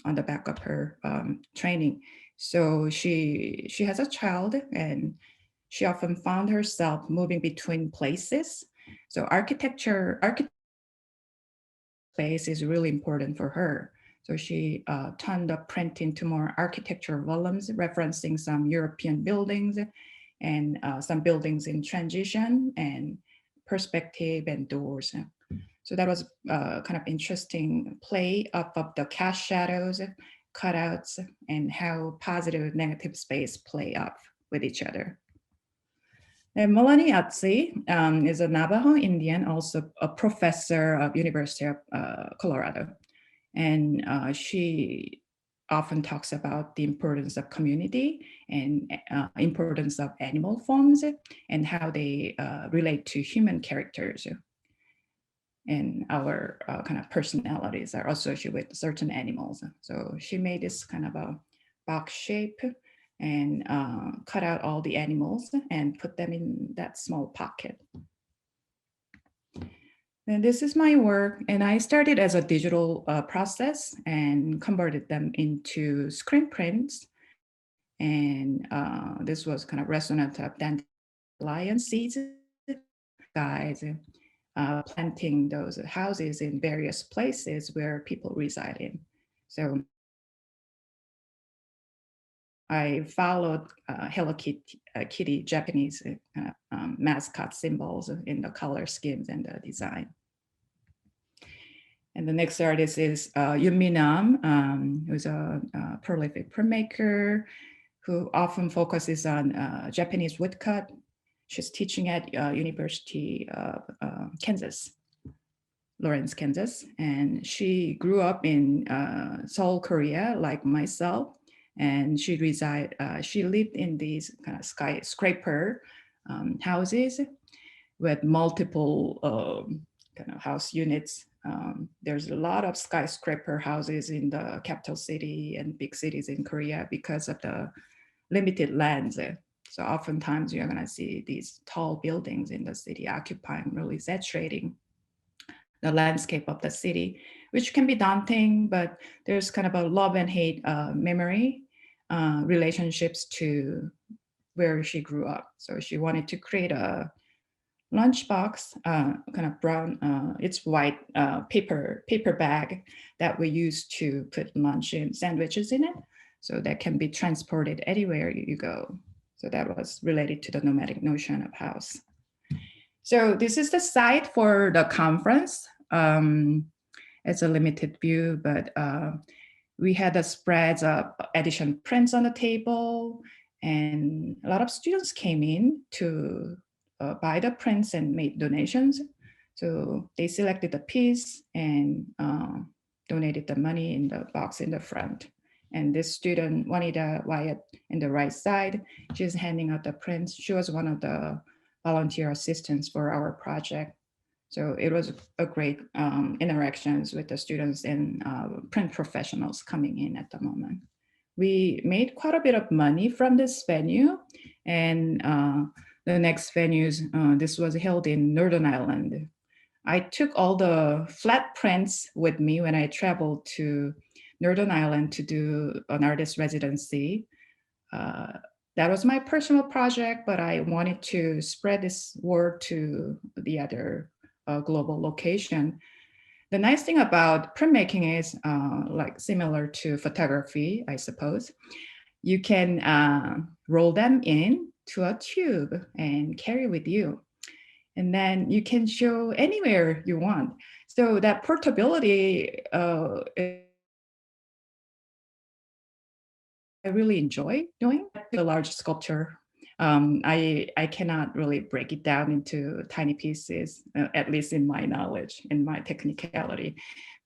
on the back of her training. So she has a child, and she often found herself moving between places. So architecture space is really important for her. So she turned the print into more architecture volumes, referencing some European buildings and some buildings in transition and perspective and doors. So that was kind of interesting play up of the cast shadows, cutouts, and how positive and negative space play up with each other. And Melanie Atzi is a Navajo Indian, also a professor of University of Colorado. And she often talks about the importance of community and importance of animal forms and how they relate to human characters. And our kind of personalities are associated with certain animals. So she made this kind of a box shape and cut out all the animals and put them in that small pocket. And this is my work, and I started as a digital process and converted them into screen prints. And this was kind of resonant of dandelion seeds, guys, planting those houses in various places where people reside in. So I followed Hello Kitty Japanese mascot symbols in the color schemes and the design. And the next artist is Yumi Nam, who's a prolific printmaker who often focuses on Japanese woodcut. She's teaching at University of Kansas, Lawrence, Kansas. And she grew up in Seoul, Korea, like myself. And she lived in these kind of skyscraper houses with multiple kind of house units. There's a lot of skyscraper houses in the capital city and big cities in Korea because of the limited lands. So oftentimes you're gonna see these tall buildings in the city occupying, really saturating the landscape of the city, which can be daunting, but there's kind of a love and hate memory relationships to where she grew up. So she wanted to create a lunchbox, kind of brown, it's white paper bag that we use to put lunch and sandwiches in it. So that can be transported anywhere you go. So that was related to the nomadic notion of house. So this is the site for the conference. It's a limited view, but we had the spreads of edition prints on the table, and a lot of students came in to buy the prints and make donations. So they selected a piece and donated the money in the box in the front. And this student, Juanita Wyatt, in the right side, she's handing out the prints. She was one of the volunteer assistants for our project. So it was a great interactions with the students and print professionals coming in at the moment. We made quite a bit of money from this venue, and the next venues, this was held in Northern Ireland. I took all the flat prints with me when I traveled to Northern Ireland to do an artist residency. That was my personal project, but I wanted to spread this word to the other global location. The nice thing about printmaking is like similar to photography, I suppose. you can roll them in to a tube and carry with you. And then you can show anywhere you want. So that portability, I really enjoy doing. A large sculpture, I cannot really break it down into tiny pieces, at least in my knowledge, in my technicality.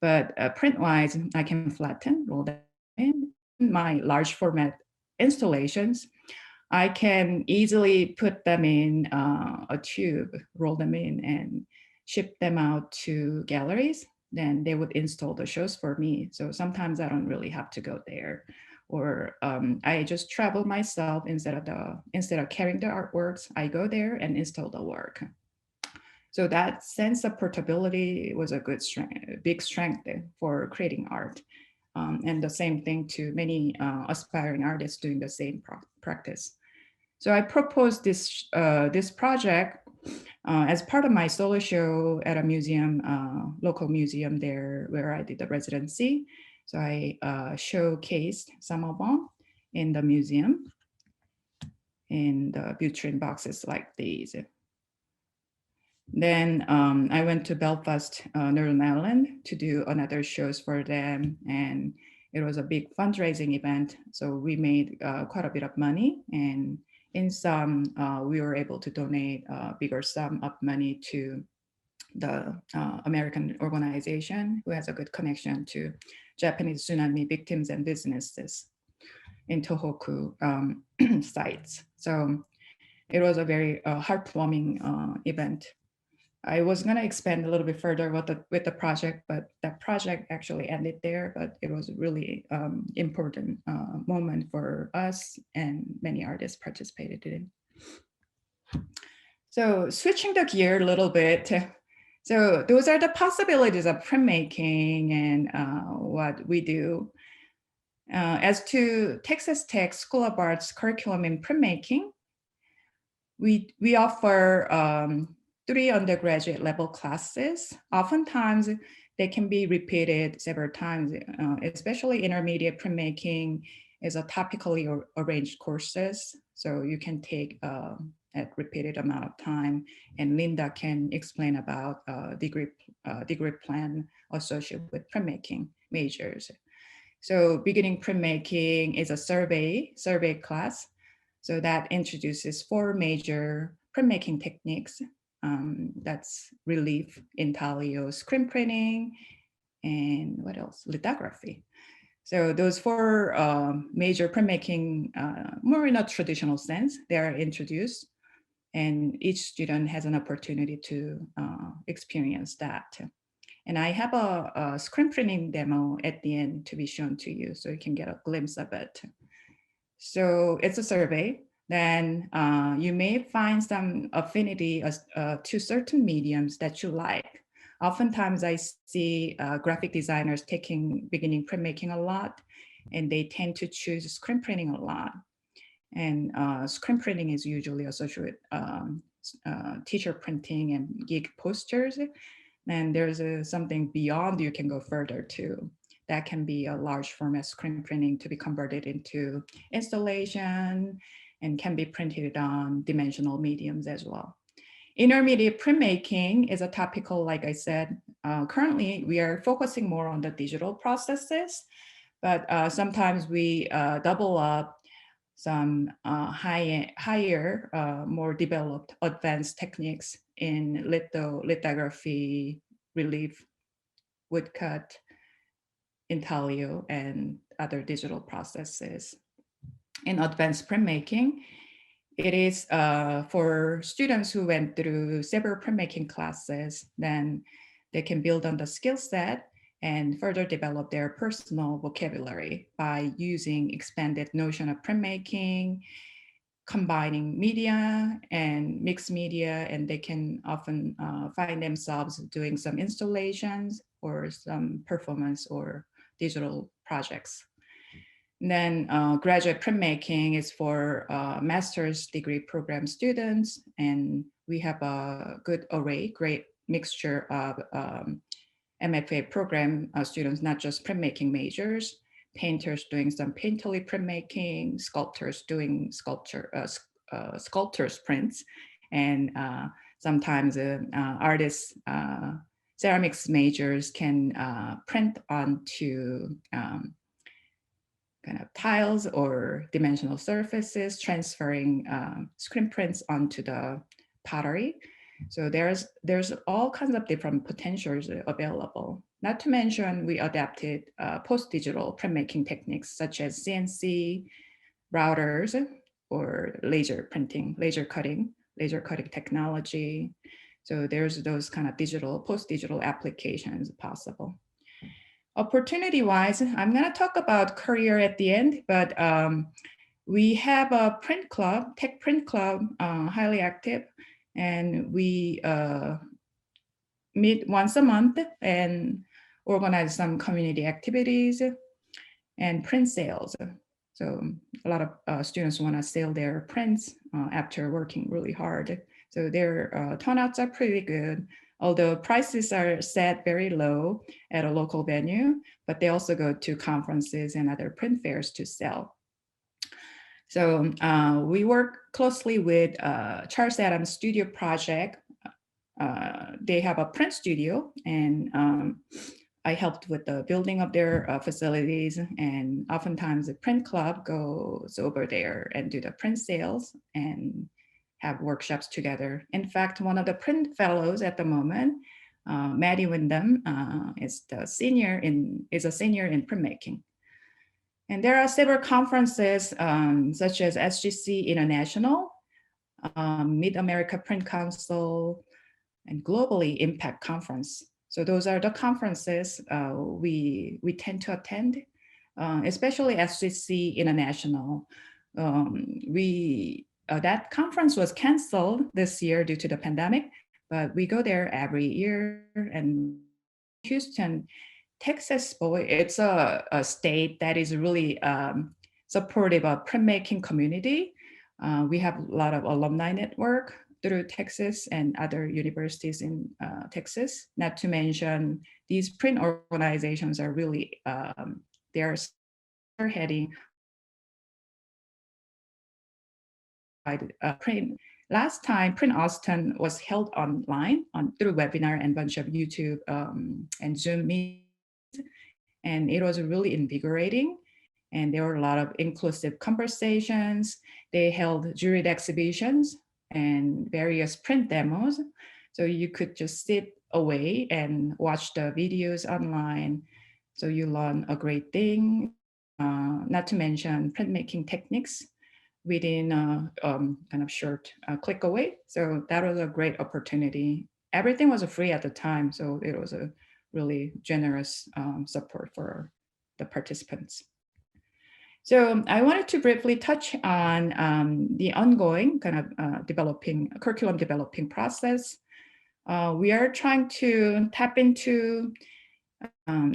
But print-wise, I can flatten, roll them in. My large format installations, I can easily put them in a tube, roll them in, and ship them out to galleries. Then they would install the shows for me. So sometimes I don't really have to go there, or I just travel myself instead of carrying the artworks. I go there and install the work. So that sense of portability was a good strength, big strength for creating art. And the same thing to many aspiring artists doing the same practice. So I proposed this project as part of my solo show at a museum, local museum there where I did the residency. So I showcased some of them in the museum in the vitrine boxes like these. Then I went to Belfast, Northern Ireland to do another shows for them. And it was a big fundraising event. So we made quite a bit of money. And in some, we were able to donate a bigger sum of money to the American organization who has a good connection to Japanese tsunami victims and businesses in Tohoku sites. So it was a very heartwarming event. I was going to expand a little bit further with the project, but that project actually ended there. But it was a really important moment for us, and many artists participated in. So switching the gear a little bit. So those are the possibilities of printmaking and what we do. As to Texas Tech School of Arts curriculum in printmaking, we offer 3 undergraduate level classes. Oftentimes they can be repeated several times, especially intermediate printmaking is a topically arranged courses. So you can take at repeated amount of time, and Linda can explain about degree plan associated with printmaking majors. So beginning printmaking is a survey class. So that introduces 4 major printmaking techniques. That's relief, intaglio, screen printing, and what else? Lithography. So those 4 major printmaking, more in a traditional sense, they are introduced, and each student has an opportunity to experience that. And I have a screen printing demo at the end to be shown to you, so you can get a glimpse of it. So it's a survey. Then you may find some affinity to certain mediums that you like. Oftentimes I see graphic designers taking beginning printmaking a lot, and they tend to choose screen printing a lot. And screen printing is usually associated with teacher printing and gig posters. And there's something beyond you can go further to. That can be a large format screen printing to be converted into installation and can be printed on dimensional mediums as well. Intermediate printmaking is a topical, like I said. Currently, we are focusing more on the digital processes, but sometimes we double up some higher, more developed advanced techniques in lithography, relief, woodcut, intaglio, and other digital processes. In advanced printmaking, it is for students who went through several printmaking classes, then they can build on the skill set and further develop their personal vocabulary by using expanded notion of printmaking, combining media and mixed media, and they can often find themselves doing some installations or some performance or digital projects. And then graduate printmaking is for master's degree program students, and we have a good array, great mixture of MFA program students, not just printmaking majors, painters doing some painterly printmaking, sculptors doing sculptors prints, and sometimes artists, ceramics majors can print onto kind of tiles or dimensional surfaces, transferring screen prints onto the pottery. So there's all kinds of different potentials available. Not to mention, we adapted post-digital printmaking techniques such as CNC, routers, or laser printing, laser cutting technology. So there's those kind of post-digital applications possible. Opportunity-wise, I'm going to talk about career at the end, but we have a print club, tech print club, highly active, and we meet once a month and organize some community activities and print sales. So a lot of students want to sell their prints after working really hard. So their turnouts are pretty good, although prices are set very low at a local venue, but they also go to conferences and other print fairs to sell. So we work closely with Charles Adams Studio Project. They have a print studio, and I helped with the building of their facilities, and oftentimes the print club goes over there and do the print sales and have workshops together. In fact, one of the print fellows at the moment, Maddie Wyndham, is a senior in printmaking. And there are several conferences such as SGC International, Mid-America Print Council, and Globally Impact Conference. So those are the conferences we tend to attend, especially SGC International. That conference was canceled this year due to the pandemic, but we go there every year. And Houston, Texas, boy, it's a state that is really supportive of printmaking community. We have a lot of alumni network through Texas and other universities in Texas. Not to mention, these print organizations are really, they're spearheading print. Last time, Print Austin was held online through webinar and bunch of YouTube and Zoom meetings. And it was really invigorating. And there were a lot of inclusive conversations. They held juried exhibitions and various print demos. So you could just sit away and watch the videos online. So you learn a great thing, not to mention printmaking techniques within kind of short click away. So that was a great opportunity. Everything was free at the time. So it was a really generous support for the participants. So I wanted to briefly touch on the ongoing kind of curriculum developing process. We are trying to tap into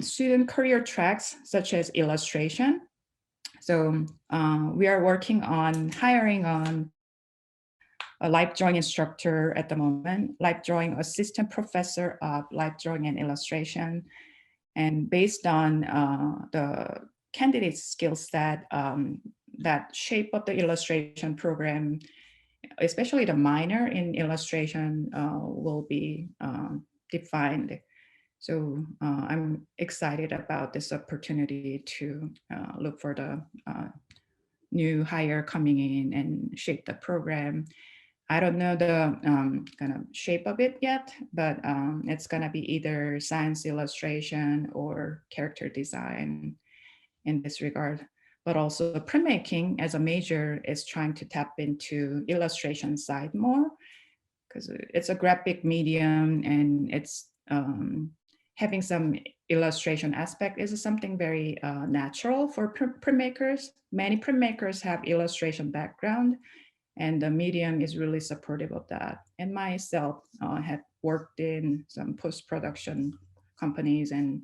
student career tracks such as illustration. So we are working on hiring on a life drawing instructor at the moment, life drawing assistant professor of life drawing and illustration. And based on the candidate's skill set, that shape of the illustration program, especially the minor in illustration, will be defined. So I'm excited about this opportunity to look for the new hire coming in and shape the program. I don't know the kind of shape of it yet, but it's going to be either science illustration or character design in this regard. But also printmaking as a major is trying to tap into illustration side more, because it's a graphic medium and it's having some illustration aspect is something very natural for printmakers. Many printmakers have illustration background, and the medium is really supportive of that. And myself had worked in some post-production companies and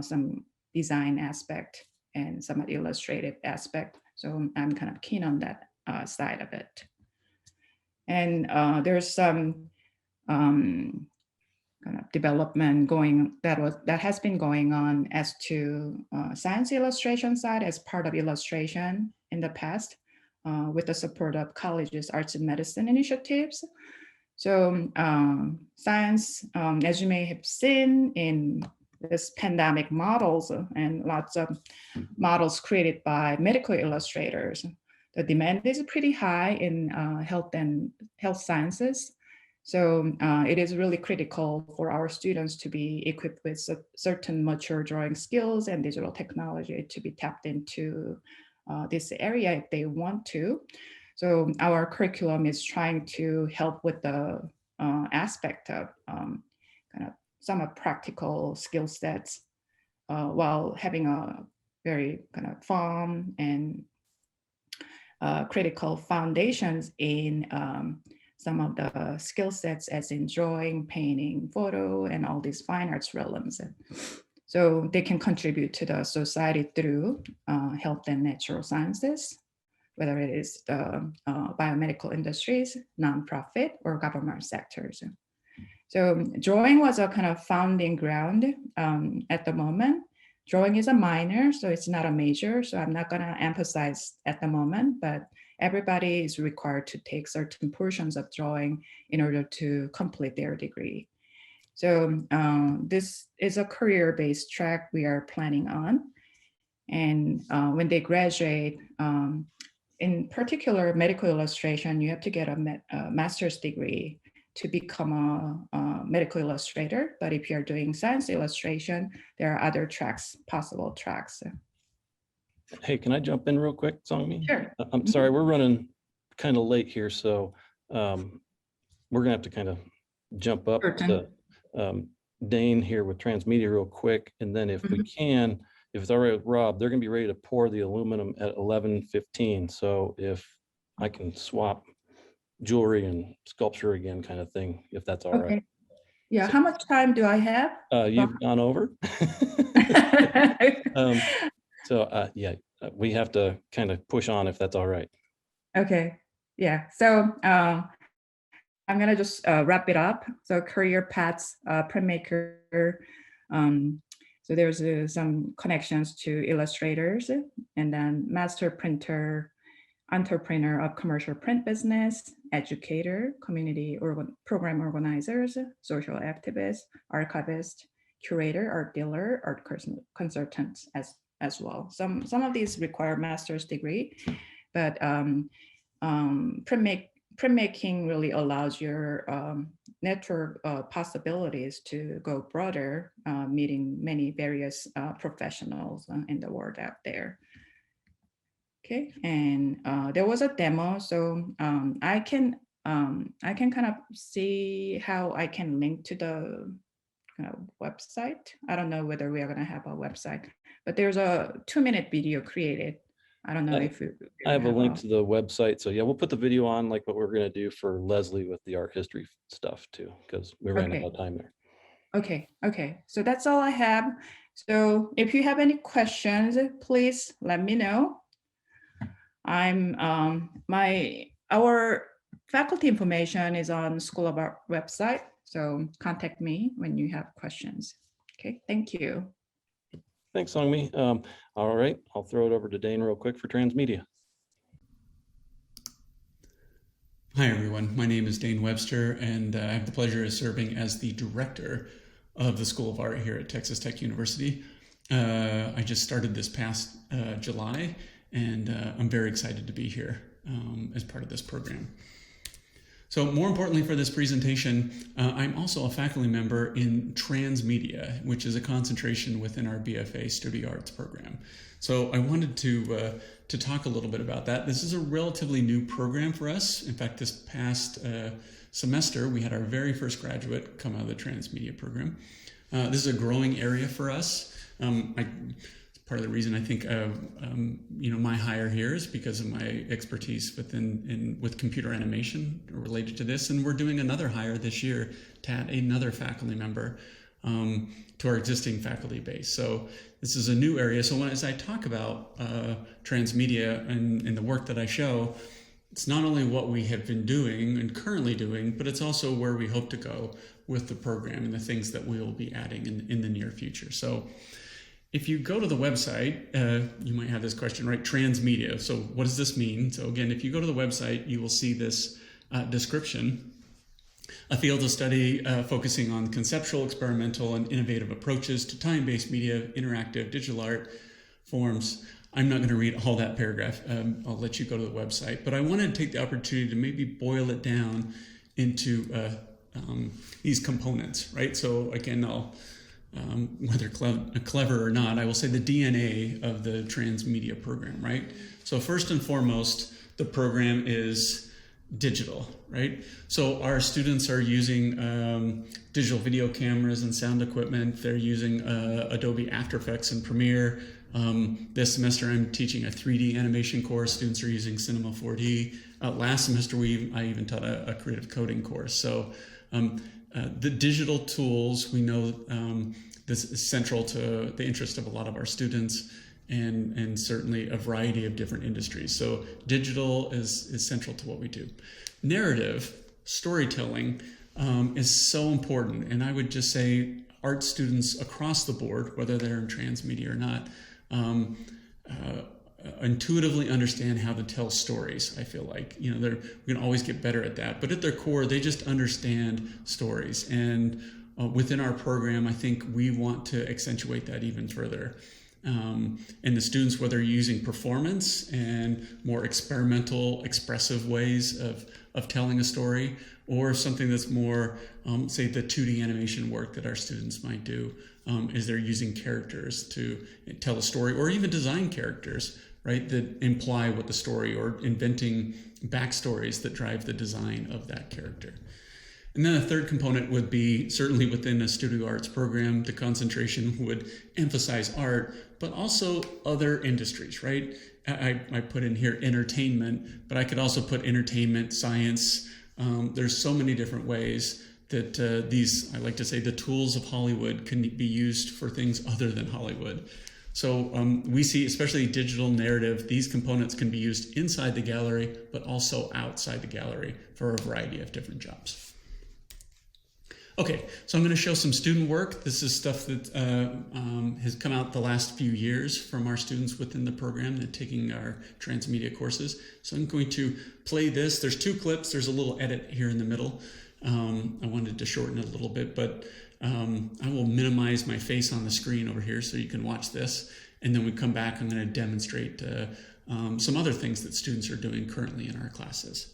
some design aspect and some illustrative aspect. So I'm kind of keen on that side of it. And there's some kind kind of development that has been going on as to science illustration side as part of illustration in the past with the support of colleges, arts and medicine initiatives. So science, as you may have seen in this pandemic models and lots of models created by medical illustrators, the demand is pretty high in health and health sciences. So it is really critical for our students to be equipped with certain mature drawing skills and digital technology to be tapped into this area if they want to. So our curriculum is trying to help with the aspect of kind of some of practical skill sets while having a very kind of fun and critical foundations in some of the skill sets as in drawing, painting, photo, and all these fine arts realms. So they can contribute to the society through health and natural sciences, whether it is the biomedical industries, nonprofit, or government sectors. So drawing was a kind of founding ground at the moment. Drawing is a minor, so it's not a major, so I'm not gonna emphasize at the moment, but everybody is required to take certain portions of drawing in order to complete their degree. So this is a career-based track we are planning on. And when they graduate, in particular medical illustration, you have to get a master's degree to become a medical illustrator. But if you're doing science illustration, there are other tracks, possible tracks. Hey, can I jump in real quick, Songmi? Sure. I'm sorry, we're running kind of late here, so we're gonna have to kind of jump up to Dane here with Transmedia real quick, and then if we can, if it's all right with Rob, they're gonna be ready to pour the aluminum at 11:15. So if I can swap jewelry and sculpture again, kind of thing, if that's all right. Yeah, how much time do I have? You've gone over. Yeah, we have to kind of push on if that's all right. Okay, yeah, so I'm gonna just wrap it up. So career paths, printmaker. So there's some connections to illustrators, and then master printer, entrepreneur of commercial print business, educator, community program organizers, social activist, archivist, curator, art dealer, art consultants as well. Some of these require master's degree, but printmaking really allows your network possibilities to go broader, meeting many various professionals in the world out there. Okay, and there was a demo, so I can kind of see how I can link to the website. I don't know whether we are going to have a website, but there's a 2-minute video created. I don't know if I have a link to the website. So yeah, we'll put the video on like what we're going to do for Leslie with the art history stuff too, because we ran out of time there. Okay. So that's all I have. So if you have any questions, please let me know. Our faculty information is on School of Art website. So contact me when you have questions. Okay, thank you. Thanks, Songmi. All right, I'll throw it over to Dane real quick for Transmedia. Hi, everyone. My name is Dane Webster, and I have the pleasure of serving as the director of the School of Art here at Texas Tech University. I just started this past July, and I'm very excited to be here as part of this program. So more importantly for this presentation, I'm also a faculty member in Transmedia, which is a concentration within our BFA Studio Arts program. So I wanted to talk a little bit about that. This is a relatively new program for us. In fact, this past semester, we had our very first graduate come out of the Transmedia program. This is a growing area for us. Part of the reason I think my hire here is because of my expertise with computer animation related to this, and we're doing another hire this year to add another faculty member to our existing faculty base. So this is a new area. So as I talk about Transmedia and the work that I show, it's not only what we have been doing and currently doing, but it's also where we hope to go with the program and the things that we will be adding in the near future. So if you go to the website, you might have this question, right? Transmedia. So what does this mean? So again, if you go to the website, you will see this description. A field of study focusing on conceptual, experimental, and innovative approaches to time-based media, interactive, digital art forms. I'm not going to read all that paragraph. I'll let you go to the website. But I wanted to take the opportunity to maybe boil it down into these components, right? So again, I'll, whether clever or not, I will say the DNA of the Transmedia program, right? So first and foremost, the program is digital, right? So our students are using digital video cameras and sound equipment. They're using Adobe After Effects and Premiere. This semester I'm teaching a 3D animation course. Students are using Cinema 4D. Last semester I even taught a creative coding course. So the digital tools, we know this is central to the interest of a lot of our students, and certainly a variety of different industries. So digital is central to what we do. Narrative, storytelling is so important. And I would just say art students across the board, whether they're in Transmedia or not, intuitively understand how to tell stories. I feel like, we can always get better at that, but at their core, they just understand stories. And within our program, I think we want to accentuate that even further. And the students, whether using performance and more experimental, expressive ways of telling a story, or something that's more, say, the 2D animation work that our students might do, is they're using characters to tell a story, or even design characters, right, that imply what the story, or inventing backstories that drive the design of that character. And then a third component would be, certainly within a studio arts program, the concentration would emphasize art, but also other industries, right? I put in here entertainment, but I could also put entertainment, science. There's so many different ways that these, I like to say, the tools of Hollywood can be used for things other than Hollywood. So we see, especially digital narrative, these components can be used inside the gallery, but also outside the gallery for a variety of different jobs. Okay, so I'm going to show some student work. This is stuff that has come out the last few years from our students within the program that are taking our Transmedia courses. So I'm going to play this. There's 2 clips. There's a little edit here in the middle. I wanted to shorten it a little bit, but I will minimize my face on the screen over here so you can watch this. And then we come back, I'm going to demonstrate some other things that students are doing currently in our classes.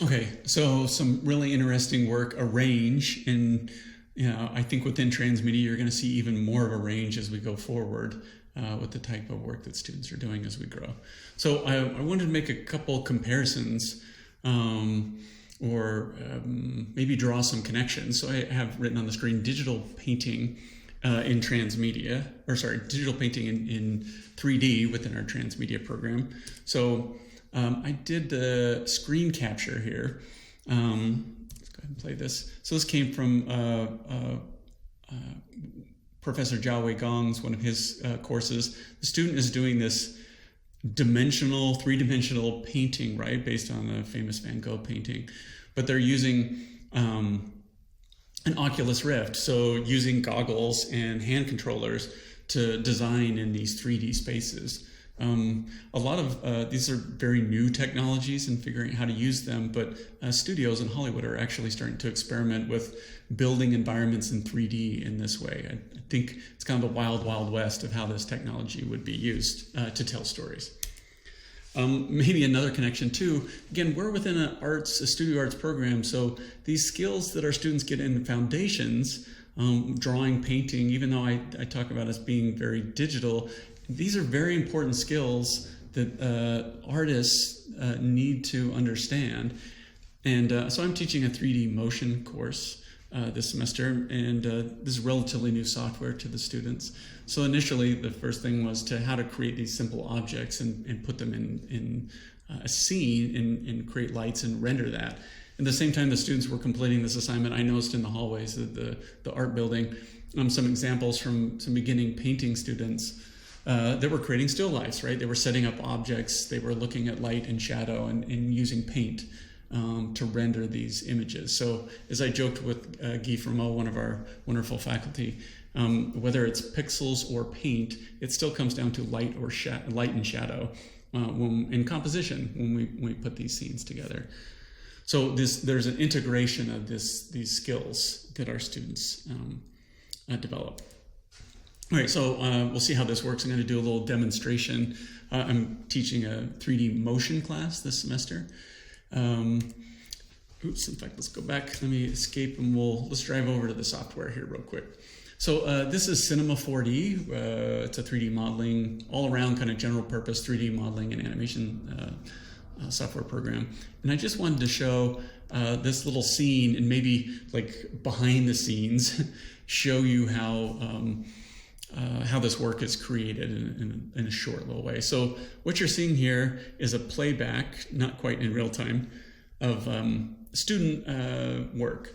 Okay, so some really interesting work, a range, and I think within Transmedia, you're going to see even more of a range as we go forward with the type of work that students are doing as we grow. So I wanted to make a couple comparisons or maybe draw some connections. So I have written on the screen digital painting in Transmedia, or sorry, digital painting in 3D within our Transmedia program. So I did the screen capture here. Let's go ahead and play this. So this came from Professor Jiawei Gong's one of his courses. The student is doing this three-dimensional painting, right, based on the famous Van Gogh painting, but they're using an Oculus Rift, so using goggles and hand controllers to design in these 3D spaces. A lot of these are very new technologies and figuring out how to use them, but studios in Hollywood are actually starting to experiment with building environments in 3D in this way. I think it's kind of the wild, wild west of how this technology would be used to tell stories. Maybe another connection too, again, we're within a studio arts program, so these skills that our students get in the foundations, drawing, painting, even though I talk about as being very digital, these are very important skills that artists need to understand. And so I'm teaching a 3D motion course this semester, and this is relatively new software to the students. So initially, the first thing was how to create these simple objects and put them in a scene and create lights and render that. At the same time, the students were completing this assignment, I noticed in the hallways of the art building some examples from some beginning painting students that were creating still lifes, right? They were setting up objects, they were looking at light and shadow and using paint to render these images. So as I joked with Guy Fermot, one of our wonderful faculty, whether it's pixels or paint, it still comes down to light and shadow in composition when we put these scenes together. So there's an integration of these skills that our students develop. All right, so we'll see how this works. I'm going to do a little demonstration. I'm teaching a 3D motion class this semester. Oops, in fact, let's go back. Let me escape and let's drive over to the software here real quick. So this is Cinema 4D. It's a 3D modeling, all around kind of general purpose 3D modeling and animation software program. And I just wanted to show this little scene and maybe like behind the scenes, show you how this work is created in a short little way. So what you're seeing here is a playback, not quite in real time, of student work.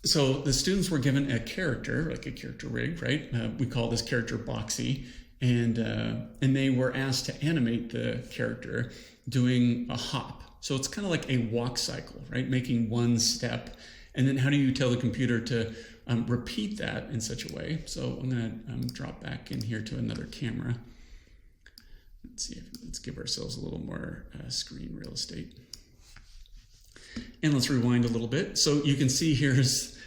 So the students were given a character, like a character rig, right? We call this character Boxy, and they were asked to animate the character doing a hop. So it's kind of like a walk cycle, right? Making one step. And then how do you tell the computer to repeat that in such a way? So I'm going to drop back in here to another camera. Let's give ourselves a little more screen real estate. And let's rewind a little bit. So you can see here's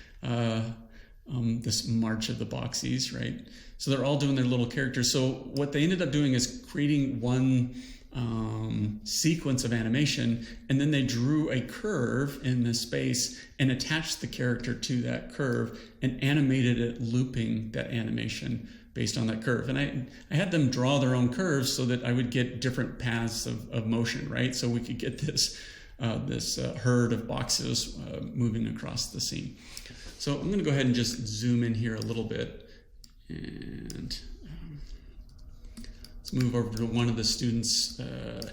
this march of the Boxies, right? So they're all doing their little characters. So what they ended up doing is creating one sequence of animation, and then they drew a curve in the space and attached the character to that curve and animated it looping that animation based on that curve. And I had them draw their own curves so that I would get different paths of motion, right? So we could get this herd of boxes moving across the scene. So I'm going to go ahead and just zoom in here a little bit, and let's move over to one of the students'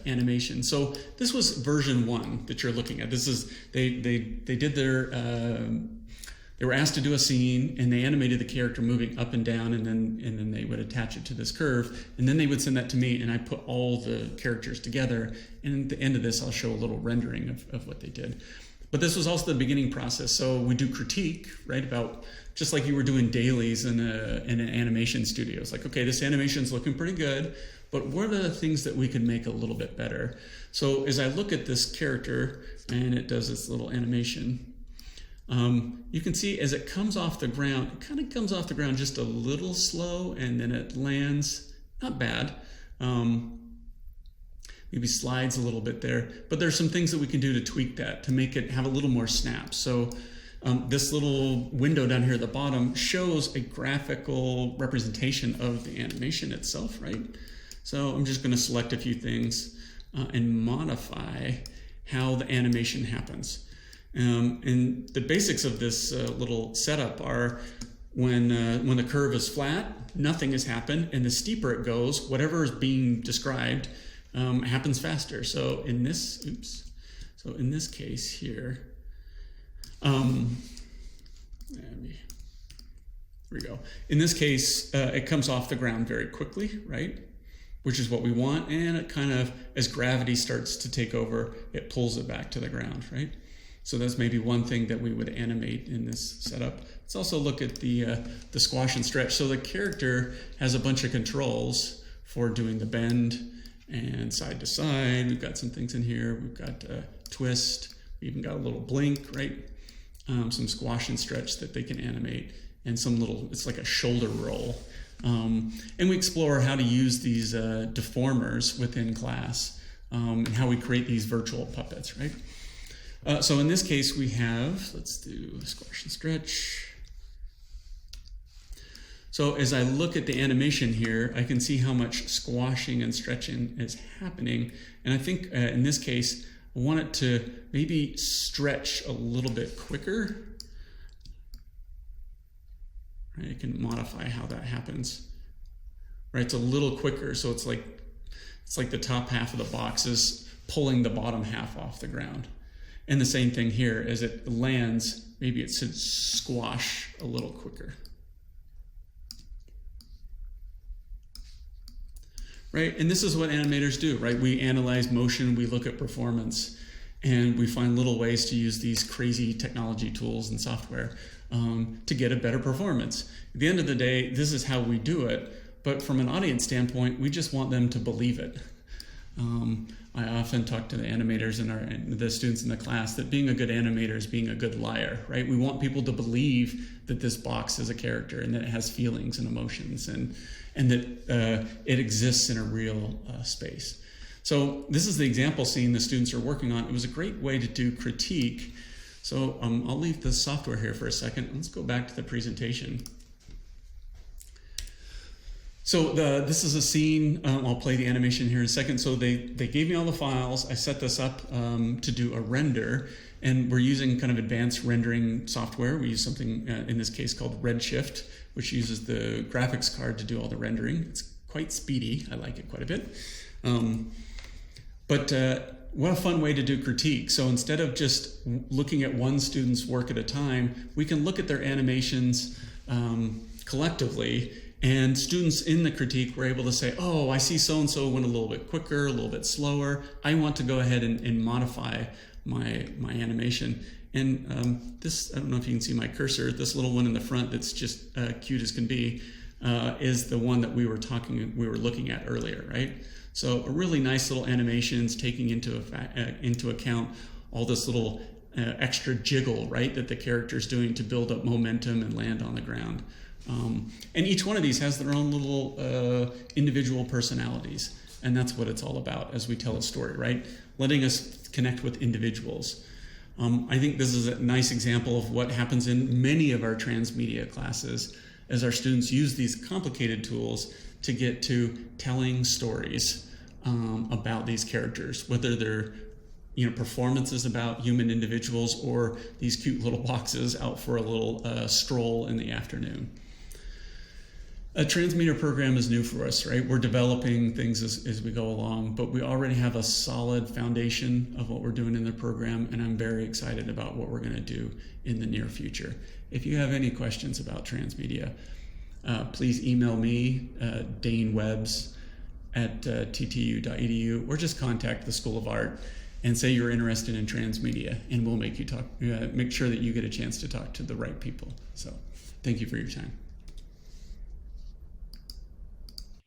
animation. So this was version 1 that you're looking at. This is they did their they were asked to do a scene, and they animated the character moving up and down, and then they would attach it to this curve, and then they would send that to me, and I put all the characters together. And at the end of this, I'll show a little rendering of what they did. But this was also the beginning process. So we do critique, right? About just like you were doing dailies in an animation studio. It's like, okay, this animation's looking pretty good, but what are the things that we could make a little bit better? So as I look at this character and it does this little animation, you can see as it comes off the ground, it kind of comes off the ground just a little slow, and then it lands, not bad. maybe slides a little bit there, but there's some things that we can do to tweak that to make it have a little more snap. So this little window down here at the bottom shows a graphical representation of the animation itself, right? So I'm just going to select a few things and modify how the animation happens. And the basics of this little setup are when the curve is flat, nothing has happened, and the steeper it goes, whatever is being described happens faster. So in this, so in this case here, there we go. In this case, it comes off the ground very quickly, right? Which is what we want, and it kind of, as gravity starts to take over, it pulls it back to the ground, right? So that's maybe one thing that we would animate in this setup. Let's also look at the squash and stretch. So the character has a bunch of controls for doing the bend and side to side. We've got some things in here. We've got a twist. We even got a little blink, right? Some squash and stretch that they can animate, and some little, it's like a shoulder roll. And we explore how to use these deformers within class and how we create these virtual puppets, right? So in this case, we have, let's do squash and stretch. So as I look at the animation here, I can see how much squashing and stretching is happening. And I think in this case, I want it to maybe stretch a little bit quicker. Right, I can modify how that happens. Right, it's a little quicker, so it's like the top half of the box is pulling the bottom half off the ground. And the same thing here, as it lands, maybe it should squash a little quicker. Right, and this is what animators do, right? We analyze motion, we look at performance, and we find little ways to use these crazy technology tools and software to get a better performance. At the end of the day, this is how we do it, but from an audience standpoint, we just want them to believe it. I often talk to the animators and the students in the class that being a good animator is being a good liar, right? We want people to believe that this box is a character and that it has feelings and emotions and that it exists in a real space. So this is the example scene the students are working on. It was a great way to do critique. So I'll leave the software here for a second. Let's go back to the presentation. So this is a scene. I'll play the animation here in a second. So they gave me all the files. I set this up to do a render, and we're using kind of advanced rendering software. We use something in this case called Redshift, which uses the graphics card to do all the rendering. It's quite speedy. I like it quite a bit. But what a fun way to do critique. So instead of just looking at one student's work at a time, we can look at their animations collectively. And students in the critique were able to say, oh, I see so-and-so went a little bit quicker, a little bit slower. I want to go ahead and modify my animation. And this, I don't know if you can see my cursor, this little one in the front that's just cute as can be, is the one that we were looking at earlier, right? So a really nice little animations taking into account all this little extra jiggle, right, that the character's doing to build up momentum and land on the ground. And each one of these has their own little individual personalities. And that's what it's all about as we tell a story, right? Letting us connect with individuals. I think this is a nice example of what happens in many of our transmedia classes as our students use these complicated tools to get to telling stories about these characters, whether they're performances about human individuals or these cute little boxes out for a little stroll in the afternoon. A Transmedia program is new for us, right? We're developing things as we go along, but we already have a solid foundation of what we're doing in the program, and I'm very excited about what we're going to do in the near future. If you have any questions about Transmedia, please email me, Dane Webbs at ttu.edu, or just contact the School of Art and say you're interested in Transmedia, and we'll make sure that you get a chance to talk to the right people. So thank you for your time.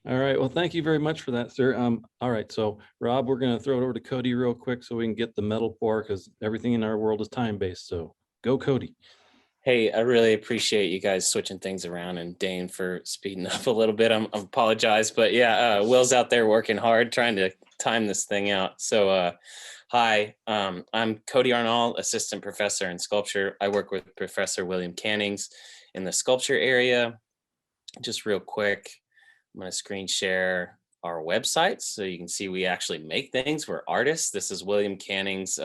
All right, well, thank you very much for that, sir. All right, so Rob, we're going to throw it over to Cody real quick so we can get the metal pour, because everything in our world is time-based. So go, Cody. Hey, I really appreciate you guys switching things around and Dane for speeding up a little bit. I apologize, but yeah, Will's out there working hard trying to time this thing out. So hi, I'm Cody Arnold, Assistant Professor in Sculpture. I work with Professor William Cannings in the sculpture area. Just real quick, I'm gonna screen share our website so you can see we actually make things. We're artists. This is William Canning's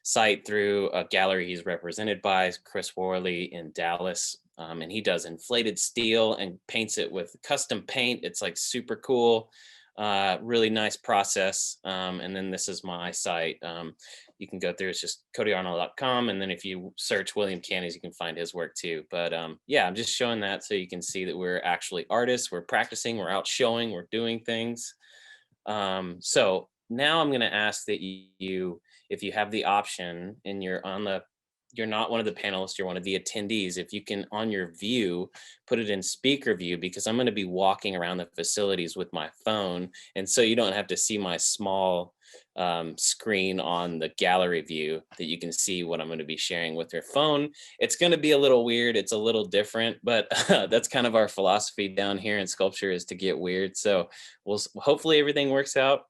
site through a gallery he's represented by, Chris Worley in Dallas. And he does inflated steel and paints it with custom paint. It's like super cool, really nice process. And then this is my site. You can go through, it's just codyarnold.com. And then if you search William Cannings, you can find his work too. But yeah, I'm just showing that so you can see that we're actually artists, we're practicing, we're out showing, we're doing things. So now I'm gonna ask that you, if you have the option and you're not one of the panelists, you're one of the attendees, if you can on your view, put it in speaker view, because I'm gonna be walking around the facilities with my phone. And so you don't have to see my small screen on the gallery view, that you can see what I'm gonna be sharing with your phone. It's gonna be a little weird, it's a little different, but that's kind of our philosophy down here in sculpture, is to get weird. So hopefully everything works out.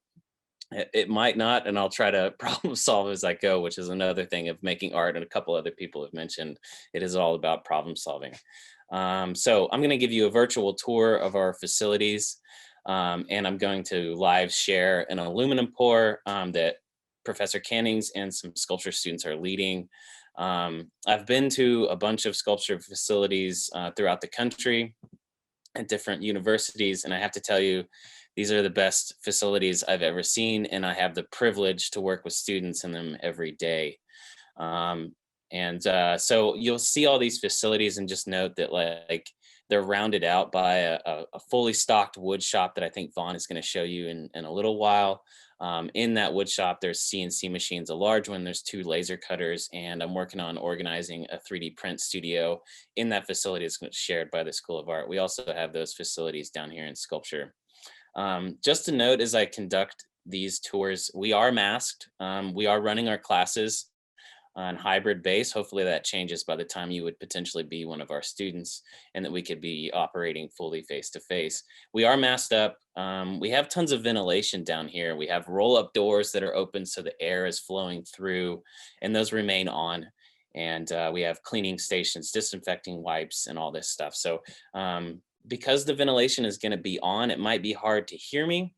It might not, and I'll try to problem solve as I go, which is another thing of making art, and a couple other people have mentioned it is all about problem solving. So I'm going to give you a virtual tour of our facilities, and I'm going to live share an aluminum pour that Professor Cannings and some sculpture students are leading. I've been to a bunch of sculpture facilities throughout the country at different universities, and I have to tell you, these are the best facilities I've ever seen, and I have the privilege to work with students in them every day. So you'll see all these facilities, and just note that like they're rounded out by a fully stocked wood shop that I think Vaughn is going to show you in a little while. In that wood shop, there's CNC machines, a large one, there's 2 laser cutters, and I'm working on organizing a 3D print studio in that facility. It's shared by the School of Art. We also have those facilities down here in sculpture. Just to note, as I conduct these tours, we are masked. We are running our classes on hybrid base. Hopefully that changes by the time you would potentially be one of our students, and that we could be operating fully face-to-face. We are masked up. We have tons of ventilation down here. We have roll-up doors that are open so the air is flowing through, and those remain on. And we have cleaning stations, disinfecting wipes, and all this stuff. So because the ventilation is going to be on, it might be hard to hear me.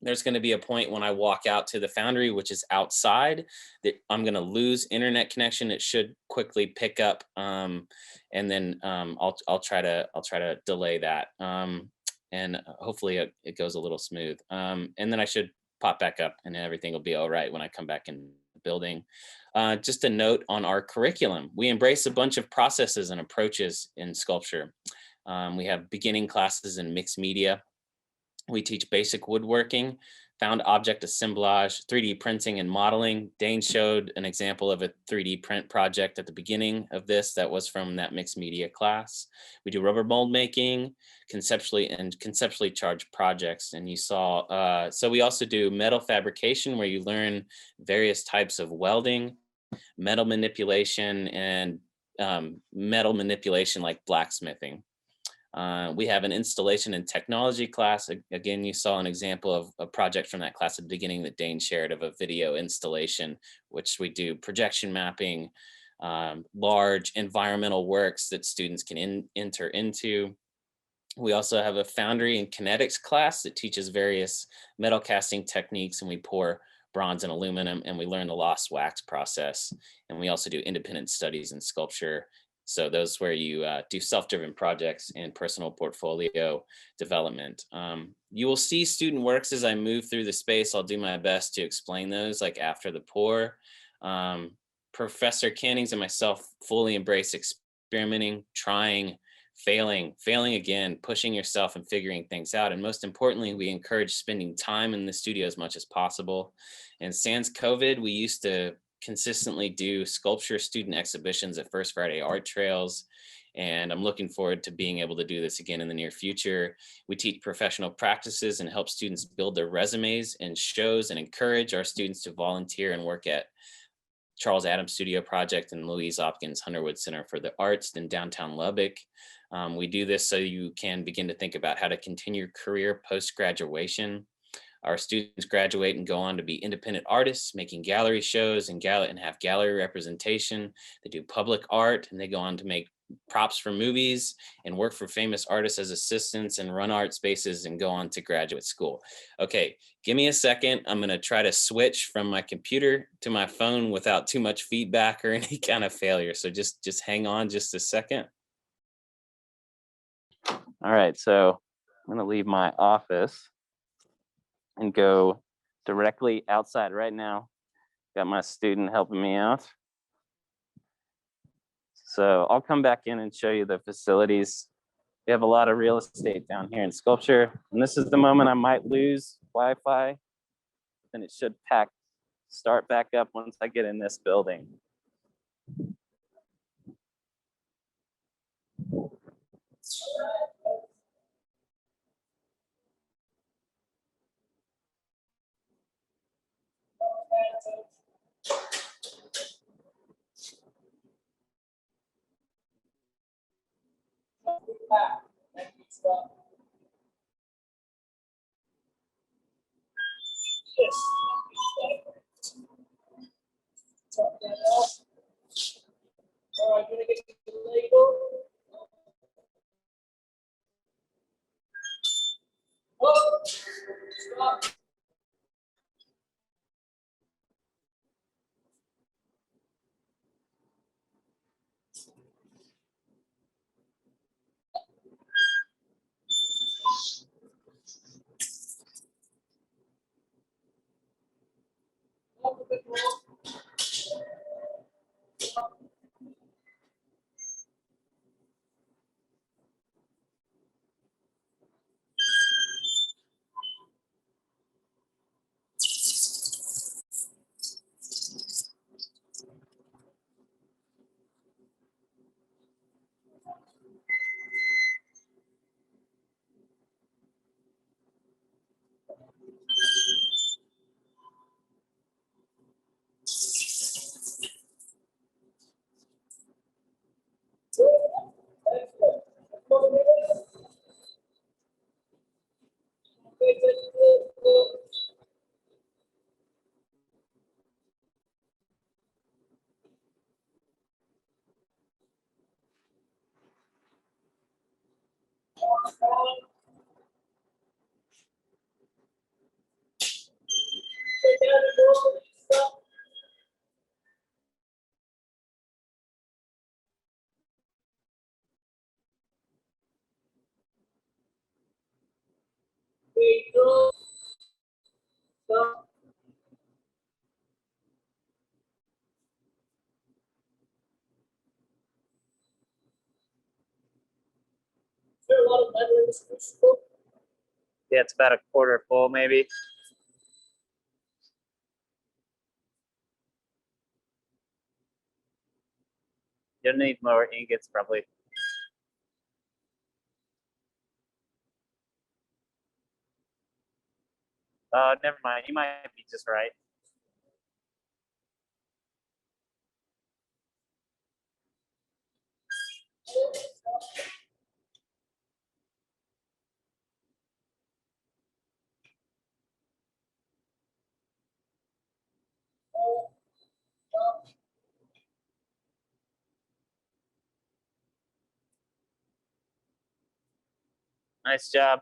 There's going to be a point when I walk out to the foundry, which is outside, that I'm going to lose internet connection. It should quickly pick up, and then I'll try to delay that, and hopefully it goes a little smooth. And then I should pop back up, and everything will be all right when I come back in the building. Just a note on our curriculum: we embrace a bunch of processes and approaches in sculpture. We have beginning classes in mixed media. We teach basic woodworking, found object assemblage, 3D printing and modeling. Dane showed an example of a 3D print project at the beginning of this that was from that mixed media class. We do rubber mold making, conceptually charged projects. And you saw, so we also do metal fabrication, where you learn various types of welding, metal manipulation, and metal manipulation like blacksmithing. We have an installation and technology class. Again, you saw an example of a project from that class at the beginning that Dane shared, of a video installation, which we do projection mapping, large environmental works that students can enter into. We also have a foundry and kinetics class that teaches various metal casting techniques, and we pour bronze and aluminum, and we learn the lost wax process. And we also do independent studies in sculpture. So those where you do self-driven projects and personal portfolio development. You will see student works as I move through the space. I'll do my best to explain those like after the pour. Professor Cannings and myself fully embrace experimenting, trying, failing again, pushing yourself and figuring things out. And most importantly, we encourage spending time in the studio as much as possible. And sans COVID, we used to consistently do sculpture student exhibitions at First Friday Art Trails. And I'm looking forward to being able to do this again in the near future. We teach professional practices and help students build their resumes and shows, and encourage our students to volunteer and work at Charles Adams Studio Project and Louise Hopkins Hunterwood Center for the Arts in downtown Lubbock. We do this so you can begin to think about how to continue your career post-graduation. Our students graduate and go on to be independent artists, making gallery shows and have gallery representation. They do public art, and they go on to make props for movies and work for famous artists as assistants and run art spaces and go on to graduate school. Okay, give me a second. I'm gonna try to switch from my computer to my phone without too much feedback or any kind of failure. So just hang on just a second. All right, so I'm gonna leave my office and go directly outside right now. Got my student helping me out. So I'll come back in and show you the facilities. We have a lot of real estate down here in Sculpture. And this is the moment I might lose Wi-Fi. Then it should start back up once I get in this building. All right, gonna get the label. Oh, stop. Yeah, it's about a quarter full maybe. You'll need more ingots probably. Never mind, you might be just right. Nice job.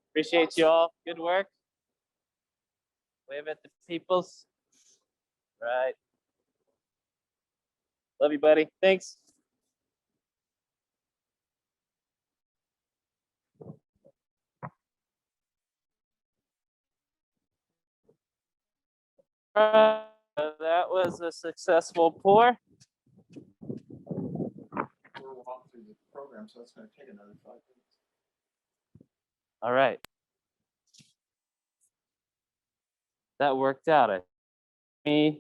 Appreciate you all. Good work. Wave at the peoples. Right. Love you, buddy. Thanks. That was a successful pour. We'll walk through the program, so it's going to take another 5 minutes. All right. That worked out. I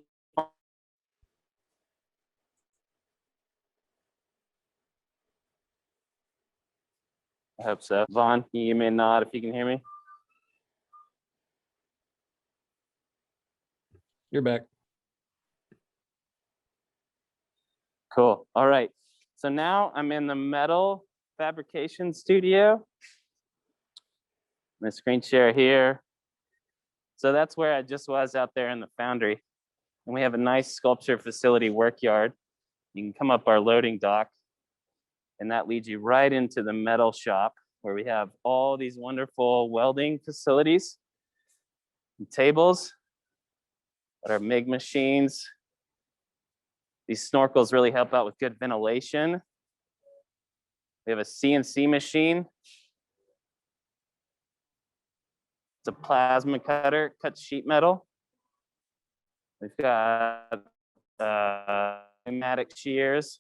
hope so. Vaughn, can you give me a nod if you can hear me? You're back. Cool. All right. So now I'm in the metal fabrication studio. My screen share here. So that's where I just was out there in the foundry. And we have a nice sculpture facility work yard. You can come up our loading dock, and that leads you right into the metal shop where we have all these wonderful welding facilities and tables that are MIG machines. These snorkels really help out with good ventilation. We have a CNC machine. It's a plasma cutter, cuts sheet metal. We've got pneumatic shears,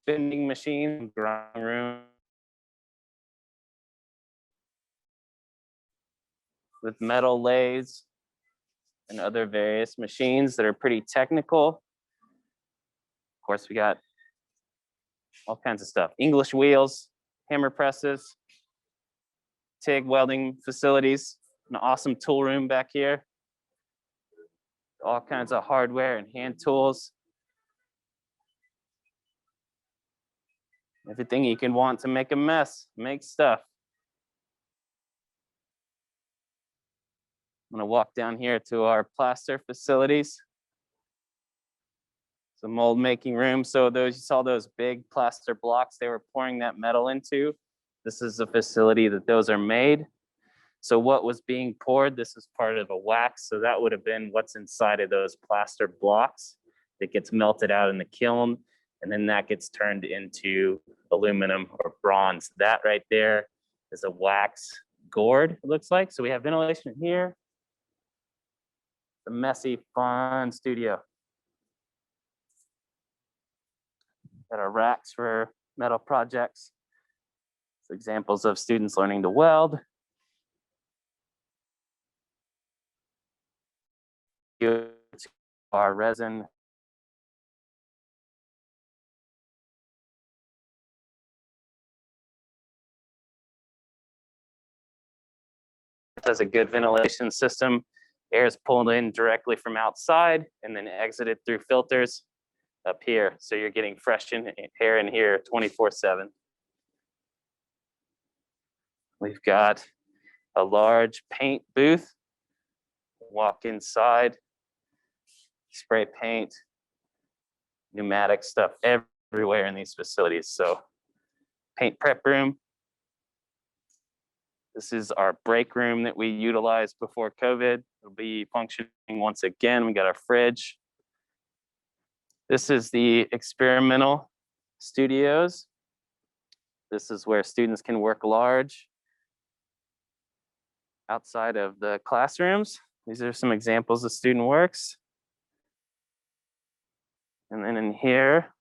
bending machine, grinding room with metal lathes and other various machines that are pretty technical. Of course, we got all kinds of stuff. English wheels, hammer presses, TIG welding facilities, an awesome tool room back here. All kinds of hardware and hand tools. Everything you can want to make a mess, make stuff. I'm gonna walk down here to our plaster facilities. It's a mold making room. So those, you saw those big plaster blocks they were pouring that metal into. This is a facility that those are made. So what was being poured, this is part of a wax. So that would have been what's inside of those plaster blocks that gets melted out in the kiln. And then that gets turned into aluminum or bronze. That right there is a wax gourd, it looks like. So we have ventilation here. The messy, fun studio. Got our racks for metal projects. It's examples of students learning to weld. Our resin. It has a good ventilation system. Air is pulled in directly from outside and then exited through filters up here. So you're getting fresh air in here 24/7. We've got a large paint booth. Walk inside, spray paint, pneumatic stuff everywhere in these facilities. So paint prep room. This is our break room that we utilized before COVID. It'll be functioning once again. We got our fridge. This is the experimental studios. This is where students can work large outside of the classrooms. These are some examples of student works. And then in here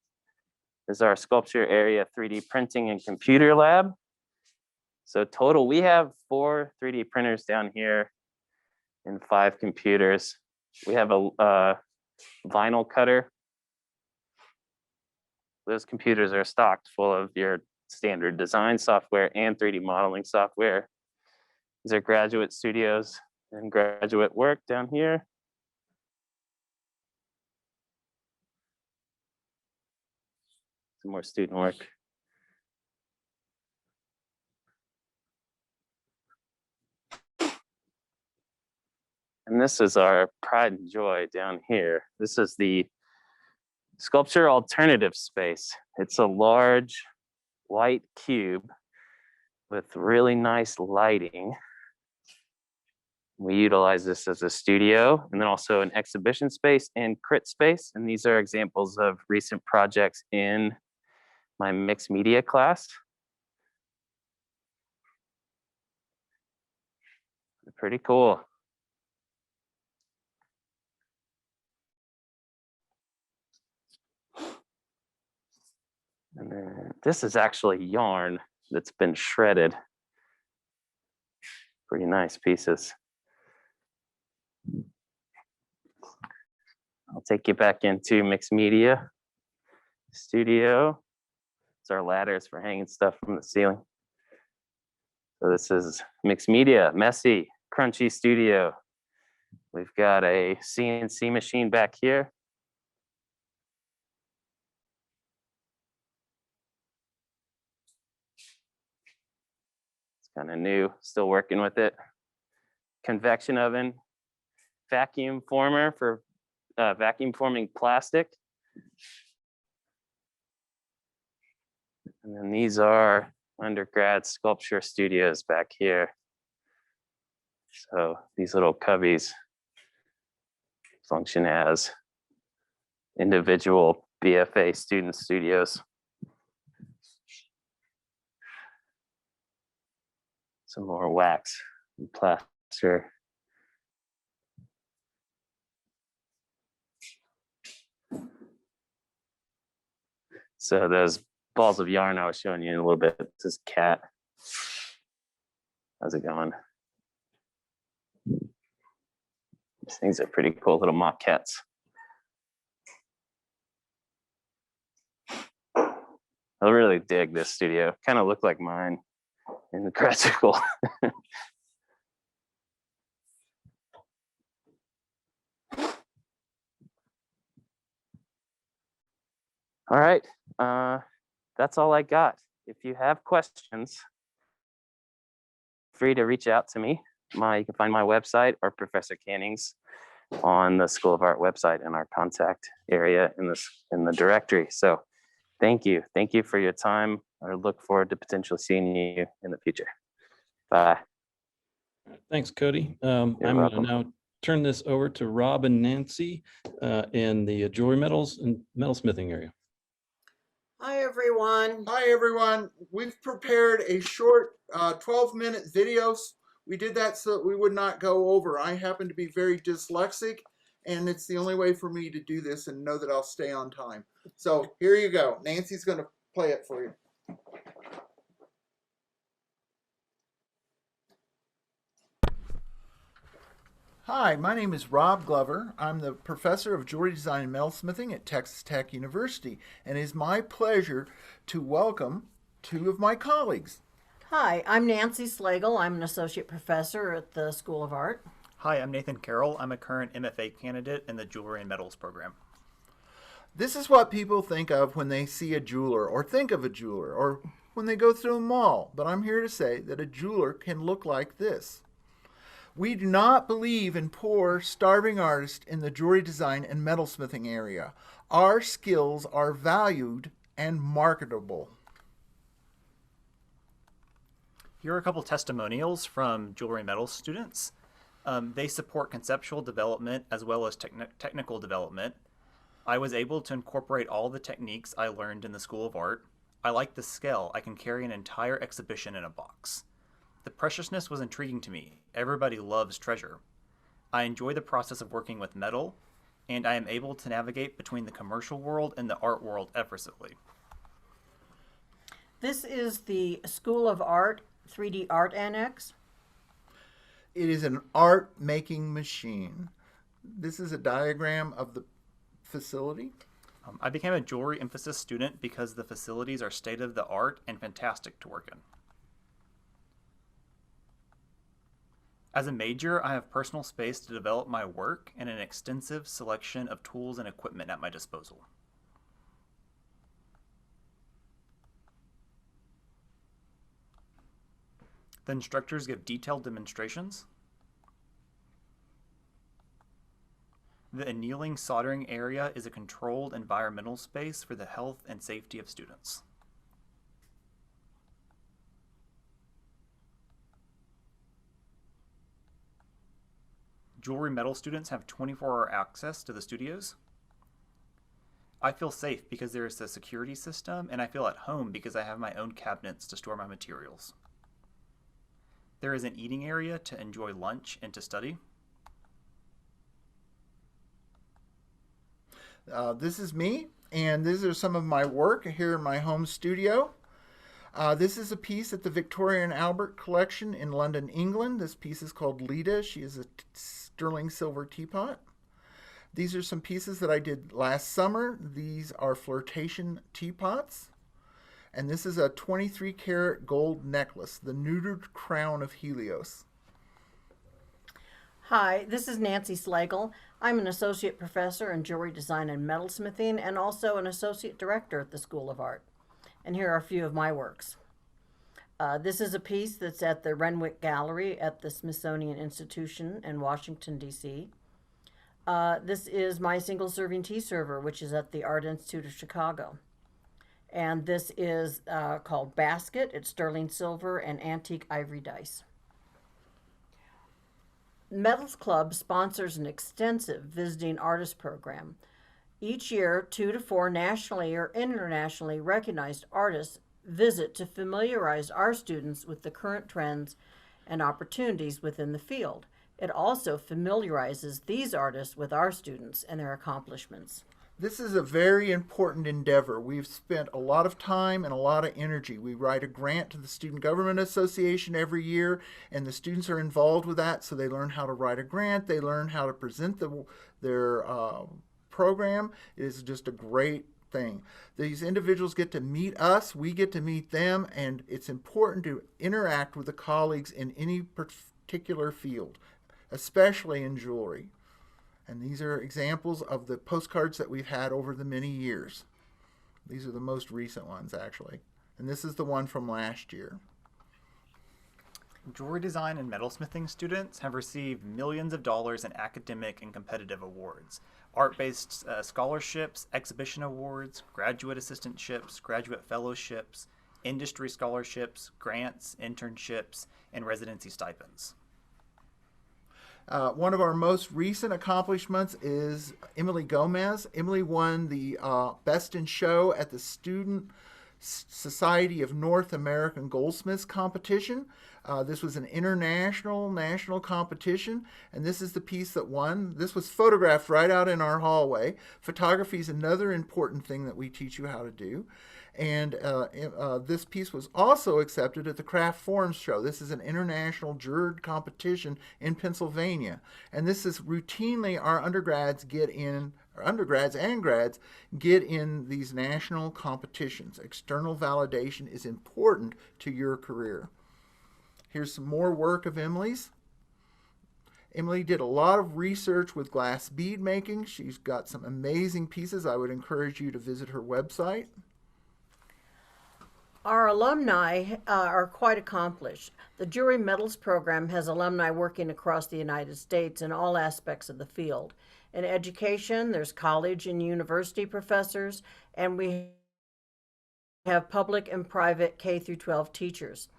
is our sculpture area, 3D printing and computer lab. So total, we have 4 3D printers down here and 5 computers. We have a vinyl cutter. Those computers are stocked full of your standard design software and 3D modeling software. These are graduate studios and graduate work down here. Some more student work. And this is our pride and joy down here. This is the sculpture alternative space. It's a large white cube with really nice lighting. We utilize this as a studio and then also an exhibition space and crit space. And these are examples of recent projects in my mixed media class. Pretty cool. And then this is actually yarn that's been shredded. Pretty nice pieces. I'll take you back into mixed media studio. It's our ladders for hanging stuff from the ceiling. So this is mixed media, messy, crunchy studio. We've got a CNC machine back here. It's kind of new, still working with it. Convection oven, vacuum former for vacuum forming plastic. And then these are undergrad sculpture studios back here. So these little cubbies function as individual BFA student studios. Some more wax and plaster. So those balls of yarn I was showing you in a little bit, this is cat. How's it going? These things are pretty cool, little mock cats. I really dig this studio. Kind of look like mine in the grad school. All right, that's all I got. If you have questions, free to reach out to me. You can find my website or Professor Canning's on the School of Art website in our contact area in the directory. So thank you for your time. I look forward to potentially seeing you in the future. Bye. Thanks, Cody. I'm going to now turn this over to Rob and Nancy in the jewelry metals and metalsmithing area. Hi, everyone. Hi, everyone. We've prepared a short 12-minute video. We did that so that we would not go over. I happen to be very dyslexic, and it's the only way for me to do this and know that I'll stay on time. So here you go. Nancy's going to play it for you. Hi, my name is Rob Glover. I'm the professor of jewelry design and metalsmithing at Texas Tech University, and it is my pleasure to welcome two of my colleagues. Hi, I'm Nancy Slagle. I'm an associate professor at the School of Art. Hi, I'm Nathan Carroll. I'm a current MFA candidate in the Jewelry and Metals program. This is what people think of when they see a jeweler or think of a jeweler or when they go through a mall, but I'm here to say that a jeweler can look like this. We do not believe in poor, starving artists in the jewelry design and metalsmithing area. Our skills are valued and marketable. Here are a couple testimonials from jewelry and metals students. They support conceptual development as well as technical development. I was able to incorporate all the techniques I learned in the School of Art. I like the scale. I can carry an entire exhibition in a box. The preciousness was intriguing to me. Everybody loves treasure. I enjoy the process of working with metal, and I am able to navigate between the commercial world and the art world effortlessly. This is the School of Art 3D Art Annex. It is an art making machine. This is a diagram of the facility. I became a jewelry emphasis student because the facilities are state of the art and fantastic to work in. As a major, I have personal space to develop my work and an extensive selection of tools and equipment at my disposal. The instructors give detailed demonstrations. The annealing soldering area is a controlled environmental space for the health and safety of students. Jewelry metal students have 24-hour access to the studios. I feel safe because there is a security system, and I feel at home because I have my own cabinets to store my materials. There is an eating area to enjoy lunch and to study. This is me, and these are some of my work here in my home studio. This is a piece at the Victoria and Albert Collection in London, England. This piece is called Lita. She is a sterling silver teapot. These are some pieces that I did last summer. These are flirtation teapots. And this is a 23 karat gold necklace, the neutered crown of Helios. Hi, this is Nancy Slagle. I'm an associate professor in jewelry design and metalsmithing and also an associate director at the School of Art. And here are a few of my works. This is a piece that's at the Renwick Gallery at the Smithsonian Institution in Washington, D.C. This is my single-serving tea server, which is at the Art Institute of Chicago. And this is called Basket. It's sterling silver and antique ivory dice. Metals Club sponsors an extensive visiting artist program. Each year, 2 to 4 nationally or internationally recognized artists visit to familiarize our students with the current trends and opportunities within the field. It also familiarizes these artists with our students and their accomplishments. This is a very important endeavor. We've spent a lot of time and a lot of energy. We write a grant to the Student Government Association every year, and the students are involved with that, so they learn how to write a grant, they learn how to present their program. It is just a great thing. These individuals get to meet us, we get to meet them, and it's important to interact with the colleagues in any particular field, especially in jewelry. And these are examples of the postcards that we've had over the many years. These are the most recent ones, actually. And this is the one from last year. Jewelry design and metalsmithing students have received millions of dollars in academic and competitive awards. Art-based scholarships, exhibition awards, graduate assistantships, graduate fellowships, industry scholarships, grants, internships, and residency stipends. One of our most recent accomplishments is Emily Gomez. Emily won the Best in Show at the Student Society of North American Goldsmiths competition. This was an national competition, and this is the piece that won. This was photographed right out in our hallway. Photography is another important thing that we teach you how to do. And this piece was also accepted at the Craft Forums Show. This is an international juror competition in Pennsylvania. And this is routinely our undergrads and grads get in these national competitions. External validation is important to your career. Here's some more work of Emily's. Emily did a lot of research with glass bead making. She's got some amazing pieces. I would encourage you to visit her website. Our alumni are quite accomplished. The Jewelry Metals program has alumni working across the United States in all aspects of the field. In education, there's college and university professors, and we have public and private K through 12 teachers.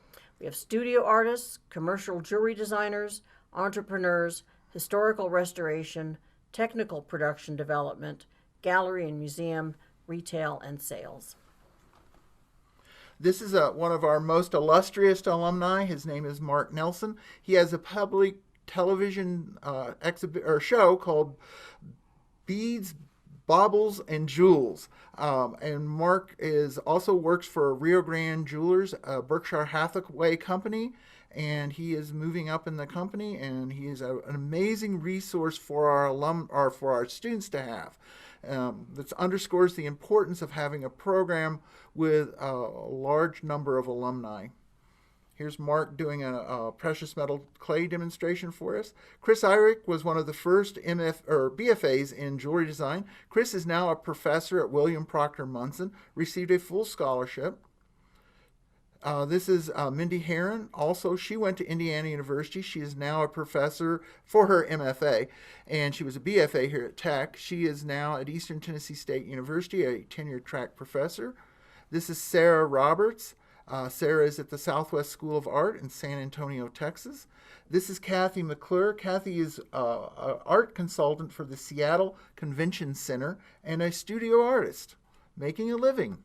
We have studio artists, commercial jewelry designers, entrepreneurs, historical restoration, technical production development, gallery and museum, retail, and sales. This is one of our most illustrious alumni. His name is Mark Nelson. He has a public television show called Beads, Baubles, and Jewels. And Mark also works for Rio Grande Jewelers, a Berkshire Hathaway company, and he is moving up in the company, and he is an amazing resource for our students to have. This underscores the importance of having a program with a large number of alumni. Here's Mark doing a precious metal clay demonstration for us. Chris Eyrich was one of the first BFAs in jewelry design. Chris is now a professor at William Proctor Munson, received a full scholarship. This is Mindy Heron. Also, she went to Indiana University. She is now a professor for her MFA, and she was a BFA here at Tech. She is now at Eastern Tennessee State University, a tenure track professor. This is Sarah Roberts. Sarah is at the Southwest School of Art in San Antonio, Texas. This is Kathy McClure. Kathy is an art consultant for the Seattle Convention Center and a studio artist, making a living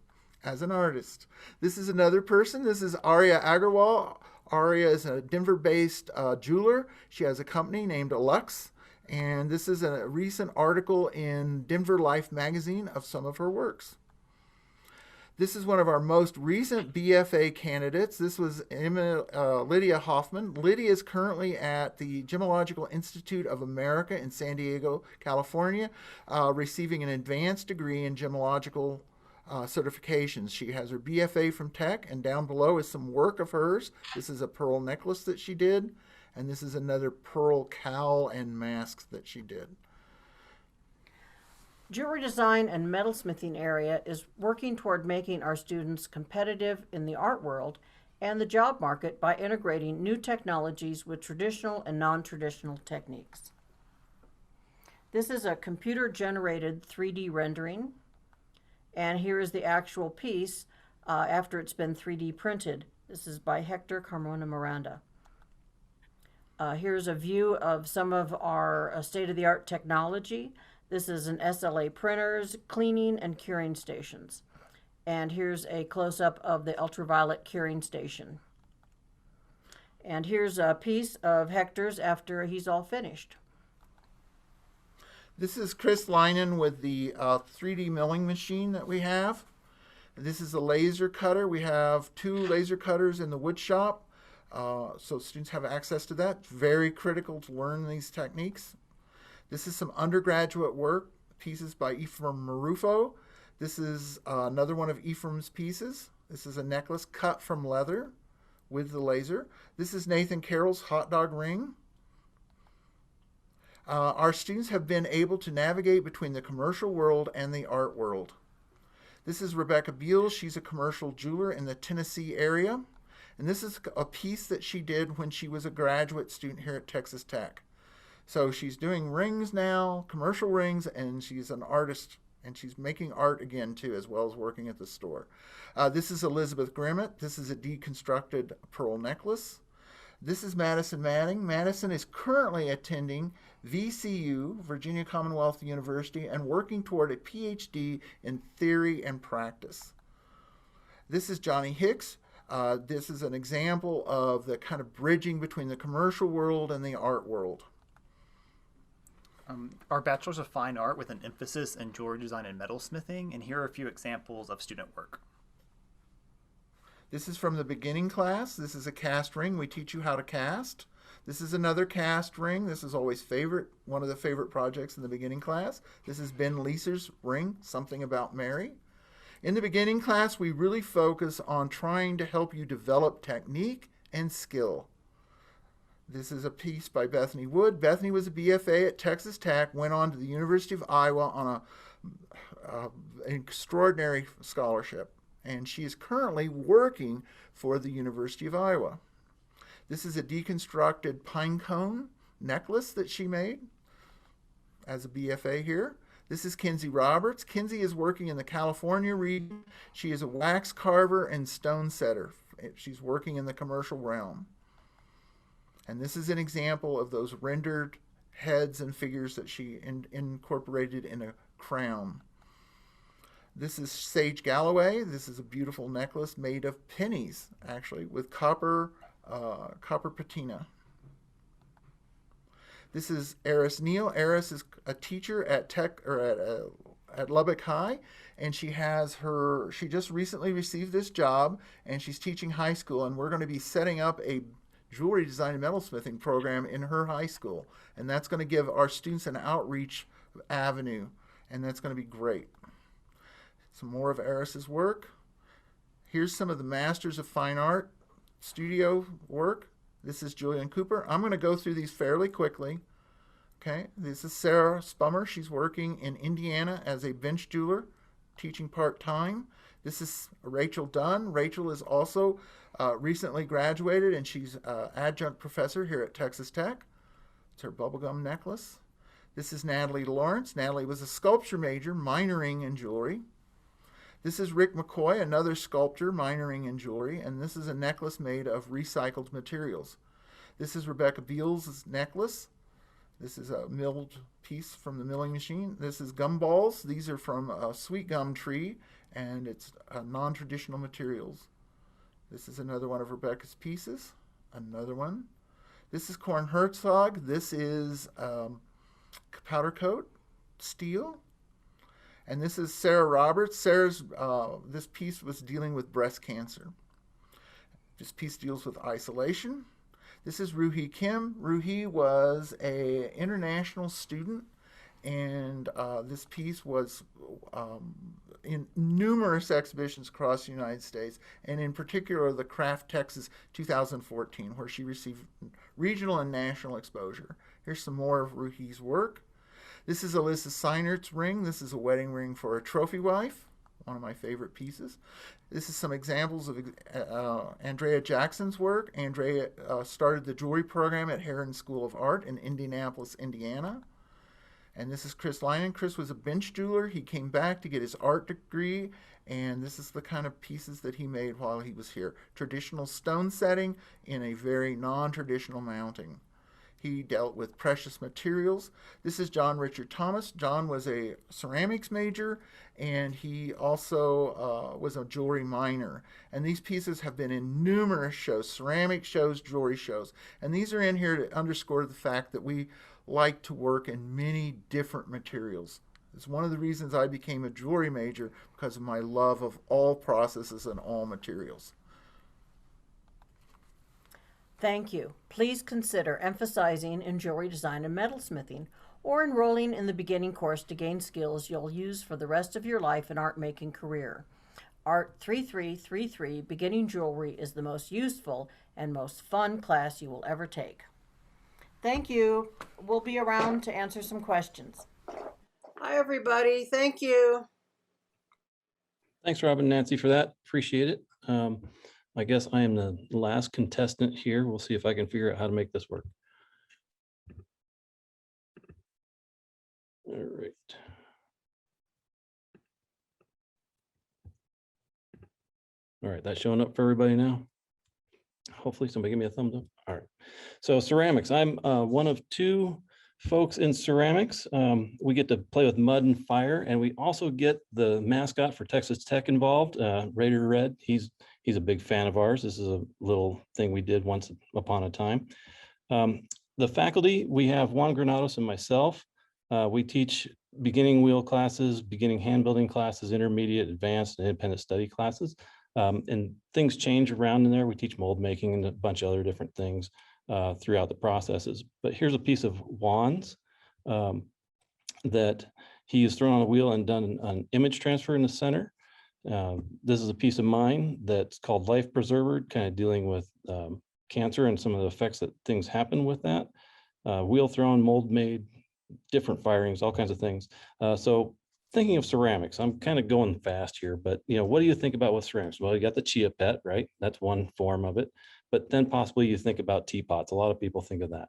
as an artist. This is another person. This is Arya Agarwal. Arya is a Denver-based jeweler. She has a company named Alux, and this is a recent article in Denver Life magazine of some of her works. This is one of our most recent BFA candidates. This was Lydia Hoffman. Lydia is currently at the Gemological Institute of America in San Diego, California, receiving an advanced degree in gemological certifications. She has her BFA from Tech, and down below is some work of hers. This is a pearl necklace that she did. And this is another pearl cowl and mask that she did. Jewelry design and metalsmithing area is working toward making our students competitive in the art world and the job market by integrating new technologies with traditional and non-traditional techniques. This is a computer-generated 3D rendering, and here is the actual piece after it's been 3D printed. This is by Hector Carmona Miranda. Here's a view of some of our state-of-the-art technology. This is an SLA printers, cleaning and curing stations. And here's a close-up of the ultraviolet curing station. And here's a piece of Hector's after he's all finished. This is Chris Linen with the 3D milling machine that we have. This is a laser cutter. We have 2 laser cutters in the wood shop, so students have access to that. It's very critical to learn these techniques. This is some undergraduate work, pieces by Ephraim Marufo. This is another one of Ephraim's pieces. This is a necklace cut from leather with the laser. This is Nathan Carroll's hot dog ring. Our students have been able to navigate between the commercial world and the art world. This is Rebecca Beals. She's a commercial jeweler in the Tennessee area. And this is a piece that she did when she was a graduate student here at Texas Tech. So she's doing rings now, commercial rings, and she's an artist, and she's making art again too, as well as working at the store. This is Elizabeth Grimmett. This is a deconstructed pearl necklace. This is Madison Manning. Madison is currently attending VCU, Virginia Commonwealth University, and working toward a PhD in theory and practice. This is Johnny Hicks. This is an example of the kind of bridging between the commercial world and the art world. Our Bachelor's of Fine Art with an emphasis in jewelry design and metalsmithing, and here are a few examples of student work. This is from the beginning class. This is a cast ring. We teach you how to cast. This is another cast ring. This is always one of the favorite projects in the beginning class. This is Ben Leeser's ring, Something About Mary. In the beginning class, we really focus on trying to help you develop technique and skill. This is a piece by Bethany Wood. Bethany was a BFA at Texas Tech, went on to the University of Iowa on an extraordinary scholarship, and she is currently working for the University of Iowa. This is a deconstructed pine cone necklace that she made as a BFA here. This is Kinsey Roberts. Kinsey is working in the California region. She is a wax carver and stone setter. She's working in the commercial realm. And this is an example of those rendered heads and figures that she incorporated in a crown. This is Sage Galloway. This is a beautiful necklace made of pennies, actually, with copper patina. This is Eris Neal. Eris is a teacher at at Lubbock High, and she just recently received this job, and she's teaching high school, and we're going to be setting up a jewelry design and metalsmithing program in her high school, and that's going to give our students an outreach avenue, and that's going to be great. Some more of Eris's work. Here's some of the Masters of Fine Art studio work. This is Julian Cooper. I'm going to go through these fairly quickly. Okay, this is Sarah Spummer. She's working in Indiana as a bench jeweler, teaching part-time. This is Rachel Dunn. Rachel is also recently graduated, and she's adjunct professor here at Texas Tech. It's her bubblegum necklace. This is Natalie Lawrence. Natalie was a sculpture major, minoring in jewelry. This is Rick McCoy, another sculptor, minoring in jewelry, and this is a necklace made of recycled materials. This is Rebecca Beals' necklace. This is a milled piece from the milling machine. This is gumballs. These are from a sweet gum tree, and it's non-traditional materials. This is another one of Rebecca's pieces. Another one. This is Korn Herzog. This is powder coat steel. And this is Sarah Roberts. This piece was dealing with breast cancer. This piece deals with isolation. This is Ruhi Kim. Ruhi was an international student And this piece was in numerous exhibitions across the United States, and in particular the Craft Texas 2014, where she received regional and national exposure. Here's some more of Ruhi's work. This is Alyssa Seinert's ring. This is a wedding ring for a trophy wife, one of my favorite pieces. This is some examples of Andrea Jackson's work. Andrea started the jewelry program at Heron School of Art in Indianapolis, Indiana. And this is Chris Linen. Chris was a bench jeweler. He came back to get his art degree, and this is the kind of pieces that he made while he was here. Traditional stone setting in a very non-traditional mounting. He dealt with precious materials. This is John Richard Thomas. John was a ceramics major, and he also was a jewelry miner. And these pieces have been in numerous shows, ceramic shows, jewelry shows. And these are in here to underscore the fact that we like to work in many different materials. It's one of the reasons I became a jewelry major, because of my love of all processes and all materials. Thank you. Please consider emphasizing in jewelry design and metalsmithing, or enrolling in the beginning course to gain skills you'll use for the rest of your life and art making career. Art 3333 Beginning Jewelry is the most useful and most fun class you will ever take. Thank you. We'll be around to answer some questions. Hi, everybody. Thank you. Thanks, Rob and Nancy, for that. Appreciate it. I guess I am the last contestant here. We'll see if I can figure out how to make this work. All right. All right, that's showing up for everybody now. Hopefully somebody give me a thumbs up. All right. So ceramics, I'm one of two folks in ceramics. We get to play with mud and fire, and we also get the mascot for Texas Tech involved, Raider Red. He's a big fan of ours. This is a little thing we did once upon a time. The faculty, we have Juan Granados and myself. We teach beginning wheel classes, beginning hand building classes, intermediate, advanced, and independent study classes. And things change around in there. We teach mold making and a bunch of other different things throughout the processes. But here's a piece of Juan's that he has thrown on a wheel and done an image transfer in the center. This is a piece of mine that's called Life Preserver, kind of dealing with cancer and some of the effects that things happen with that. Wheel thrown, mold made, different firings, all kinds of things. So thinking of ceramics, I'm kind of going fast here, but what do you think about with ceramics? Well, you got the chia pet, right? That's one form of it. But then possibly you think about teapots. A lot of people think of that.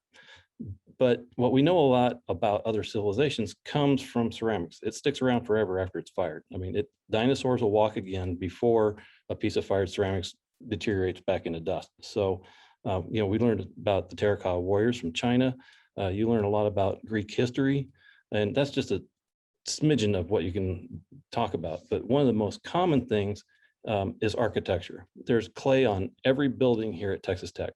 But what we know a lot about other civilizations comes from ceramics. It sticks around forever after it's fired. I mean, dinosaurs will walk again before a piece of fired ceramics deteriorates back into dust. So, we learned about the terracotta warriors from China. You learn a lot about Greek history, and that's just a smidgen of what you can talk about. But one of the most common things is architecture. There's clay on every building here at Texas Tech.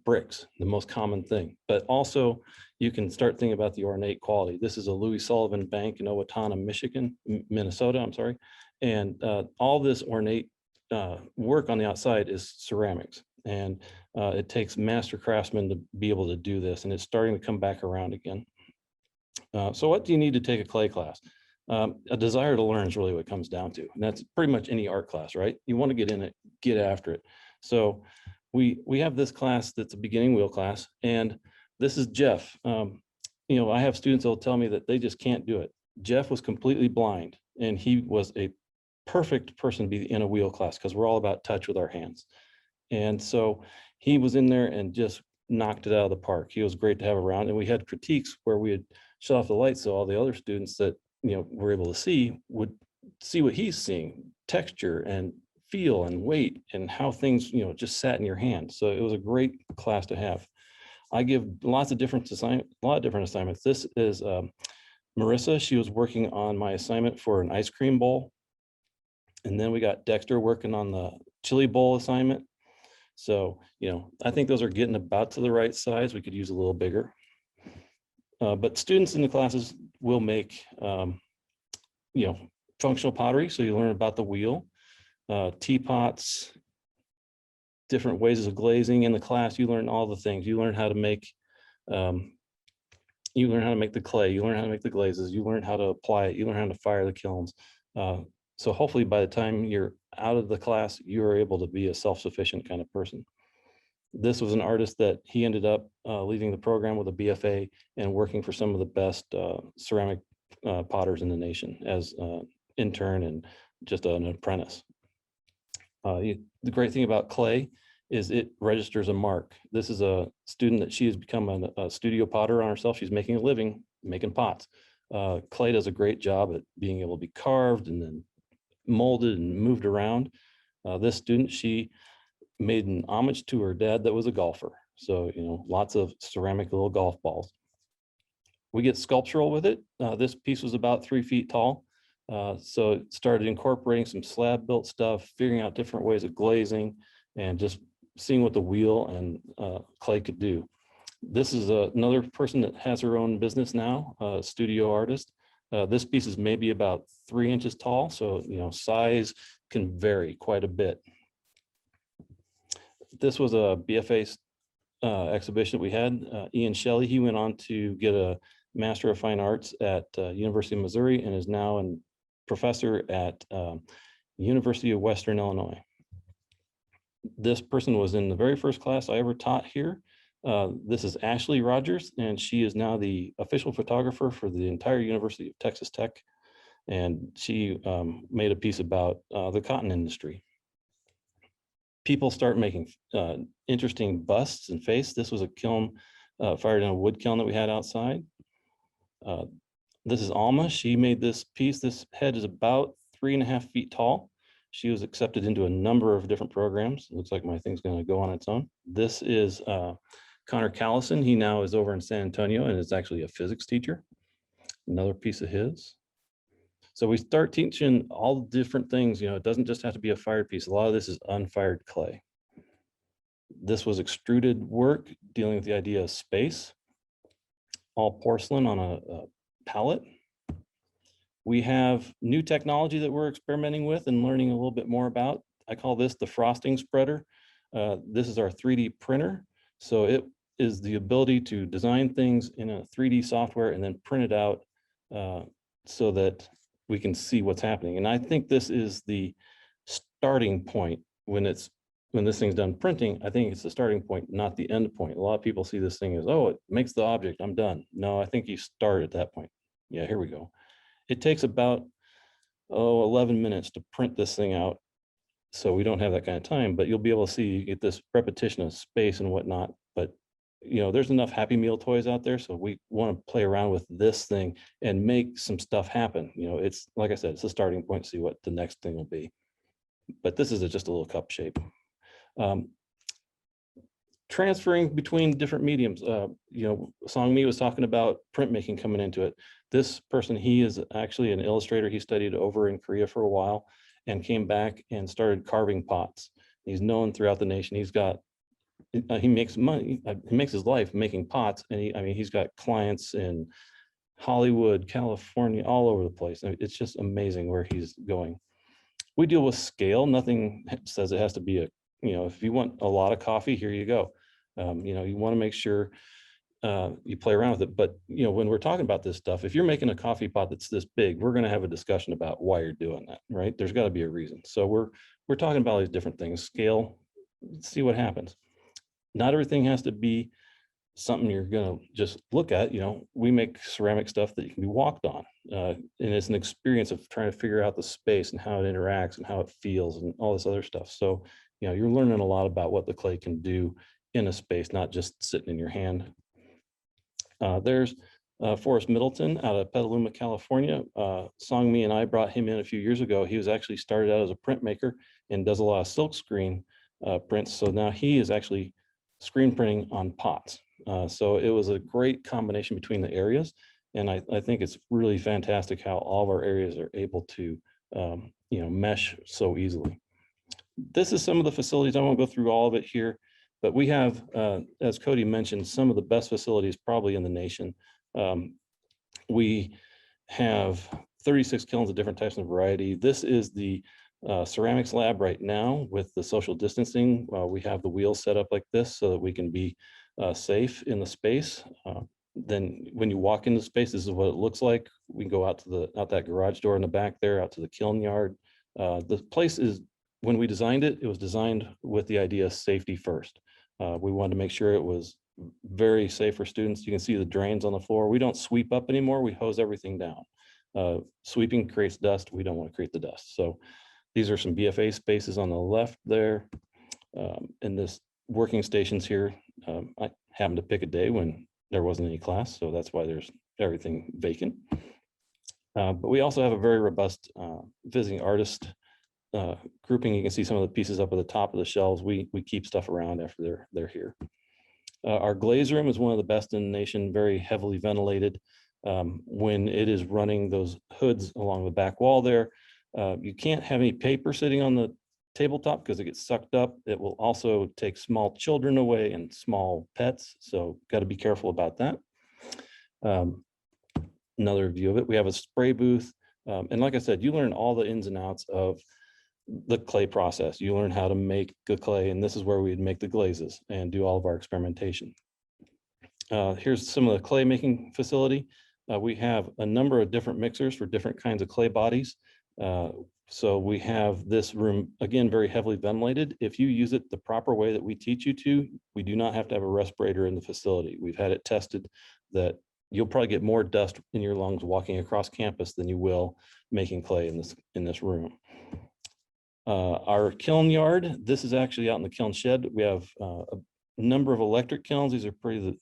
Bricks, the most common thing. But also you can start thinking about the ornate quality. This is a Louis Sullivan Bank in Owatonna, Minnesota, I'm sorry. And all this ornate work on the outside is ceramics. And it takes master craftsmen to be able to do this. And it's starting to come back around again. So what do you need to take a clay class? A desire to learn is really what it comes down to. And that's pretty much any art class, right? You want to get in it, get after it. So we have this class that's a beginning wheel class, and this is Jeff. I have students that will tell me that they just can't do it. Jeff was completely blind, and he was a perfect person to be in a wheel class because we're all about touch with our hands. And so he was in there and just knocked it out of the park. He was great to have around, and we had critiques where we had shut off the lights so all the other students that were able to see would see what he's seeing, texture and feel and weight and how things just sat in your hand. So it was a great class to have. I give lots of different assignments. This is Marissa. She was working on my assignment for an ice cream bowl, and then we got Dexter working on the chili bowl assignment. So I think those are getting about to the right size. We could use a little bigger. But students in the classes will make functional pottery. So you learn about the wheel. Teapots, different ways of glazing. In the class, you learn all the things. You learn how to make You learn how to make the clay, you learn how to make the glazes, you learn how to apply it, you learn how to fire the kilns. So hopefully by the time you're out of the class, you're able to be a self-sufficient kind of person. This was an artist that he ended up leaving the program with a BFA and working for some of the best ceramic potters in the nation as intern and just an apprentice. The great thing about clay is it registers a mark. This is a student that she has become a studio potter on herself. She's making a living making pots. Clay does a great job at being able to be carved and then molded and moved around. This student, she made an homage to her dad that was a golfer. So, you know, lots of ceramic little golf balls. We get sculptural with it. This piece was about 3 feet tall. So it started incorporating some slab built stuff, figuring out different ways of glazing and just seeing what the wheel and clay could do. This is another person that has her own business now, a studio artist. This piece is maybe about 3 inches tall. So, you know, size can vary quite a bit. This was a BFA exhibition that we had. Ian Shelley, he went on to get a Master of Fine Arts at University of Missouri and is now a professor at University of Western Illinois. This person was in the very first class I ever taught here. This is Ashley Rogers, and she is now the official photographer for the entire University of Texas Tech. And she made a piece about the cotton industry. People start making interesting busts and face. This was a kiln fired in a wood kiln that we had outside. This is Alma. She made this piece. This head is about 3.5 feet tall. She was accepted into a number of different programs. It looks like my thing's going to go on its own. This is Connor Callison. He now is over in San Antonio and is actually a physics teacher. Another piece of his. So we start teaching all different things. You know, it doesn't just have to be a fired piece. A lot of this is unfired clay. This was extruded work dealing with the idea of space. All porcelain on a pallet. We have new technology that we're experimenting with and learning a little bit more about. I call this the frosting spreader. This is our 3D printer. So it is the ability to design things in a 3D software and then print it out so that we can see what's happening. And I think this is the starting point when this thing's done printing. I think it's the starting point, not the end point. A lot of people see this thing as, oh, it makes the object, I'm done. No, I think you start at that point. Yeah, here we go. It takes about 11 minutes to print this thing out. So we don't have that kind of time, but you'll be able to see, you get this repetition of space and whatnot. But you know, there's enough Happy Meal toys out there. So we want to play around with this thing and make some stuff happen. You know, it's like I said, it's a starting point to see what the next thing will be. But this is just a little cup shape. Transferring between different mediums. You know, Songmi was talking about printmaking coming into it. This person, he is actually an illustrator. He studied over in Korea for a while and came back and started carving pots. He's known throughout the nation. He's got, he makes money, he makes his life making pots. And I mean, he's got clients in Hollywood, California, all over the place. It's just amazing where he's going. We deal with scale. Nothing says it has to be a, you know, if you want a lot of coffee, here you go. You know, you want to make sure you play around with it. But, you know, when we're talking about this stuff, if you're making a coffee pot that's this big, we're going to have a discussion about why you're doing that, right? There's got to be a reason. So we're talking about these different things, scale, see what happens. Not everything has to be something you're going to just look at. You know, we make ceramic stuff that you can be walked on. And it's an experience of trying to figure out the space and how it interacts and how it feels and all this other stuff. So, you know, you're learning a lot about what the clay can do in a space, not just sitting in your hand. There's Forrest Middleton out of Petaluma, California. Songmi and I brought him in a few years ago. He was actually started out as a printmaker and does a lot of silk screen prints. So now he is actually screen printing on pots. So it was a great combination between the areas. And I think it's really fantastic how all of our areas are able to, you know, mesh so easily. This is some of the facilities. I won't go through all of it here, but we have, as Cody mentioned, some of the best facilities probably in the nation. We have 36 kilns of different types of variety. This is the ceramics lab right now with the social distancing. We have the wheels set up like this so that we can be safe in the space. then when you walk into the space, this is what it looks like. We go out to that garage door in the back there, out to the kiln yard. The place is, when we designed it, it was designed with the idea of safety first. We wanted to make sure it was very safe for students. You can see the drains on the floor. We don't sweep up anymore. We hose everything down. Sweeping creates dust. We don't want to create the dust. So these are some BFA spaces on the left there. And this working stations here. I happened to pick a day when there wasn't any class, so that's why there's everything vacant. But we also have a very robust visiting artist grouping. You can see some of the pieces up at the top of the shelves. We keep stuff around after they're here. Our glaze room is one of the best in the nation, very heavily ventilated. When it is running those hoods along the back wall there, you can't have any paper sitting on the tabletop because it gets sucked up. It will also take small children away and small pets, so got to be careful about that. Another view of it, we have a spray booth. And like I said, you learn all the ins and outs of the clay process. You learn how to make the clay, and this is where we'd make the glazes and do all of our experimentation. Here's some of the clay making facility. We have a number of different mixers for different kinds of clay bodies. So we have this room, again, very heavily ventilated. If you use it the proper way that we teach you to, we do not have to have a respirator in the facility. We've had it tested that you'll probably get more dust in your lungs walking across campus than you will making clay in this room. Our kiln yard, this is actually out in the kiln shed. We have a number of electric kilns. These are pretty the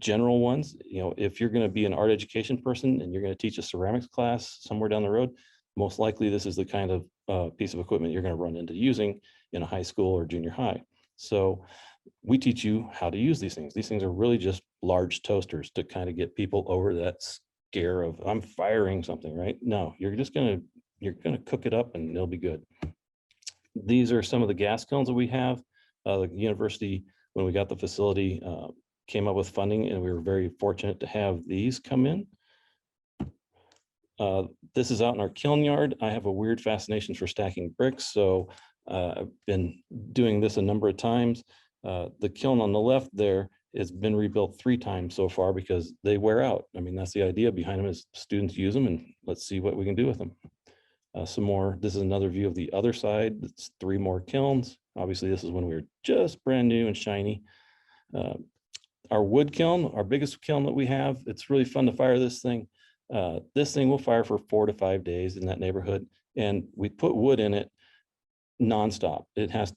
general ones. You know, if you're going to be an art education person and you're going to teach a ceramics class somewhere down the road, most likely this is the kind of piece of equipment you're going to run into using in a high school or junior high. So we teach you how to use these things. These things are really just large toasters to kind of get people over that scare of I'm firing something, right? No, you're going to cook it up and it'll be good. These are some of the gas kilns that we have. The university, when we got the facility, came up with funding, and we were very fortunate to have these come in. This is out in our kiln yard. I have a weird fascination for stacking bricks, so I've been doing this a number of times. The kiln on the left there has been rebuilt 3 times so far because they wear out. I mean, that's the idea behind them, is students use them and let's see what we can do with them. Some more, this is another view of the other side. It's 3 more kilns. Obviously, this is when we were just brand new and shiny. Our wood kiln, our biggest kiln that we have, it's really fun to fire this thing. This thing will fire for 4 to 5 days in that neighborhood, and we put wood in it nonstop.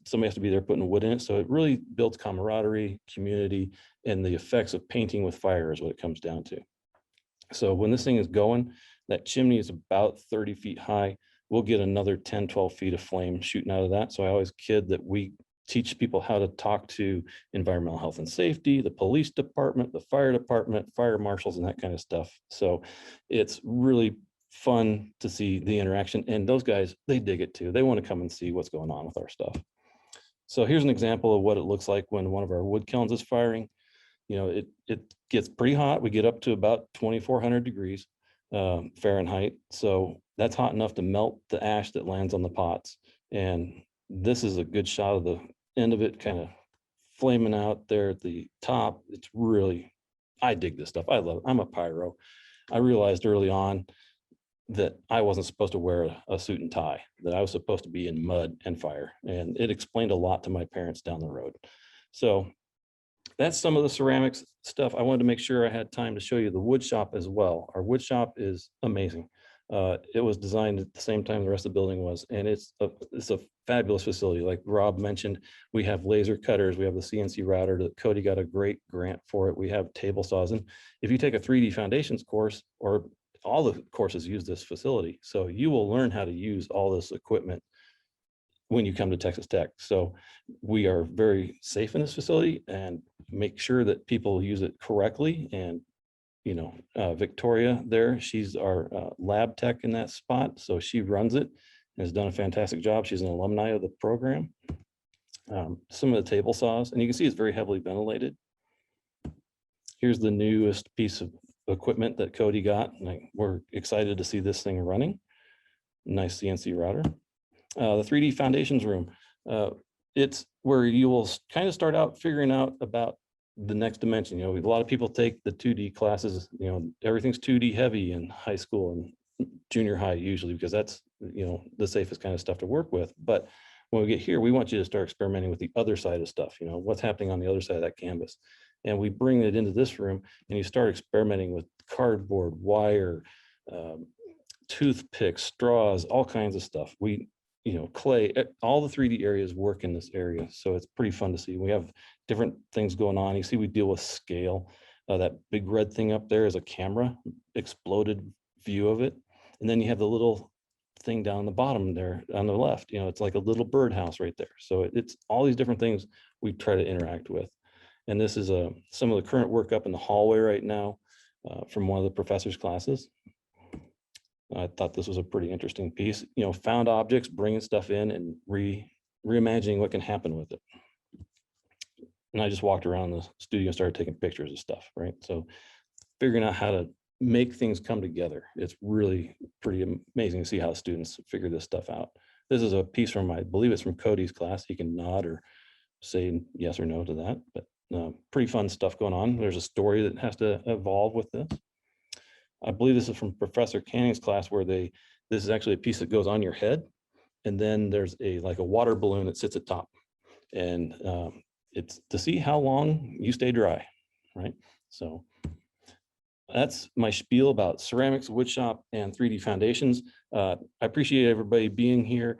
Somebody has to be there putting wood in it, so it really builds camaraderie, community, and the effects of painting with fire is what it comes down to. So when this thing is going, that chimney is about 30 feet high. We'll get another 10, 12 feet of flame shooting out of that. So I always kid that we teach people how to talk to environmental health and safety, the police department, the fire department, fire marshals, and that kind of stuff. So it's really fun to see the interaction, and those guys, they dig it too. They want to come and see what's going on with our stuff. So here's an example of what it looks like when one of our wood kilns is firing. You know, it gets pretty hot. We get up to about 2,400 degrees Fahrenheit. So that's hot enough to melt the ash that lands on the pots. And this is a good shot of the end of it kind of flaming out there at the top. It's really, I dig this stuff. I love it. I'm a pyro. I realized early on that I wasn't supposed to wear a suit and tie, that I was supposed to be in mud and fire. And it explained a lot to my parents down the road. So that's some of the ceramics stuff. I wanted to make sure I had time to show you the wood shop as well. Our wood shop is amazing. It was designed at the same time the rest of the building was, and it's a fabulous facility. Like Rob mentioned, we have laser cutters, we have the CNC router that Cody got a great grant for it. We have table saws, and if you take a 3D Foundations course, or all the courses use this facility, so you will learn how to use all this equipment when you come to Texas Tech. So we are very safe in this facility and make sure that people use it correctly. And you know, Victoria there, she's our lab tech in that spot. So she runs it and has done a fantastic job. She's an alumni of the program. Some of the table saws, and you can see it's very heavily ventilated. Here's the newest piece of equipment that Cody got. And we're excited to see this thing running. Nice CNC router. The 3D Foundations room. It's where you will kind of start out figuring out about the next dimension. You know, a lot of people take the 2D classes, you know, everything's 2D heavy in high school and junior high usually, because that's, you know, the safest kind of stuff to work with. But when we get here, we want you to start experimenting with the other side of stuff, you know, what's happening on the other side of that canvas. And we bring it into this room and you start experimenting with cardboard, wire, toothpicks, straws, all kinds of stuff. We, you know, clay, all the 3D areas work in this area. So it's pretty fun to see. We have different things going on. You see, we deal with scale. That big red thing up there is a camera, exploded view of it. And then you have the little thing down the bottom there on the left, you know, it's like a little birdhouse right there. So it's all these different things we try to interact with. And this is some of the current work up in the hallway right now from one of the professor's classes. I thought this was a pretty interesting piece, you know, found objects, bringing stuff in and reimagining what can happen with it. And I just walked around the studio and started taking pictures of stuff, right? So figuring out how to make things come together. It's really pretty amazing to see how students figure this stuff out. This is a piece from, I believe it's from Cody's class. He can nod or say yes or no to that, but pretty fun stuff going on. There's a story that has to evolve with this. I believe this is from Professor Canning's class where this is actually a piece that goes on your head. And then there's like a water balloon that sits at top. And it's to see how long you stay dry, right? So that's my spiel about ceramics, woodshop, and 3D foundations. I appreciate everybody being here.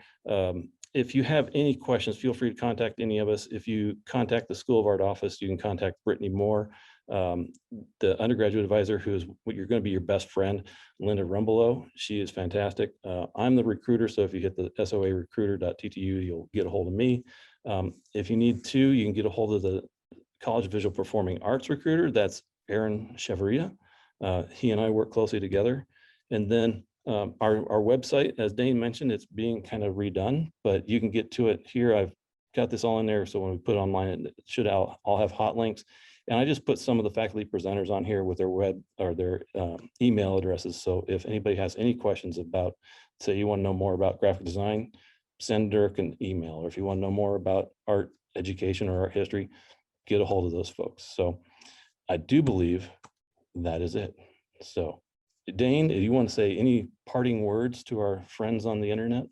If you have any questions, feel free to contact any of us. If you contact the School of Art office, you can contact Brittany Moore, the undergraduate advisor, who is what you're going to be your best friend, Linda Rumbelow. She is fantastic. I'm the recruiter, so if you hit the SOA recruiter.ttu, you'll get a hold of me. If you need to, you can get a hold of the College of Visual Performing Arts recruiter. That's Aaron Cheveria. He and I work closely together. And then our website, as Dane mentioned, it's being kind of redone, but you can get to it here. I've got this all in there, so when we put it online, it should all have hot links. And I just put some of the faculty presenters on here with their web or their email addresses. So if anybody has any questions about, say you want to know more about graphic design, send Dirk an email. Or if you want to know more about art education or art history, get a hold of those folks. So I do believe that is it. So Dane, do you want to say any parting words to our friends on the internet?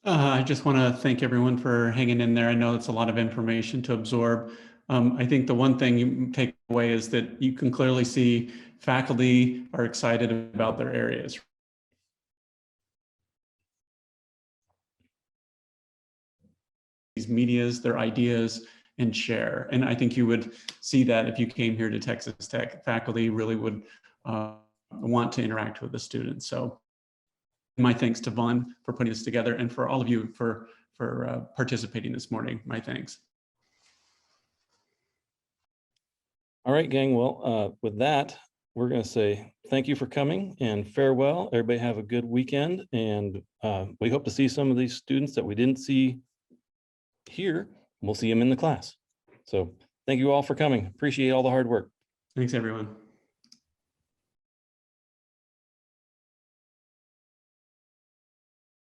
I just want to thank everyone for hanging in there. I know it's a lot of information to absorb. I think the one thing you take away is that you can clearly see faculty are excited about their areas. These medias, their ideas, and share. And I think you would see that if you came here to Texas Tech. Faculty really would want to interact with the students. So my thanks to Vaughn for putting this together, and for all of you for participating this morning. My thanks. All right, gang. Well, with that, we're going to say thank you for coming and farewell. Everybody have a good weekend. And we hope to see some of these students that we didn't see here. We'll see them in the class. So thank you all for coming. Appreciate all the hard work. Thanks, everyone.